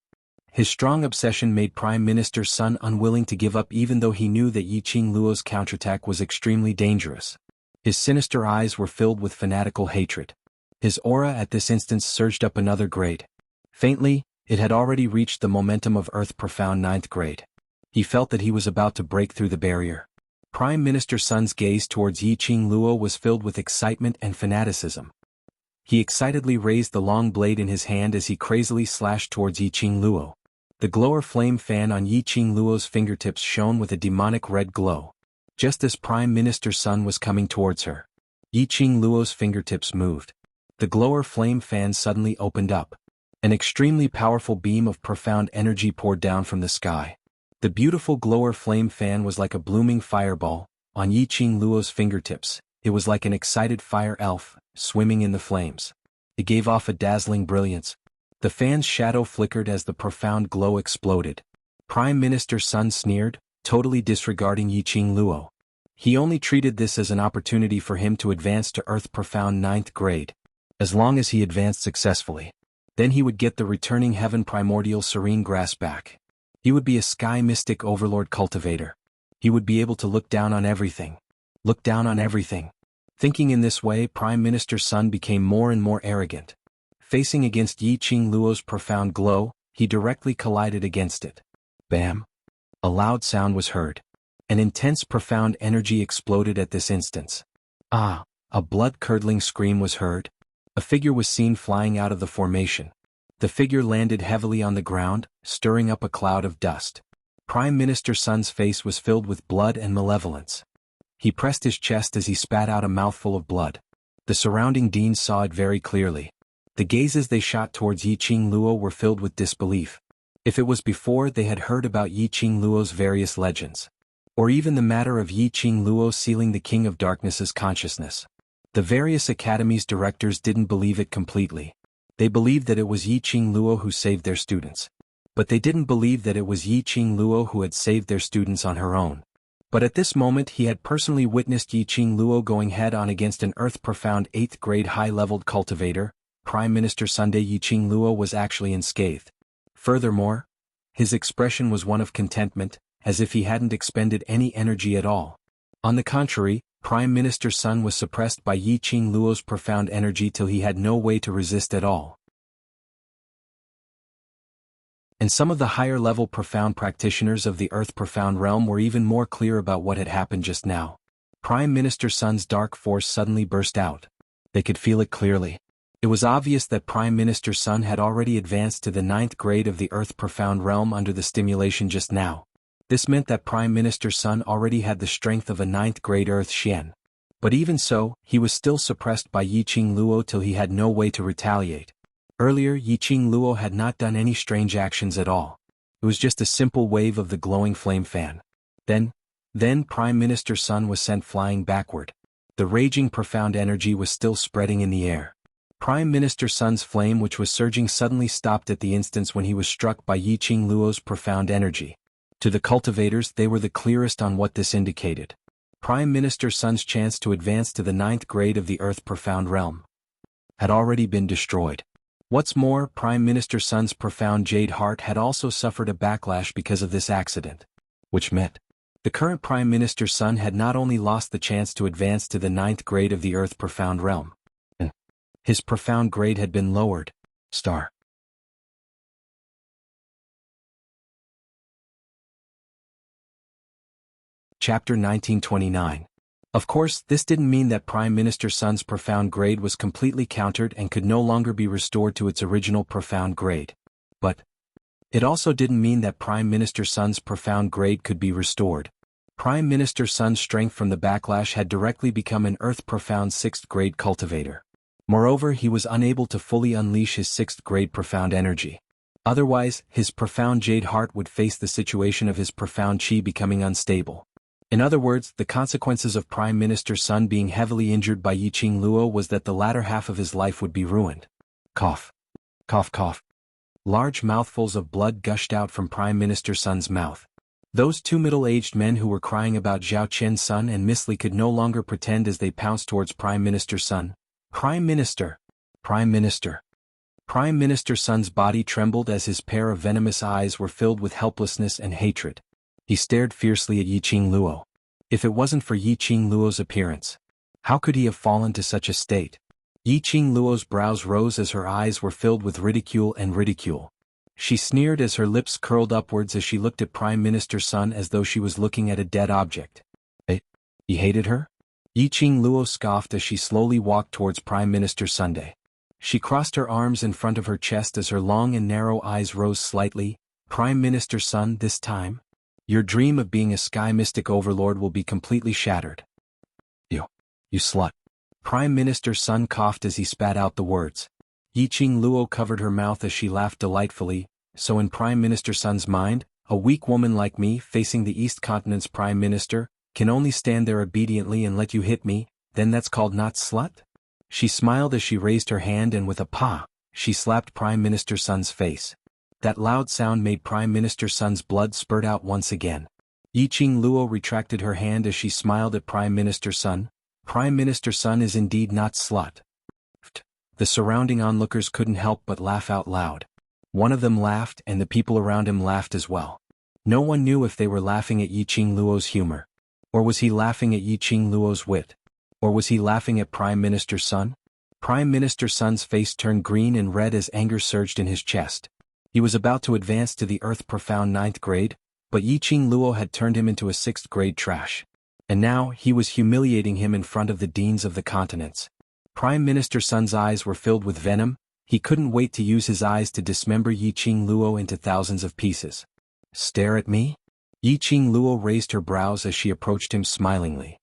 His strong obsession made Prime Minister Sun unwilling to give up even though he knew that Yiqing Luo's counterattack was extremely dangerous. His sinister eyes were filled with fanatical hatred. His aura at this instant surged up another grade. Faintly, it had already reached the momentum of Earth Profound 9th grade. He felt that he was about to break through the barrier. Prime Minister Sun's gaze towards Yiqing Luo was filled with excitement and fanaticism. He excitedly raised the long blade in his hand as he crazily slashed towards Yiqing Luo. The glower flame fan on Yiqing Luo's fingertips shone with a demonic red glow. Just as Prime Minister Sun was coming towards her, Yiqing Luo's fingertips moved. The glower flame fan suddenly opened up. An extremely powerful beam of profound energy poured down from the sky. The beautiful glower flame fan was like a blooming fireball. On Yiqing Luo's fingertips, it was like an excited fire elf, swimming in the flames. It gave off a dazzling brilliance. The fan's shadow flickered as the profound glow exploded. Prime Minister Sun sneered, totally disregarding Yiqing Luo. He only treated this as an opportunity for him to advance to Earth Profound 9th grade. As long as he advanced successfully, then he would get the returning heaven primordial serene grass back. He would be a sky mystic overlord cultivator. He would be able to look down on everything. Look down on everything. Thinking in this way, Prime Minister Sun became more and more arrogant. Facing against Yiqing Luo's profound glow, he directly collided against it. Bam! A loud sound was heard. An intense profound energy exploded at this instance. Ah! A blood-curdling scream was heard. A figure was seen flying out of the formation. The figure landed heavily on the ground, stirring up a cloud of dust. Prime Minister Sun's face was filled with blood and malevolence. He pressed his chest as he spat out a mouthful of blood. The surrounding deans saw it very clearly. The gazes they shot towards Yiqing Luo were filled with disbelief. If it was before they had heard about Yiqing Luo's various legends, or even the matter of Yiqing Luo sealing the King of Darkness's consciousness, the various academies' directors didn't believe it completely. They believed that it was Yiqing Luo who saved their students. But they didn't believe that it was Yiqing Luo who had saved their students on her own. But at this moment he had personally witnessed Yiqing Luo going head-on against an earth-profound 8th grade high-leveled cultivator. Prime Minister Sunday Yiqing Luo was actually unscathed. Furthermore, his expression was one of contentment, as if he hadn't expended any energy at all. On the contrary, Prime Minister Sun was suppressed by Yiqing Luo's profound energy till he had no way to resist at all. And some of the higher-level profound practitioners of the Earth Profound realm were even more clear about what had happened just now. Prime Minister Sun's dark force suddenly burst out. They could feel it clearly. It was obvious that Prime Minister Sun had already advanced to the 9th grade of the Earth Profound realm under the stimulation just now. This meant that Prime Minister Sun already had the strength of a 9th grade Earth Xian. But even so, he was still suppressed by Yiqing Luo till he had no way to retaliate. Earlier, Yiqing Luo had not done any strange actions at all. It was just a simple wave of the glowing flame fan. Then Prime Minister Sun was sent flying backward. The raging profound energy was still spreading in the air. Prime Minister Sun's flame which was surging suddenly stopped at the instance when he was struck by Yiqing Luo's profound energy. To the cultivators, they were the clearest on what this indicated. Prime Minister Sun's chance to advance to the 9th grade of the Earth Profound Realm had already been destroyed. What's more, Prime Minister Sun's profound Jade Heart had also suffered a backlash because of this accident. Which meant the current Prime Minister Sun had not only lost the chance to advance to the 9th grade of the Earth Profound Realm, and his profound grade had been lowered. Star. Chapter 1929. Of course, this didn't mean that Prime Minister Sun's profound grade was completely countered and could no longer be restored to its original profound grade. But it also didn't mean that Prime Minister Sun's profound grade could be restored. Prime Minister Sun's strength from the backlash had directly become an Earth Profound 6th grade cultivator. Moreover, he was unable to fully unleash his 6th grade profound energy. Otherwise, his profound Jade Heart would face the situation of his profound Qi becoming unstable. In other words, the consequences of Prime Minister Sun being heavily injured by Yiqing Luo was that the latter half of his life would be ruined. Cough. Cough cough. Large mouthfuls of blood gushed out from Prime Minister Sun's mouth. Those two middle-aged men who were crying about Zhao Qian's son and Miss Li could no longer pretend as they pounced towards Prime Minister Sun. Prime Minister! Prime Minister! Prime Minister Sun's body trembled as his pair of venomous eyes were filled with helplessness and hatred. He stared fiercely at Yiqing Luo. If it wasn't for Yiqing Luo's appearance, how could he have fallen to such a state? Yiqing Luo's brows rose as her eyes were filled with ridicule and ridicule. She sneered as her lips curled upwards as she looked at Prime Minister Sun as though she was looking at a dead object. He hated her? Yiqing Luo scoffed as she slowly walked towards Prime Minister Sunday. She crossed her arms in front of her chest as her long and narrow eyes rose slightly. Prime Minister Sun, this time? Your dream of being a sky mystic overlord will be completely shattered. You slut. Prime Minister Sun coughed as he spat out the words. Yiqing Luo covered her mouth as she laughed delightfully. So in Prime Minister Sun's mind, a weak woman like me facing the East Continent's Prime Minister can only stand there obediently and let you hit me, then that's called not slut? She smiled as she raised her hand and with a pah, she slapped Prime Minister Sun's face. That loud sound made Prime Minister Sun's blood spurt out once again. Yiqing Luo retracted her hand as she smiled at Prime Minister Sun. Prime Minister Sun is indeed not slut. The surrounding onlookers couldn't help but laugh out loud. One of them laughed and the people around him laughed as well. No one knew if they were laughing at Yiqing Luo's humor. Or was he laughing at Yiqing Luo's wit? Or was he laughing at Prime Minister Sun? Prime Minister Sun's face turned green and red as anger surged in his chest. He was about to advance to the Earth Profound 9th grade, but Yiqing Luo had turned him into a 6th grade trash. And now, he was humiliating him in front of the deans of the continents. Prime Minister Sun's eyes were filled with venom. He couldn't wait to use his eyes to dismember Yiqing Luo into thousands of pieces. Stare at me? Yiqing Luo raised her brows as she approached him smilingly.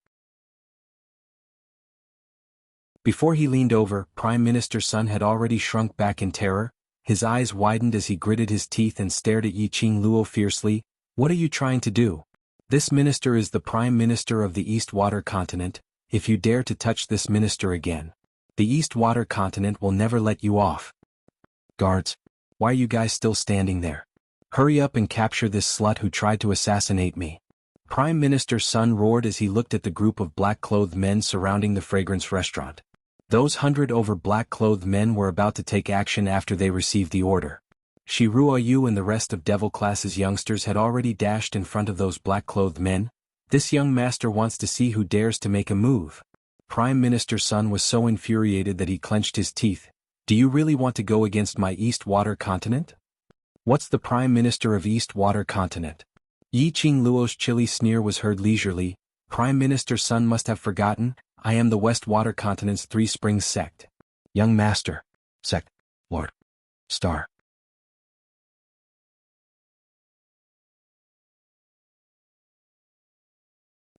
Before he leaned over, Prime Minister Sun had already shrunk back in terror. His eyes widened as he gritted his teeth and stared at Yiqing Luo fiercely. What are you trying to do? This minister is the Prime Minister of the East Water Continent. If you dare to touch this minister again, the East Water Continent will never let you off. Guards, why are you guys still standing there? Hurry up and capture this slut who tried to assassinate me. Prime Minister Sun roared as he looked at the group of black-clothed men surrounding the fragrance restaurant. Those 100 over black-clothed men were about to take action after they received the order. Shi Ruoyu and the rest of Devil Class's youngsters had already dashed in front of those black-clothed men. This young master wants to see who dares to make a move. Prime Minister Sun was so infuriated that he clenched his teeth. Do you really want to go against my East Water Continent? What's the Prime Minister of East Water Continent? Yiqing Luo's chilly sneer was heard leisurely. Prime Minister Sun must have forgotten. I am the West Water Continent's Three Springs sect. Young Master. Sect. Lord. Star.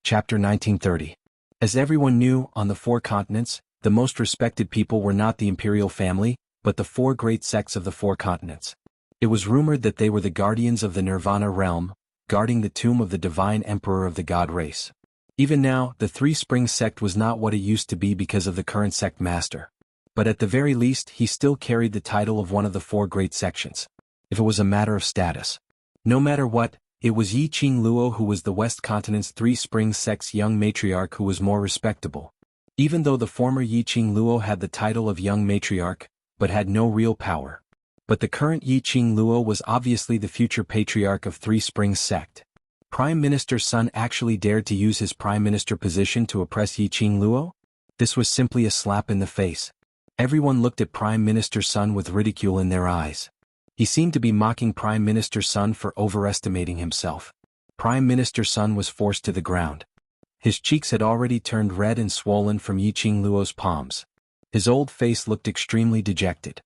Chapter 1930. As everyone knew, on the 4 continents, the most respected people were not the imperial family, but the 4 great sects of the 4 continents. It was rumored that they were the guardians of the Nirvana realm, guarding the tomb of the divine emperor of the god race. Even now, the Three Springs sect was not what it used to be because of the current sect master. But at the very least, he still carried the title of one of the 4 great sections. If it was a matter of status. No matter what, It was Yi Qing Luo who was the West Continent's Three Springs sect's young matriarch who was more respectable. Even though the former Yi Qing Luo had the title of young matriarch, but had no real power. But the current Yi Qing Luo was obviously the future patriarch of Three Springs sect. Prime Minister's son actually dared to use his prime minister position to oppress Yi Qing Luo? This was simply a slap in the face. Everyone looked at Prime Minister's son with ridicule in their eyes. He seemed to be mocking Prime Minister's son for overestimating himself. Prime Minister's son was forced to the ground. His cheeks had already turned red and swollen from Yi Qing Luo's palms. His old face looked extremely dejected.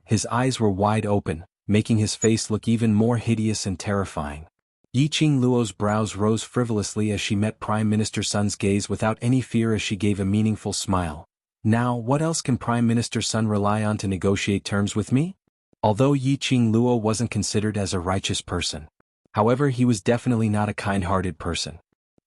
His eyes were wide open, making his face look even more hideous and terrifying. Yi Qing Luo's brows rose frivolously as she met Prime Minister's son's gaze without any fear as she gave a meaningful smile. Now, what else can Prime Minister's son rely on to negotiate terms with me? Although Yi Qing Luo wasn't considered as a righteous person. However, he was definitely not a kind-hearted person.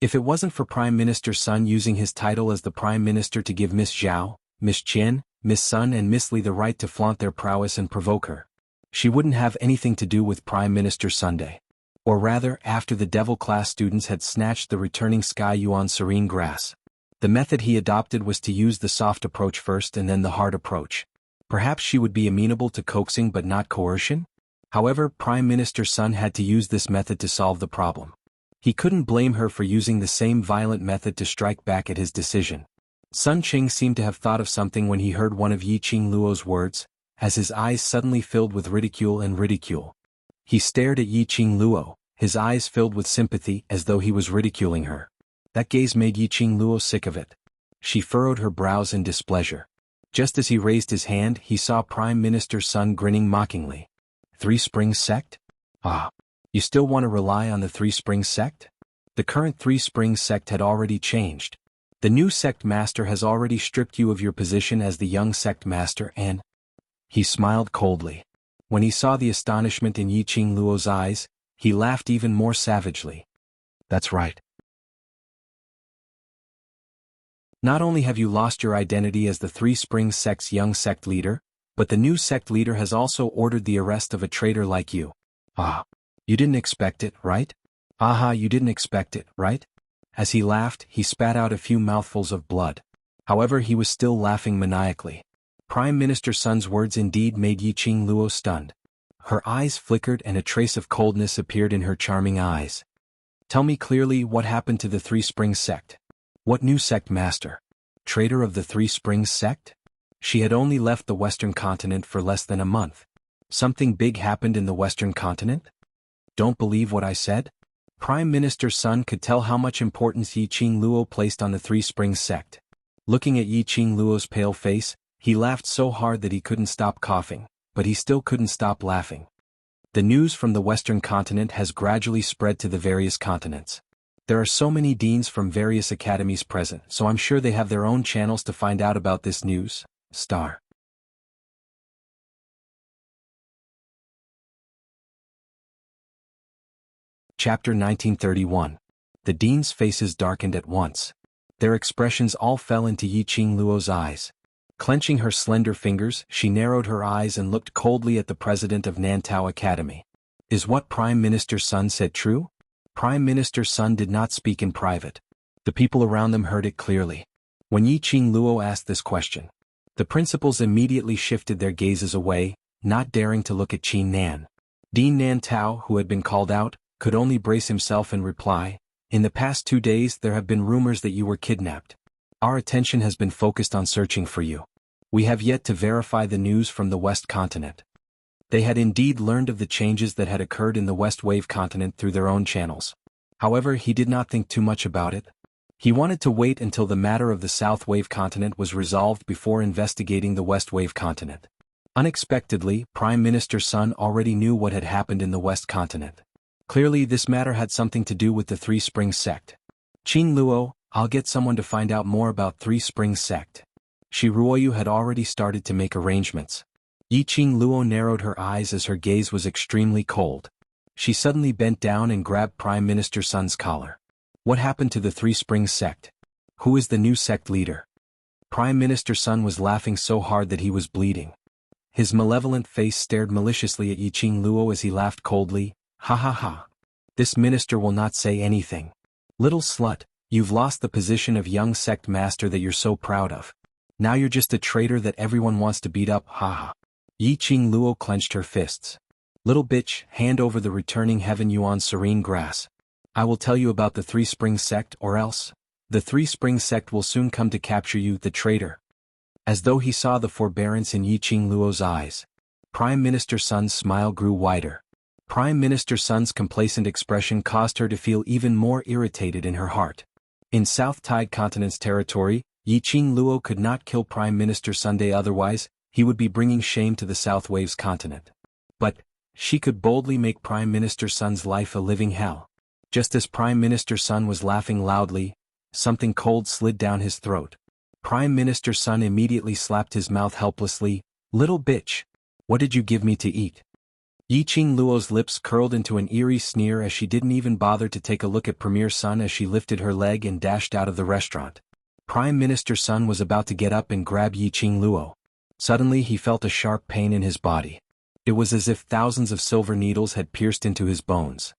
If it wasn't for Prime Minister's son using his title as the Prime Minister to give Miss Zhao, Miss Qian, Miss Sun and Miss Li the right to flaunt their prowess and provoke her, she wouldn't have anything to do with Prime Minister Sunday. Or rather, after the devil class students had snatched the returning Sky Yuan serene grass. The method he adopted was to use the soft approach first and then the hard approach. Perhaps she would be amenable to coaxing but not coercion? However, Prime Minister's son had to use this method to solve the problem. He couldn't blame her for using the same violent method to strike back at his decision. Sun Qing seemed to have thought of something when he heard one of Yi Qing Luo's words, as his eyes suddenly filled with ridicule and ridicule. He stared at Yi Qing Luo, his eyes filled with sympathy as though he was ridiculing her. That gaze made Yi Qing Luo sick of it. She furrowed her brows in displeasure. Just as he raised his hand, he saw Prime Minister's son grinning mockingly. Three Springs sect? Ah. You still want to rely on the Three Springs sect? The current Three Springs sect had already changed. The new sect master has already stripped you of your position as the young sect master and... He smiled coldly. When he saw the astonishment in Yi Qing Luo's eyes, he laughed even more savagely. That's right. Not only have you lost your identity as the Three Springs sect's young sect leader, but the new sect leader has also ordered the arrest of a traitor like you. Ah. You didn't expect it, right? Aha, you didn't expect it, right? As he laughed, he spat out a few mouthfuls of blood. However, he was still laughing maniacally. Prime Minister's son's words indeed made Yi Qing Luo stunned. Her eyes flickered and a trace of coldness appeared in her charming eyes. Tell me clearly what happened to the Three Springs sect. What new sect master? Traitor of the Three Springs sect? She had only left the Western continent for less than a month. Something big happened in the Western continent? Don't believe what I said? Prime Minister's son could tell how much importance Yi Qing Luo placed on the Three Springs sect. Looking at Yi Qing Luo's pale face, he laughed so hard that he couldn't stop coughing, but he still couldn't stop laughing. The news from the Western continent has gradually spread to the various continents. There are so many deans from various academies present, so I'm sure they have their own channels to find out about this news. Star. Chapter 1931. The deans' faces darkened at once. Their expressions all fell into Yi Qing Luo's eyes. Clenching her slender fingers, she narrowed her eyes and looked coldly at the president of Nantao Academy. Is what Prime Minister's son said true? Prime Minister's son did not speak in private. The people around them heard it clearly. When Yi Qing Luo asked this question, the principals immediately shifted their gazes away, not daring to look at Qin Nan. Dean Nantao, who had been called out, could only brace himself and reply, In the past 2 days there have been rumors that you were kidnapped. Our attention has been focused on searching for you. We have yet to verify the news from the West Continent. They had indeed learned of the changes that had occurred in the West Wave Continent through their own channels. However, he did not think too much about it. He wanted to wait until the matter of the South Wave Continent was resolved before investigating the West Wave Continent. Unexpectedly, Prime Minister's son already knew what had happened in the West Continent. Clearly, this matter had something to do with the Three Springs sect. Qing Luo, I'll get someone to find out more about Three Springs sect. Shi Ruoyu had already started to make arrangements. Yi Qing Luo narrowed her eyes as her gaze was extremely cold. She suddenly bent down and grabbed Prime Minister's son's collar. What happened to the Three Springs sect? Who is the new sect leader? Prime Minister's son was laughing so hard that he was bleeding. His malevolent face stared maliciously at Yi Qing Luo as he laughed coldly, Ha ha ha. This minister will not say anything. Little slut, you've lost the position of young sect master that you're so proud of. Now you're just a traitor that everyone wants to beat up, haha. Yi Qing Luo clenched her fists. Little bitch, hand over the returning Heaven Yuan serene grass. I will tell you about the Three Springs sect or else. The Three Springs sect will soon come to capture you, the traitor. As though he saw the forbearance in Yi Qing Luo's eyes, Prime Minister Sun's smile grew wider. Prime Minister Sun's complacent expression caused her to feel even more irritated in her heart. In South Tide Continent's territory, Yi Qing Luo could not kill Prime Minister Sunday, otherwise, he would be bringing shame to the South Waves continent. But she could boldly make Prime Minister Sun's life a living hell. Just as Prime Minister Sun was laughing loudly, something cold slid down his throat. Prime Minister Sun immediately slapped his mouth helplessly. Little bitch! What did you give me to eat? Yi Qing Luo's lips curled into an eerie sneer as she didn't even bother to take a look at Premier Sun as she lifted her leg and dashed out of the restaurant. Prime Minister Sun was about to get up and grab Yi Qing Luo. Suddenly he felt a sharp pain in his body. It was as if thousands of silver needles had pierced into his bones.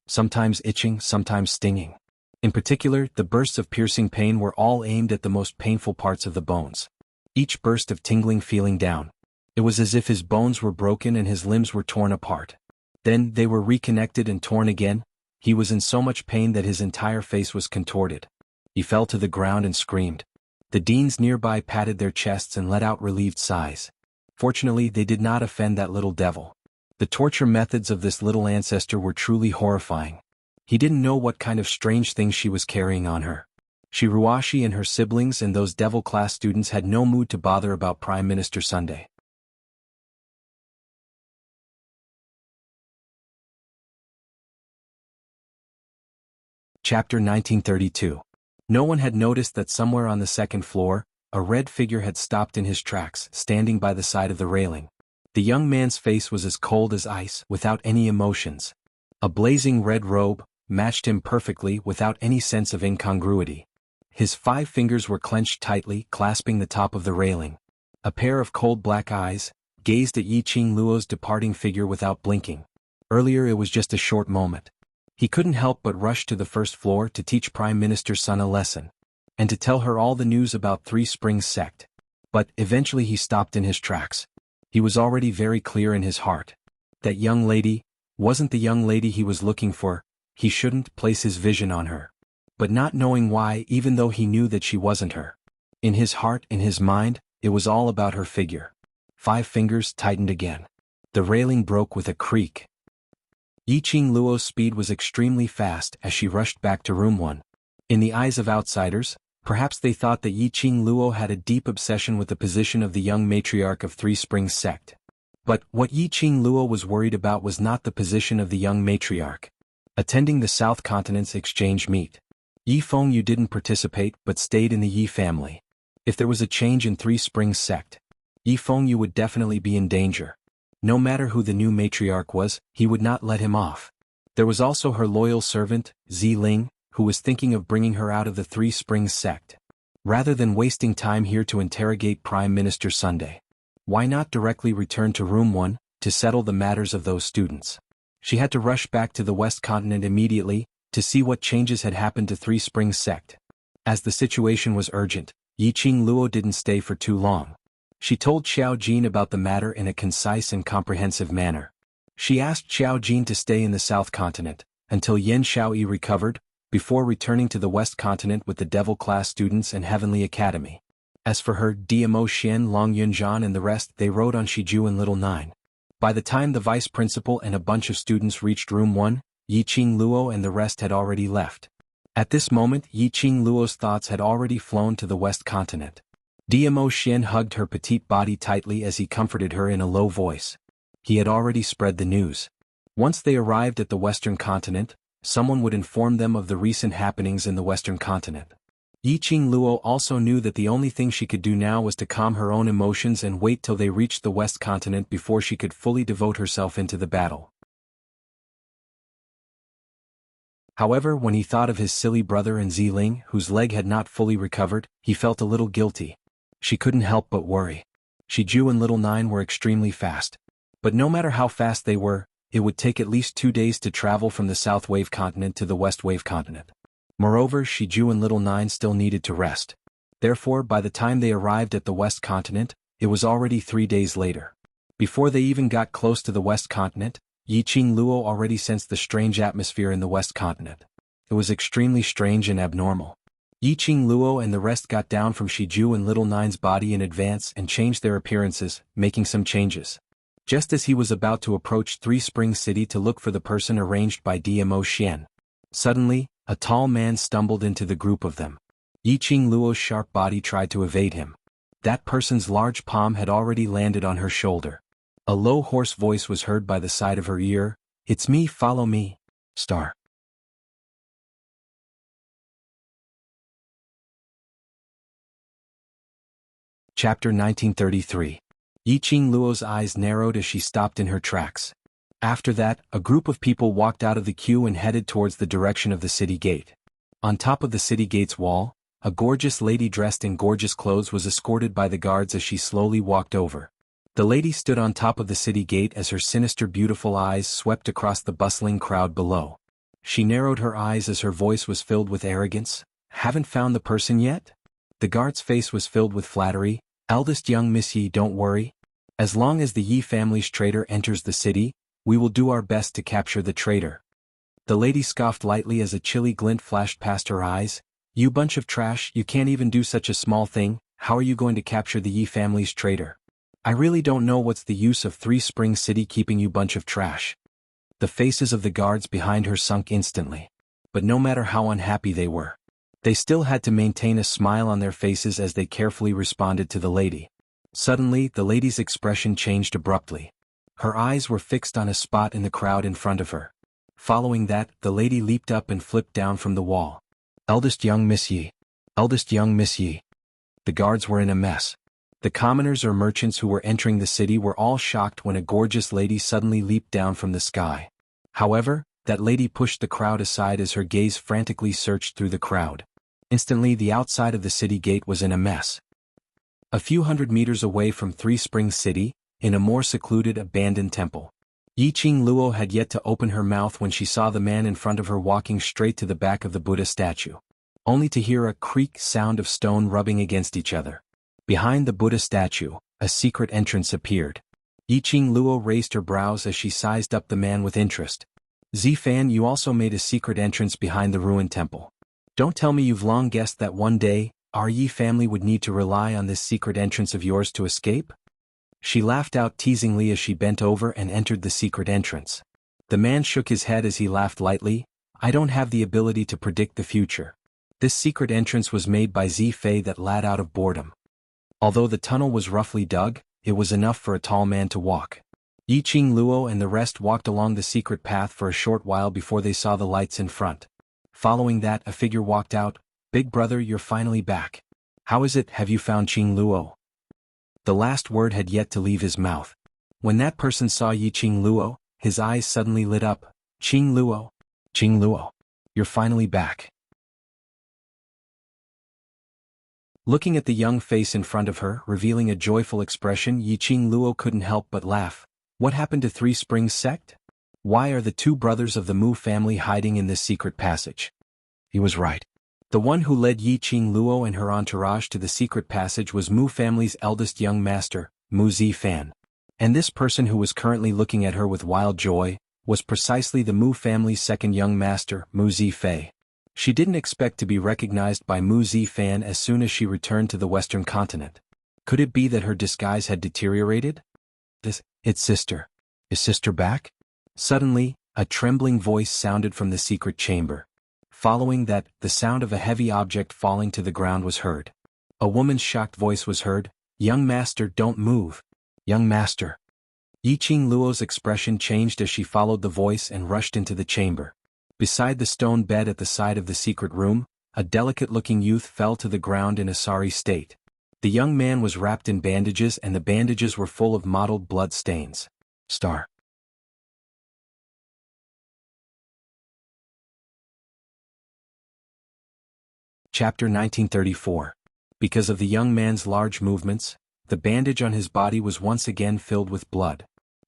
Sometimes itching, sometimes stinging. In particular, the bursts of piercing pain were all aimed at the most painful parts of the bones. Each burst of tingling feeling down. It was as if his bones were broken and his limbs were torn apart. Then they were reconnected and torn again. He was in so much pain that his entire face was contorted. He fell to the ground and screamed. The deans nearby patted their chests and let out relieved sighs. Fortunately, they did not offend that little devil. The torture methods of this little ancestor were truly horrifying. He didn't know what kind of strange things she was carrying on her. Shiruashi and her siblings and those devil class students had no mood to bother about Prime Minister Sunday. Chapter 1932. No one had noticed that somewhere on the second floor, a red figure had stopped in his tracks, standing by the side of the railing. The young man's face was as cold as ice, without any emotions. A blazing red robe matched him perfectly without any sense of incongruity. His 5 fingers were clenched tightly, clasping the top of the railing. A pair of cold black eyes gazed at Yi Qing Luo's departing figure without blinking. Earlier it was just a short moment. He couldn't help but rush to the first floor to teach Prime Minister Sun a lesson, and to tell her all the news about Three Springs sect. But eventually he stopped in his tracks. He was already very clear in his heart. That young lady wasn't the young lady he was looking for. He shouldn't place his vision on her. But not knowing why, even though he knew that she wasn't her. In his heart, in his mind, it was all about her figure. 5 fingers tightened again. The railing broke with a creak. Yi Qing Luo's speed was extremely fast as she rushed back to room 1. In the eyes of outsiders, perhaps they thought that Yi Qing Luo had a deep obsession with the position of the young matriarch of Three Springs sect. But what Yi Qing Luo was worried about was not the position of the young matriarch. Attending the South Continent's exchange meet, Yi Fengyu didn't participate but stayed in the Yi family. If there was a change in Three Springs sect, Yi Fengyu would definitely be in danger. No matter who the new matriarch was, he would not let him off. There was also her loyal servant, Ziling, who was thinking of bringing her out of the Three Springs sect. Rather than wasting time here to interrogate Prime Minister Sunday, why not directly return to room 1 to settle the matters of those students? She had to rush back to the West Continent immediately to see what changes had happened to Three Springs sect. As the situation was urgent, Yi Qing Luo didn't stay for too long. She told Xiao Jin about the matter in a concise and comprehensive manner. She asked Xiao Jin to stay in the South Continent until Yen Xiaoyi recovered, before returning to the West Continent with the Devil-class students and Heavenly Academy. As for her, Dmo Xian, Long Yunzhan and the rest, they rode on Shiju and Little Nine. By the time the vice principal and a bunch of students reached room 1, Yi Qing Luo and the rest had already left. At this moment, Yi Qing Luo's thoughts had already flown to the West Continent. Dmo Xian hugged her petite body tightly as he comforted her in a low voice. He had already spread the news. Once they arrived at the Western Continent, someone would inform them of the recent happenings in the Western Continent. Yi Qing Luo also knew that the only thing she could do now was to calm her own emotions and wait till they reached the West Continent before she could fully devote herself into the battle. However, when he thought of his silly brother and Ziling, whose leg had not fully recovered, he felt a little guilty. She couldn't help but worry. Shiju and Little Nine were extremely fast. But no matter how fast they were, it would take at least 2 days to travel from the South Wave Continent to the West Wave Continent. Moreover, Shiju and Little Nine still needed to rest. Therefore, by the time they arrived at the West Continent, it was already 3 days later. Before they even got close to the West Continent, Yiqing Luo already sensed the strange atmosphere in the West Continent. It was extremely strange and abnormal. Yiqing Luo and the rest got down from Shiju and Little Nine's body in advance and changed their appearances, making some changes. Just as he was about to approach Three Springs City to look for the person arranged by DMO Xian, suddenly, a tall man stumbled into the group of them. Yiqing Luo's sharp body tried to evade him. That person's large palm had already landed on her shoulder. A low hoarse voice was heard by the side of her ear, "It's me, follow me, star." Chapter 1933. Yiqing Luo's eyes narrowed as she stopped in her tracks. After that, a group of people walked out of the queue and headed towards the direction of the city gate. On top of the city gate's wall, a gorgeous lady dressed in gorgeous clothes was escorted by the guards as she slowly walked over. The lady stood on top of the city gate as her sinister beautiful eyes swept across the bustling crowd below. She narrowed her eyes as her voice was filled with arrogance. "Haven't found the person yet?" The guard's face was filled with flattery. "Eldest young Miss Yi, don't worry. As long as the Yi family's traitor enters the city, we will do our best to capture the traitor." The lady scoffed lightly as a chilly glint flashed past her eyes. "You bunch of trash, you can't even do such a small thing. How are you going to capture the Yi family's traitor? I really don't know what's the use of Three Springs City keeping you bunch of trash." The faces of the guards behind her sunk instantly. But no matter how unhappy they were, they still had to maintain a smile on their faces as they carefully responded to the lady. Suddenly, the lady's expression changed abruptly. Her eyes were fixed on a spot in the crowd in front of her. Following that, the lady leaped up and flipped down from the wall. "Eldest young Miss Yi. Eldest young Miss Yi." The guards were in a mess. The commoners or merchants who were entering the city were all shocked when a gorgeous lady suddenly leaped down from the sky. However, that lady pushed the crowd aside as her gaze frantically searched through the crowd. Instantly, the outside of the city gate was in a mess. A few hundred meters away from Three Springs City, in a more secluded abandoned temple, Yiqing Luo had yet to open her mouth when she saw the man in front of her walking straight to the back of the Buddha statue, only to hear a creak sound of stone rubbing against each other. Behind the Buddha statue, a secret entrance appeared. Yiqing Luo raised her brows as she sized up the man with interest. "Zifan, you also made a secret entrance behind the ruined temple. Don't tell me you've long guessed that one day, our Yi family would need to rely on this secret entrance of yours to escape?" She laughed out teasingly as she bent over and entered the secret entrance. The man shook his head as he laughed lightly. "I don't have the ability to predict the future. This secret entrance was made by Zifei that lad out of boredom." Although the tunnel was roughly dug, it was enough for a tall man to walk. Yiqing Luo and the rest walked along the secret path for a short while before they saw the lights in front. Following that, a figure walked out. "Big brother, you're finally back. How is it, have you found Qing Luo?" The last word had yet to leave his mouth. When that person saw Yiqing Luo, his eyes suddenly lit up. "Qing Luo? Qing Luo, you're finally back." Looking at the young face in front of her, revealing a joyful expression, Yiqing Luo couldn't help but laugh. What happened to Three Springs sect? Why are the two brothers of the Mu family hiding in this secret passage? He was right. The one who led Yiqing Luo and her entourage to the secret passage was Mu family's eldest young master, Mu Zifan. And this person who was currently looking at her with wild joy, was precisely the Mu family's second young master, Mu Zifei. She didn't expect to be recognized by Mu Zifan as soon as she returned to the Western continent. Could it be that her disguise had deteriorated? It's sister. Is sister back? Suddenly, a trembling voice sounded from the secret chamber. Following that, the sound of a heavy object falling to the ground was heard. A woman's shocked voice was heard. "Young master, don't move. Young master." Yiqing Luo's expression changed as she followed the voice and rushed into the chamber. Beside the stone bed at the side of the secret room, a delicate-looking youth fell to the ground in a sorry state. The young man was wrapped in bandages and the bandages were full of mottled blood stains. Star. Chapter 1934. Because of the young man's large movements, the bandage on his body was once again filled with blood.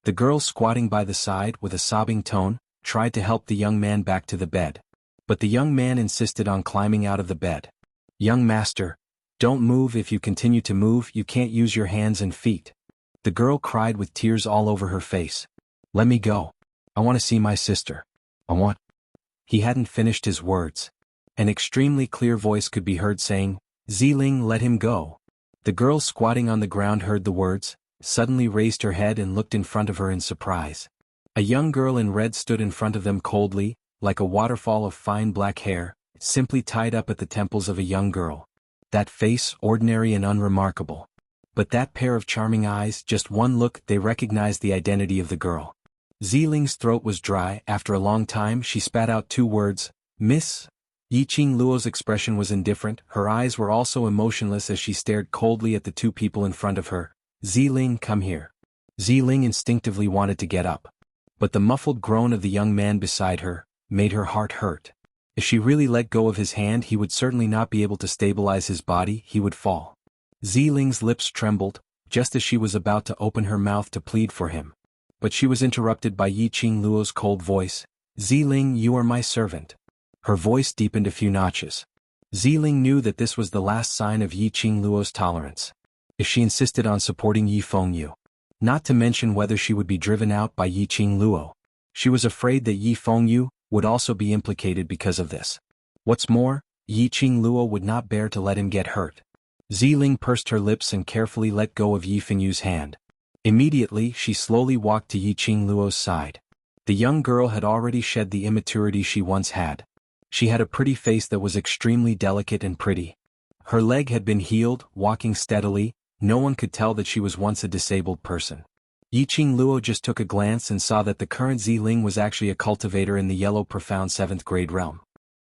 The girl squatting by the side with a sobbing tone, tried to help the young man back to the bed. But the young man insisted on climbing out of the bed. "Young master, don't move. If you continue to move, you can't use your hands and feet." The girl cried with tears all over her face. "Let me go. I want to see my sister. I want—" He hadn't finished his words. An extremely clear voice could be heard saying, "Ziling, let him go." The girl squatting on the ground heard the words, suddenly raised her head and looked in front of her in surprise. A young girl in red stood in front of them coldly, like a waterfall of fine black hair, simply tied up at the temples of a young girl. That face, ordinary and unremarkable. But that pair of charming eyes, just one look, they recognized the identity of the girl. Ziling's throat was dry. After a long time she spat out two words, "Miss." Yiqing Luo's expression was indifferent. Her eyes were also emotionless as she stared coldly at the two people in front of her. "Ziling, come here." Ziling instinctively wanted to get up. But the muffled groan of the young man beside her made her heart hurt. If she really let go of his hand, he would certainly not be able to stabilize his body, he would fall. Ziling's lips trembled, just as she was about to open her mouth to plead for him. But she was interrupted by Yiqing Luo's cold voice. "Ziling, you are my servant." Her voice deepened a few notches. Ziling knew that this was the last sign of Yiqing Luo's tolerance. If she insisted on supporting Yi Fengyu, not to mention whether she would be driven out by Yiqing Luo, she was afraid that Yi Fengyu would also be implicated because of this. What's more, Yiqing Luo would not bear to let him get hurt. Ziling pursed her lips and carefully let go of Yi Fengyu's hand. Immediately she slowly walked to Yiqing Luo's side. The young girl had already shed the immaturity she once had. She had a pretty face that was extremely delicate and pretty. Her leg had been healed, walking steadily. No one could tell that she was once a disabled person. Yiqing Luo just took a glance and saw that the current Ziling was actually a cultivator in the yellow profound 7th grade realm.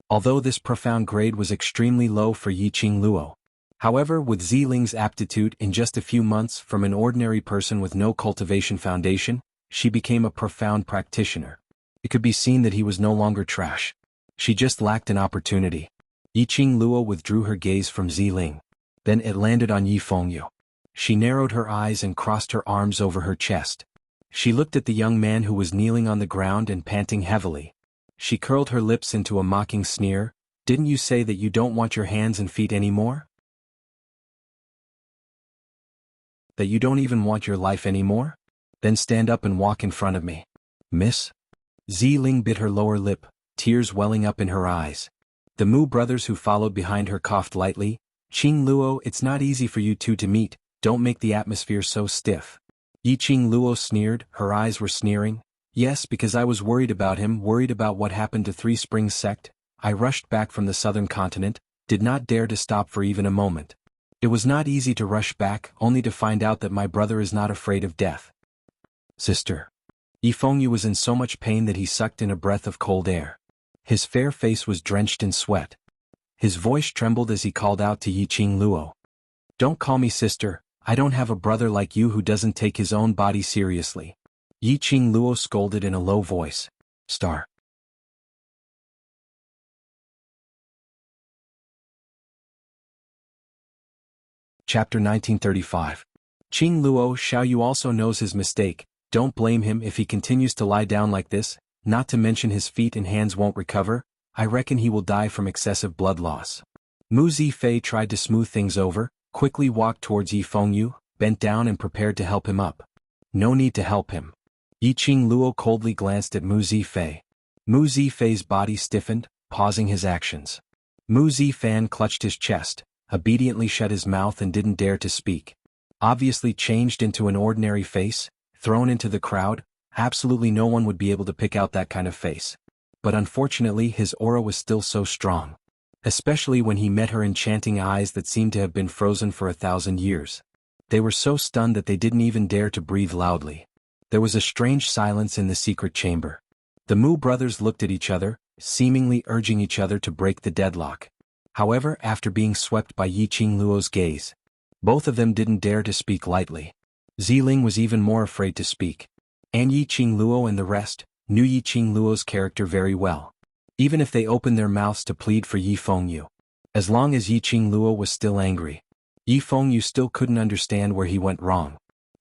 Although this profound grade was extremely low for Yiqing Luo. However, with Ziling's aptitude, in just a few months from an ordinary person with no cultivation foundation, she became a profound practitioner. It could be seen that he was no longer trash. She just lacked an opportunity. Yiqing Luo withdrew her gaze from Ziling. Then it landed on Yi Fengyu. She narrowed her eyes and crossed her arms over her chest. She looked at the young man who was kneeling on the ground and panting heavily. She curled her lips into a mocking sneer. "Didn't you say that you don't want your hands and feet anymore? That you don't even want your life anymore? Then stand up and walk in front of me." "Miss?" Ziling bit her lower lip, tears welling up in her eyes. The Mu brothers who followed behind her coughed lightly. "Qing Luo, it's not easy for you two to meet. Don't make the atmosphere so stiff." Yiqing Luo sneered, her eyes were sneering. "Yes, because I was worried about him, worried about what happened to Three Springs sect. I rushed back from the southern continent, did not dare to stop for even a moment. It was not easy to rush back, only to find out that my brother is not afraid of death." "Sister." Yi Fengyu was in so much pain that he sucked in a breath of cold air. His fair face was drenched in sweat. His voice trembled as he called out to Yiqing Luo. "Don't call me sister. I don't have a brother like you who doesn't take his own body seriously." Yiqing Luo scolded in a low voice. Star. Chapter 1935. Qing Luo Xiaoyu also knows his mistake. Don't blame him if he continues to lie down like this, not to mention his feet and hands won't recover. I reckon he will die from excessive blood loss. Mu Zifei tried to smooth things over, quickly walked towards Yi Fengyu, bent down and prepared to help him up. No need to help him. Yiqing Luo coldly glanced at Mu Zifei. Mu Zifei's body stiffened, pausing his actions. Mu Zifan clutched his chest, obediently shut his mouth and didn't dare to speak. Obviously changed into an ordinary face, thrown into the crowd, absolutely no one would be able to pick out that kind of face. But unfortunately his aura was still so strong. Especially when he met her enchanting eyes that seemed to have been frozen for 1,000 years. They were so stunned that they didn't even dare to breathe loudly. There was a strange silence in the secret chamber. The Mu brothers looked at each other, seemingly urging each other to break the deadlock. However, after being swept by Yiqing Luo's gaze, both of them didn't dare to speak lightly. Ziling was even more afraid to speak. And Yiqing Luo and the rest knew Yiqing Luo's character very well. Even if they opened their mouths to plead for Yi Fengyu, as long as Yiqing Luo was still angry, Yi Fengyu still couldn't understand where he went wrong.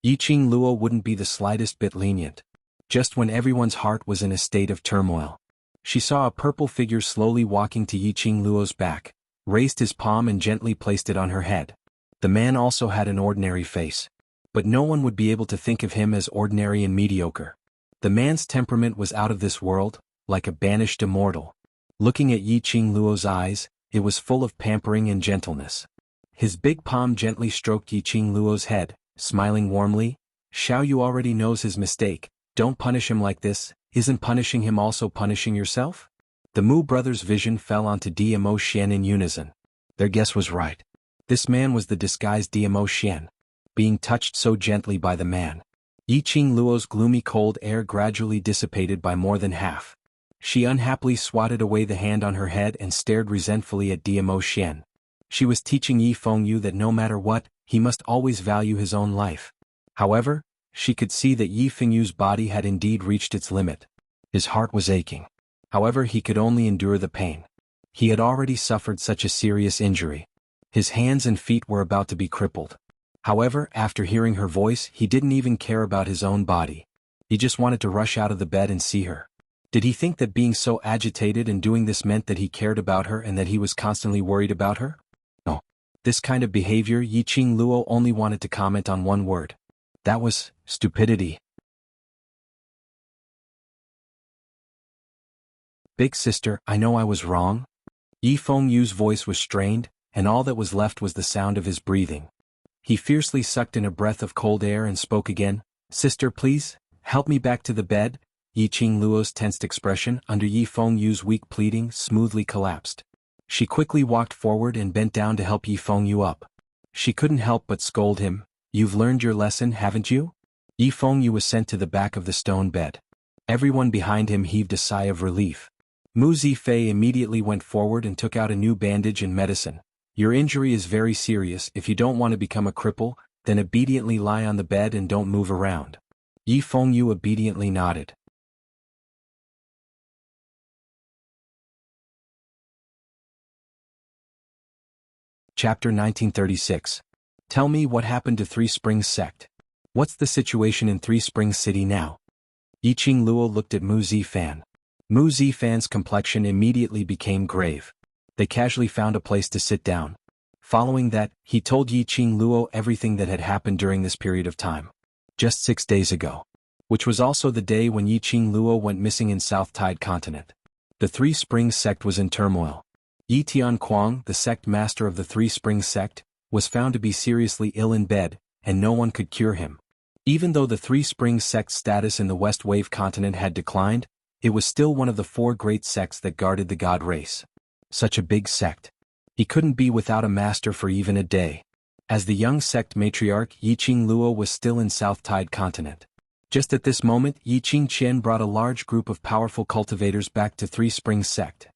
Yiqing Luo wouldn't be the slightest bit lenient. Just when everyone's heart was in a state of turmoil, she saw a purple figure slowly walking to Yiqing Luo's back, raised his palm and gently placed it on her head. The man also had an ordinary face, but no one would be able to think of him as ordinary and mediocre. The man's temperament was out of this world, like a banished immortal. Looking at Yiqing Luo's eyes, it was full of pampering and gentleness. His big palm gently stroked Yiqing Luo's head, smiling warmly. Xiao Yu already knows his mistake. Don't punish him like this. Isn't punishing him also punishing yourself? The Mu brothers' vision fell onto Dmo Xian in unison. Their guess was right. This man was the disguised Dmo Xian. Being touched so gently by the man, Yiqing Luo's gloomy cold air gradually dissipated by more than half. She unhappily swatted away the hand on her head and stared resentfully at Dmo Xian. She was teaching Yi Fengyu that no matter what, he must always value his own life. However, she could see that Yi Fengyu's body had indeed reached its limit. His heart was aching. However, he could only endure the pain. He had already suffered such a serious injury. His hands and feet were about to be crippled. However, after hearing her voice, he didn't even care about his own body. He just wanted to rush out of the bed and see her. Did he think that being so agitated and doing this meant that he cared about her and that he was constantly worried about her? No. This kind of behavior, Yiqing Luo only wanted to comment on one word. That was stupidity. Big sister, I know I was wrong. Yi Fengyu's voice was strained, and all that was left was the sound of his breathing. He fiercely sucked in a breath of cold air and spoke again. Sister, please, help me back to the bed. Yiqing Luo's tensed expression, under Yi Fengyu's weak pleading, smoothly collapsed. She quickly walked forward and bent down to help Yi Fengyu up. She couldn't help but scold him. You've learned your lesson, haven't you? Yi Fengyu was sent to the back of the stone bed. Everyone behind him heaved a sigh of relief. Mu Zifei immediately went forward and took out a new bandage and medicine. Your injury is very serious. If you don't want to become a cripple, then obediently lie on the bed and don't move around. Yi Fengyu obediently nodded. Chapter 1936. Tell me what happened to Three Springs sect. What's the situation in Three Springs City now? Yiqing Luo looked at Mu Zifan. Mu Zifan's complexion immediately became grave. They casually found a place to sit down. Following that, he told Yiqing Luo everything that had happened during this period of time. Just 6 days ago. Which was also the day when Yiqing Luo went missing in South Tide Continent. The Three Springs sect was in turmoil. Yi Tianquang, the sect master of the Three Springs sect, was found to be seriously ill in bed, and no one could cure him. Even though the Three Springs sect's status in the West Wave continent had declined, it was still one of the 4 great sects that guarded the god race. Such a big sect. He couldn't be without a master for even a day. As the young sect matriarch, Yiqing Luo was still in South Tide Continent. Just at this moment, Yiqing Qian brought a large group of powerful cultivators back to Three Springs sect.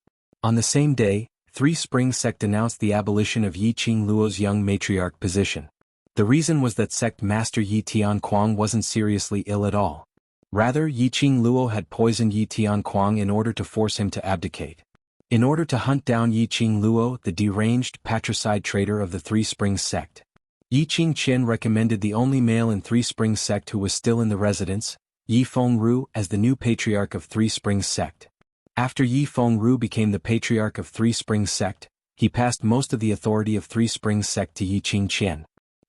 On the same day, Three Springs sect announced the abolition of Yiqing Luo's young matriarch position. The reason was that sect master Yi Tianquang wasn't seriously ill at all. Rather, Yiqing Luo had poisoned Yi Tianquang in order to force him to abdicate. In order to hunt down Yiqing Luo, the deranged, patricide traitor of the Three Springs sect, Yiqing Qian recommended the only male in Three Springs sect who was still in the residence, Yi Fengru, as the new patriarch of Three Springs sect. After Yi Fengru became the patriarch of Three Springs sect, he passed most of the authority of Three Springs sect to Yiqing Qian.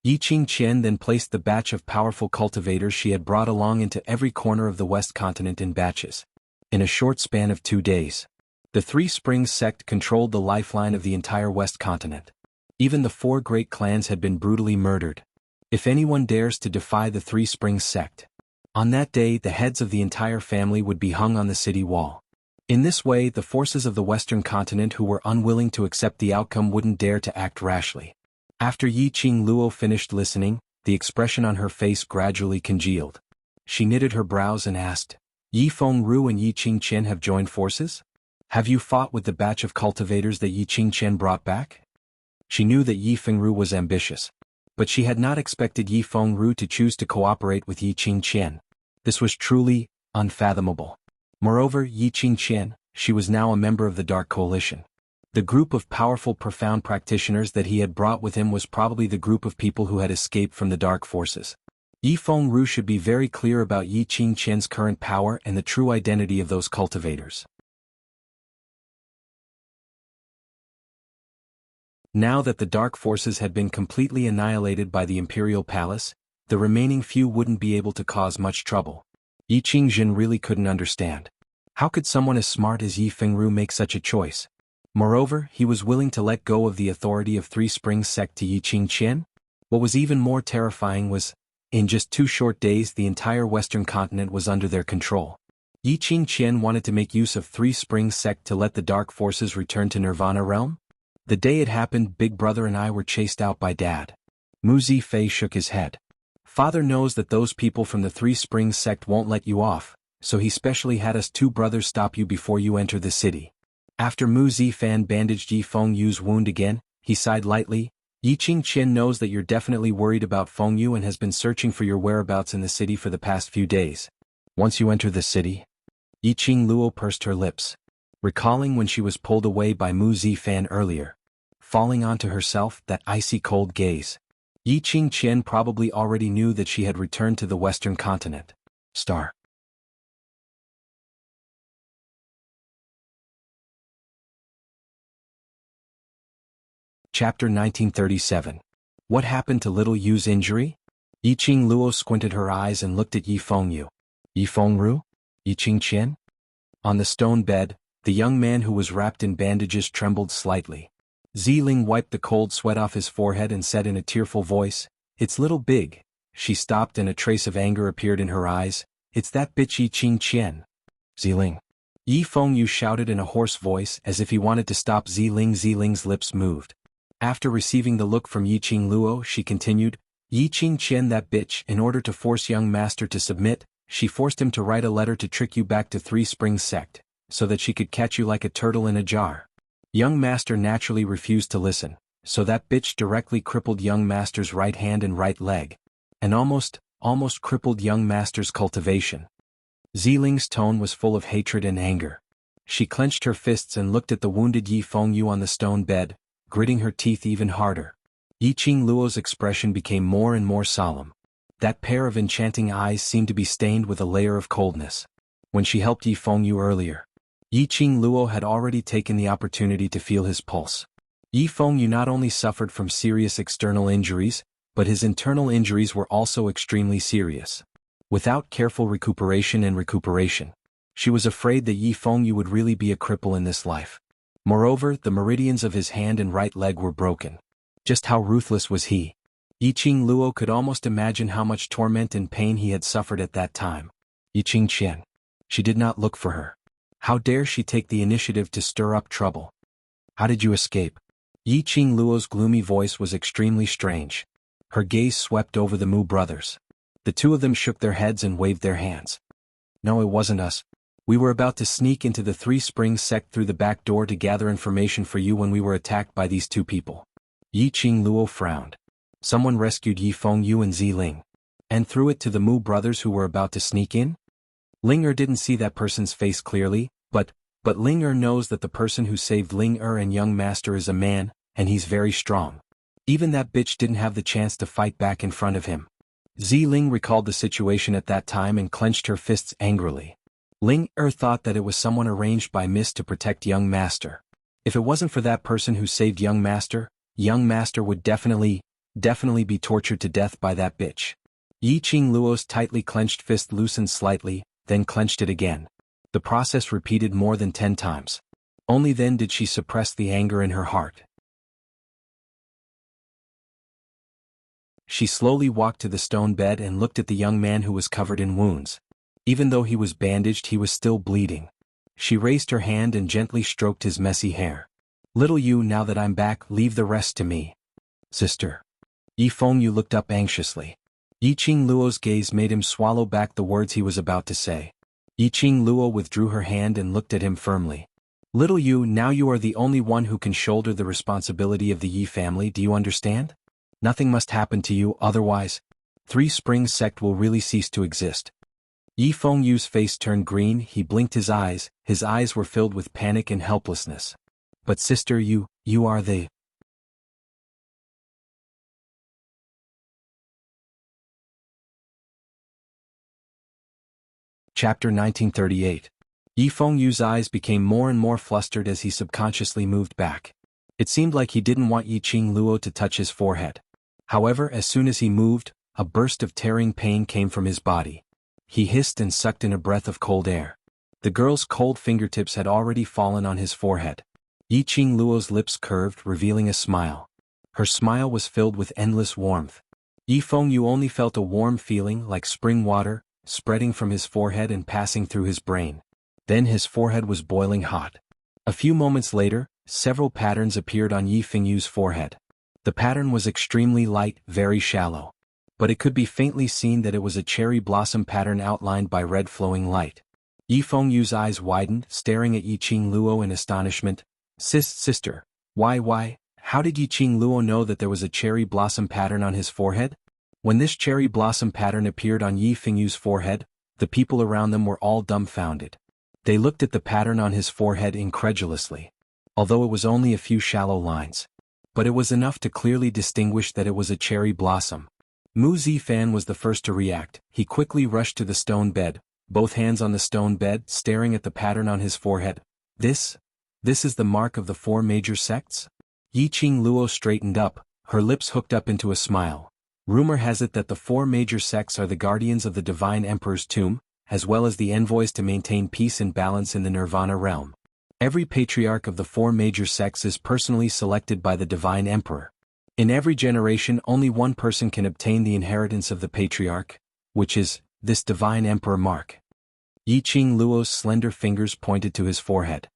Yiqing Qian then placed the batch of powerful cultivators she had brought along into every corner of the West continent in batches. In a short span of 2 days, the Three Springs sect controlled the lifeline of the entire West continent. Even the 4 great clans had been brutally murdered. If anyone dares to defy the Three Springs sect, on that day the heads of the entire family would be hung on the city wall. In this way, the forces of the Western continent who were unwilling to accept the outcome wouldn't dare to act rashly. After Yiqing Luo finished listening, the expression on her face gradually congealed. She knitted her brows and asked, Yi Fengru and Yiqing Qian have joined forces? Have you fought with the batch of cultivators that Yiqing Qian brought back? She knew that Yi Fengru was ambitious, but she had not expected Yi Fengru to choose to cooperate with Yiqing Qian. This was truly unfathomable. Moreover, Yiqing Qian, she was now a member of the Dark Coalition. The group of powerful profound practitioners that he had brought with him was probably the group of people who had escaped from the dark forces. Yi Fengru should be very clear about Yi Qingqian's current power and the true identity of those cultivators. Now that the dark forces had been completely annihilated by the imperial palace, the remaining few wouldn't be able to cause much trouble. Yi Qingjian really couldn't understand. How could someone as smart as Yi Fengru make such a choice? Moreover, he was willing to let go of the authority of Three Springs sect to Yi Qingqian? What was even more terrifying was, in just 2 short days the entire western continent was under their control. Yi Qingqian wanted to make use of Three Springs sect to let the dark forces return to Nirvana realm? The day it happened, Big Brother and I were chased out by Dad. Mu Zifei shook his head. Father knows that those people from the Three Springs sect won't let you off, so he specially had us 2 brothers stop you before you enter the city. After Mu Zifan bandaged Yi Fengyu's wound again, he sighed lightly. Yi Qingqian knows that you're definitely worried about Fengyu and has been searching for your whereabouts in the city for the past few days. Once you enter the city? Yi Qingluo pursed her lips, recalling when she was pulled away by Mu Zifan earlier, falling onto herself that icy cold gaze. Yi Qingqian probably already knew that she had returned to the western continent. Star. Chapter 1937. What happened to little Yu's injury? Yi Qingluo squinted her eyes and looked at Yi Fengyu. Yi Fengru? Yi Qingqian? On the stone bed, the young man who was wrapped in bandages trembled slightly. Ziling wiped the cold sweat off his forehead and said in a tearful voice, "It's little Big." She stopped and a trace of anger appeared in her eyes. "It's that bitch Yi Qingqian." Ziling. Yi Fengyu shouted in a hoarse voice as if he wanted to stop Ziling. Ziling's lips moved. After receiving the look from Yi Qingluo, she continued, "Yi Qingqian, that bitch. In order to force young master to submit, she forced him to write a letter to trick you back to Three Springs sect, so that she could catch you like a turtle in a jar. Young master naturally refused to listen, so that bitch directly crippled young master's right hand and right leg, and almost crippled young master's cultivation." Ziling's tone was full of hatred and anger. She clenched her fists and looked at the wounded Yi Fengyu on the stone bed, gritting her teeth even harder. Yi Qingluo's expression became more and more solemn. That pair of enchanting eyes seemed to be stained with a layer of coldness. When she helped Yi Fengyu earlier, Yi Qingluo had already taken the opportunity to feel his pulse. Yi Fengyu not only suffered from serious external injuries, but his internal injuries were also extremely serious. Without careful recuperation, she was afraid that Yi Fengyu would really be a cripple in this life. Moreover, the meridians of his hand and right leg were broken. Just how ruthless was he? Yi Qingluo could almost imagine how much torment and pain he had suffered at that time. Yi Qingqian. She did not look for her. How dare she take the initiative to stir up trouble? How did you escape? Yi Qingluo's gloomy voice was extremely strange. Her gaze swept over the Mu brothers. The 2 of them shook their heads and waved their hands. No, it wasn't us. We were about to sneak into the Three Springs sect through the back door to gather information for you when we were attacked by these 2 people. Yi Qingluo frowned. Someone rescued Yi Fengyu and Ziling, and threw it to the Mu brothers who were about to sneak in? Ling didn't see that person's face clearly, but Ling knows that the person who saved Ling and young master is a man, and he's very strong. Even that bitch didn't have the chance to fight back in front of him. Ziling recalled the situation at that time and clenched her fists angrily. Ling thought that it was someone arranged by Miss to protect young master. If it wasn't for that person who saved young master would definitely be tortured to death by that bitch. Yi Qingluo's tightly clenched fist loosened slightly, then clenched it again. The process repeated more than 10 times. Only then did she suppress the anger in her heart. She slowly walked to the stone bed and looked at the young man who was covered in wounds. Even though he was bandaged, he was still bleeding. She raised her hand and gently stroked his messy hair. "Little you, now that I'm back, leave the rest to me." "Sister." Yi Fengyu looked up anxiously. Yi Qingluo's gaze made him swallow back the words he was about to say. Yi Qingluo withdrew her hand and looked at him firmly. "Little you, now you are the only one who can shoulder the responsibility of the Yi family, do you understand? Nothing must happen to you, otherwise, Three Springs sect will really cease to exist." Yi Fengyu's face turned green, he blinked his eyes were filled with panic and helplessness. "But sister, you are the..." Chapter 1938. Yi Fengyu's eyes became more and more flustered as he subconsciously moved back. It seemed like he didn't want Yi Qingluo to touch his forehead. However, as soon as he moved, a burst of tearing pain came from his body. He hissed and sucked in a breath of cold air. The girl's cold fingertips had already fallen on his forehead. Yi Qingluo's lips curved, revealing a smile. Her smile was filled with endless warmth. Yi Fengyu only felt a warm feeling like spring water, spreading from his forehead and passing through his brain. Then his forehead was boiling hot. A few moments later, several patterns appeared on Yi Fengyu's forehead. The pattern was extremely light, very shallow. But it could be faintly seen that it was a cherry blossom pattern outlined by red flowing light. Yi Fengyu's eyes widened, staring at Yi Qingluo in astonishment. Sister, why, how did Yi Qingluo know that there was a cherry blossom pattern on his forehead? When this cherry blossom pattern appeared on Yi Fengyu's forehead, the people around them were all dumbfounded. They looked at the pattern on his forehead incredulously. Although it was only a few shallow lines. But it was enough to clearly distinguish that it was a cherry blossom. Mu Zifan was the first to react. He quickly rushed to the stone bed, both hands on the stone bed, staring at the pattern on his forehead. This is the mark of the four major sects? Yi Qingluo straightened up, her lips hooked up into a smile. Rumor has it that the four major sects are the guardians of the Divine Emperor's tomb, as well as the envoys to maintain peace and balance in the Nirvana realm. Every patriarch of the four major sects is personally selected by the Divine Emperor. In every generation only one person can obtain the inheritance of the patriarch, which is this Divine Emperor mark. Yi Qingluo's slender fingers pointed to his forehead.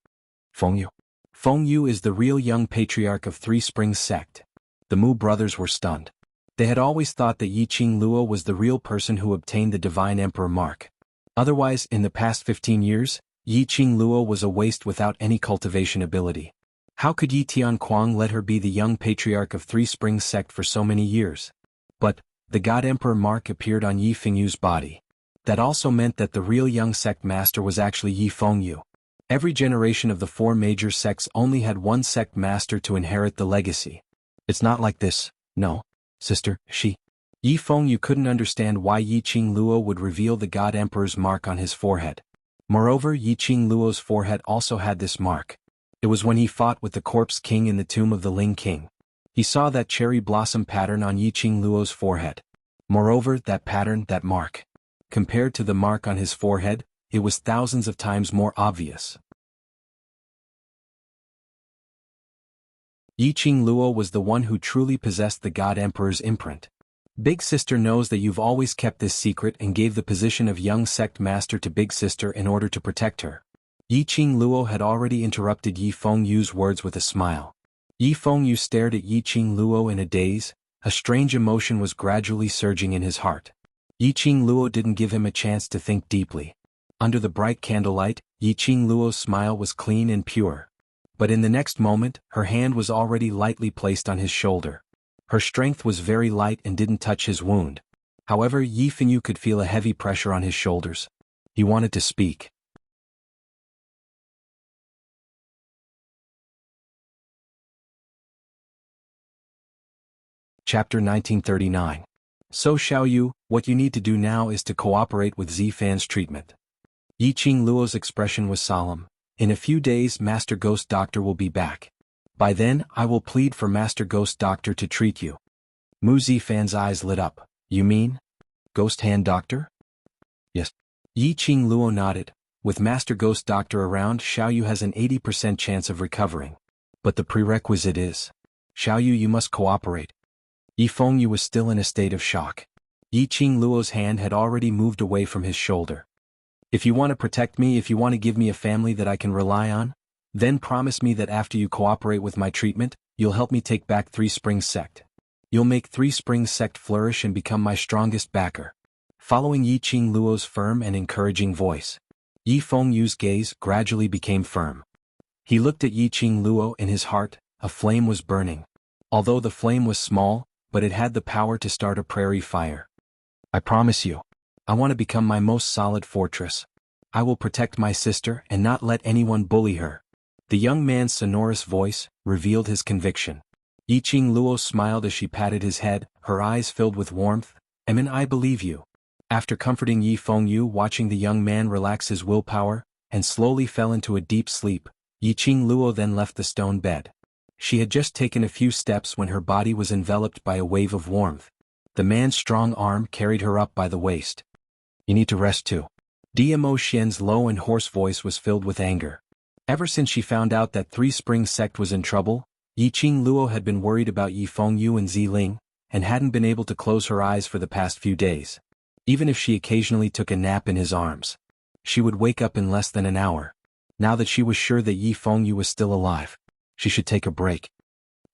Fengyu is the real young patriarch of Three Springs sect. The Mu brothers were stunned. They had always thought that Yi Qingluo was the real person who obtained the Divine Emperor mark. Otherwise, in the past 15 years, Yi Qingluo was a waste without any cultivation ability. How could Yi Tianquang let her be the young patriarch of Three Springs sect for so many years? But the God Emperor mark appeared on Yi Fengyu's body. That also meant that the real young sect master was actually Yi Fengyu. Every generation of the four major sects only had one sect master to inherit the legacy. It's not like this, no. Sister, Yi Fengyu couldn't understand why Yi Qingluo would reveal the God Emperor's mark on his forehead. Moreover, Yi Qingluo's forehead also had this mark. It was when he fought with the Corpse King in the tomb of the Ling King. He saw that cherry blossom pattern on Yi Qingluo's forehead. Moreover, that pattern, that mark. Compared to the mark on his forehead, it was thousands of times more obvious. Yi Qingluo was the one who truly possessed the God Emperor's imprint. Big Sister knows that you've always kept this secret and gave the position of young sect master to Big Sister in order to protect her. Yi Qingluo had already interrupted Yi Fengyu's words with a smile. Yi Fengyu stared at Yi Qingluo in a daze. A strange emotion was gradually surging in his heart. Yi Qingluo didn't give him a chance to think deeply. Under the bright candlelight, Yi Qingluo's smile was clean and pure. But in the next moment, her hand was already lightly placed on his shoulder. Her strength was very light and didn't touch his wound. However, Yi Fenyu could feel a heavy pressure on his shoulders. He wanted to speak. Chapter 1939. So Xiaoyu, what you need to do now is to cooperate with Zifan's treatment. Yi Qingluo's expression was solemn. In a few days Master Ghost Doctor will be back. By then, I will plead for Master Ghost Doctor to treat you. Mu Zifan's eyes lit up. You mean? Ghost Hand Doctor? Yes. Yi Qingluo nodded. With Master Ghost Doctor around, Xiaoyu has an 80% chance of recovering. But the prerequisite is, Xiaoyu, you must cooperate. Yi Fengyu was still in a state of shock. Yi Qingluo's hand had already moved away from his shoulder. If you want to protect me, if you want to give me a family that I can rely on, then promise me that after you cooperate with my treatment, you'll help me take back Three Springs sect. You'll make Three Springs sect flourish and become my strongest backer. Following Yi Qingluo's firm and encouraging voice, Yi Fengyu's gaze gradually became firm. He looked at Yi Qingluo. In his heart, a flame was burning. Although the flame was small, but it had the power to start a prairie fire. I promise you. I want to become my most solid fortress. I will protect my sister and not let anyone bully her. The young man's sonorous voice revealed his conviction. Yi Qingluo smiled as she patted his head, her eyes filled with warmth. I believe you. After comforting Yi Fengyu, watching the young man relax his willpower, and slowly fell into a deep sleep, Yi Qingluo then left the stone bed. She had just taken a few steps when her body was enveloped by a wave of warmth. The man's strong arm carried her up by the waist. "You need to rest too." Dmo Xian's low and hoarse voice was filled with anger. Ever since she found out that Three Springs sect was in trouble, Yi Qingluo had been worried about Yi Fengyu and Ziling, and hadn't been able to close her eyes for the past few days. Even if she occasionally took a nap in his arms, she would wake up in less than an hour. Now that she was sure that Yi Fengyu was still alive, she should take a break.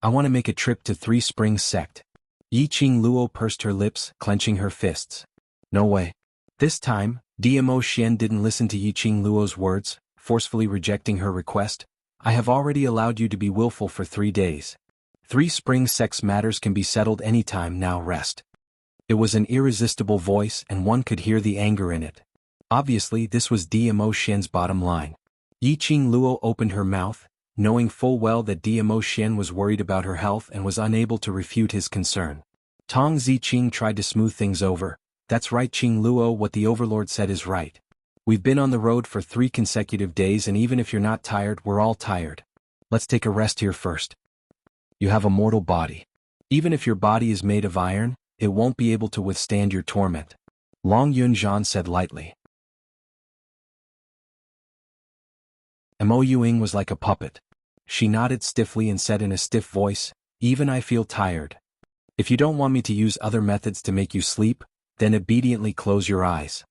"I want to make a trip to Three Springs sect." Yi Qingluo pursed her lips, clenching her fists. "No way." This time, Dmo Xian didn't listen to Yi Qingluo's words, forcefully rejecting her request. "I have already allowed you to be willful for 3 days. Three Springs sect's matters can be settled anytime, now rest." It was an irresistible voice and one could hear the anger in it. Obviously this was Dmo Xian's bottom line. Yi Qingluo opened her mouth, knowing full well that Dmo Xian was worried about her health and was unable to refute his concern. Tong Ziqing tried to smooth things over. "That's right, Qingluo, what the overlord said is right. We've been on the road for 3 consecutive days and even if you're not tired, we're all tired. Let's take a rest here first. You have a mortal body. Even if your body is made of iron, it won't be able to withstand your torment," Long Yunzhan said lightly. Mo Yuing was like a puppet. She nodded stiffly and said in a stiff voice, "Even I feel tired. If you don't want me to use other methods to make you sleep, then obediently close your eyes."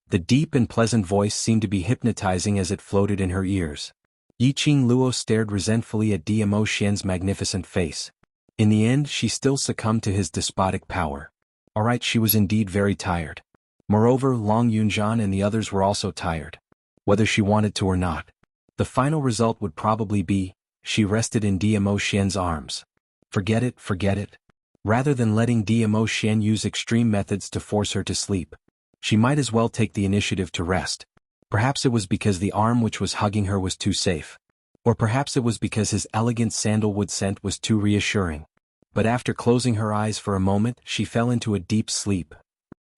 The deep and pleasant voice seemed to be hypnotizing as it floated in her ears. Yi Qingluo stared resentfully at Dmo Xian's magnificent face. In the end she still succumbed to his despotic power. Alright, she was indeed very tired. Moreover, Long Yunzhan and the others were also tired. Whether she wanted to or not. The final result would probably be, she rested in Dmo Xian's arms. Forget it, forget it. Rather than letting Dmo Xian use extreme methods to force her to sleep, she might as well take the initiative to rest. Perhaps it was because the arm which was hugging her was too safe. Or perhaps it was because his elegant sandalwood scent was too reassuring. But after closing her eyes for a moment, she fell into a deep sleep.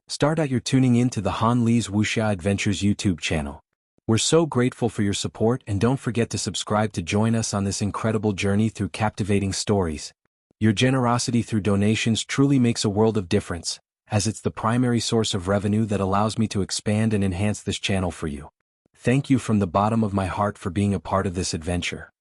Start out. You're tuning in to the Han Li's Wuxia Adventures YouTube channel. We're so grateful for your support and don't forget to subscribe to join us on this incredible journey through captivating stories. Your generosity through donations truly makes a world of difference, as it's the primary source of revenue that allows me to expand and enhance this channel for you. Thank you from the bottom of my heart for being a part of this adventure.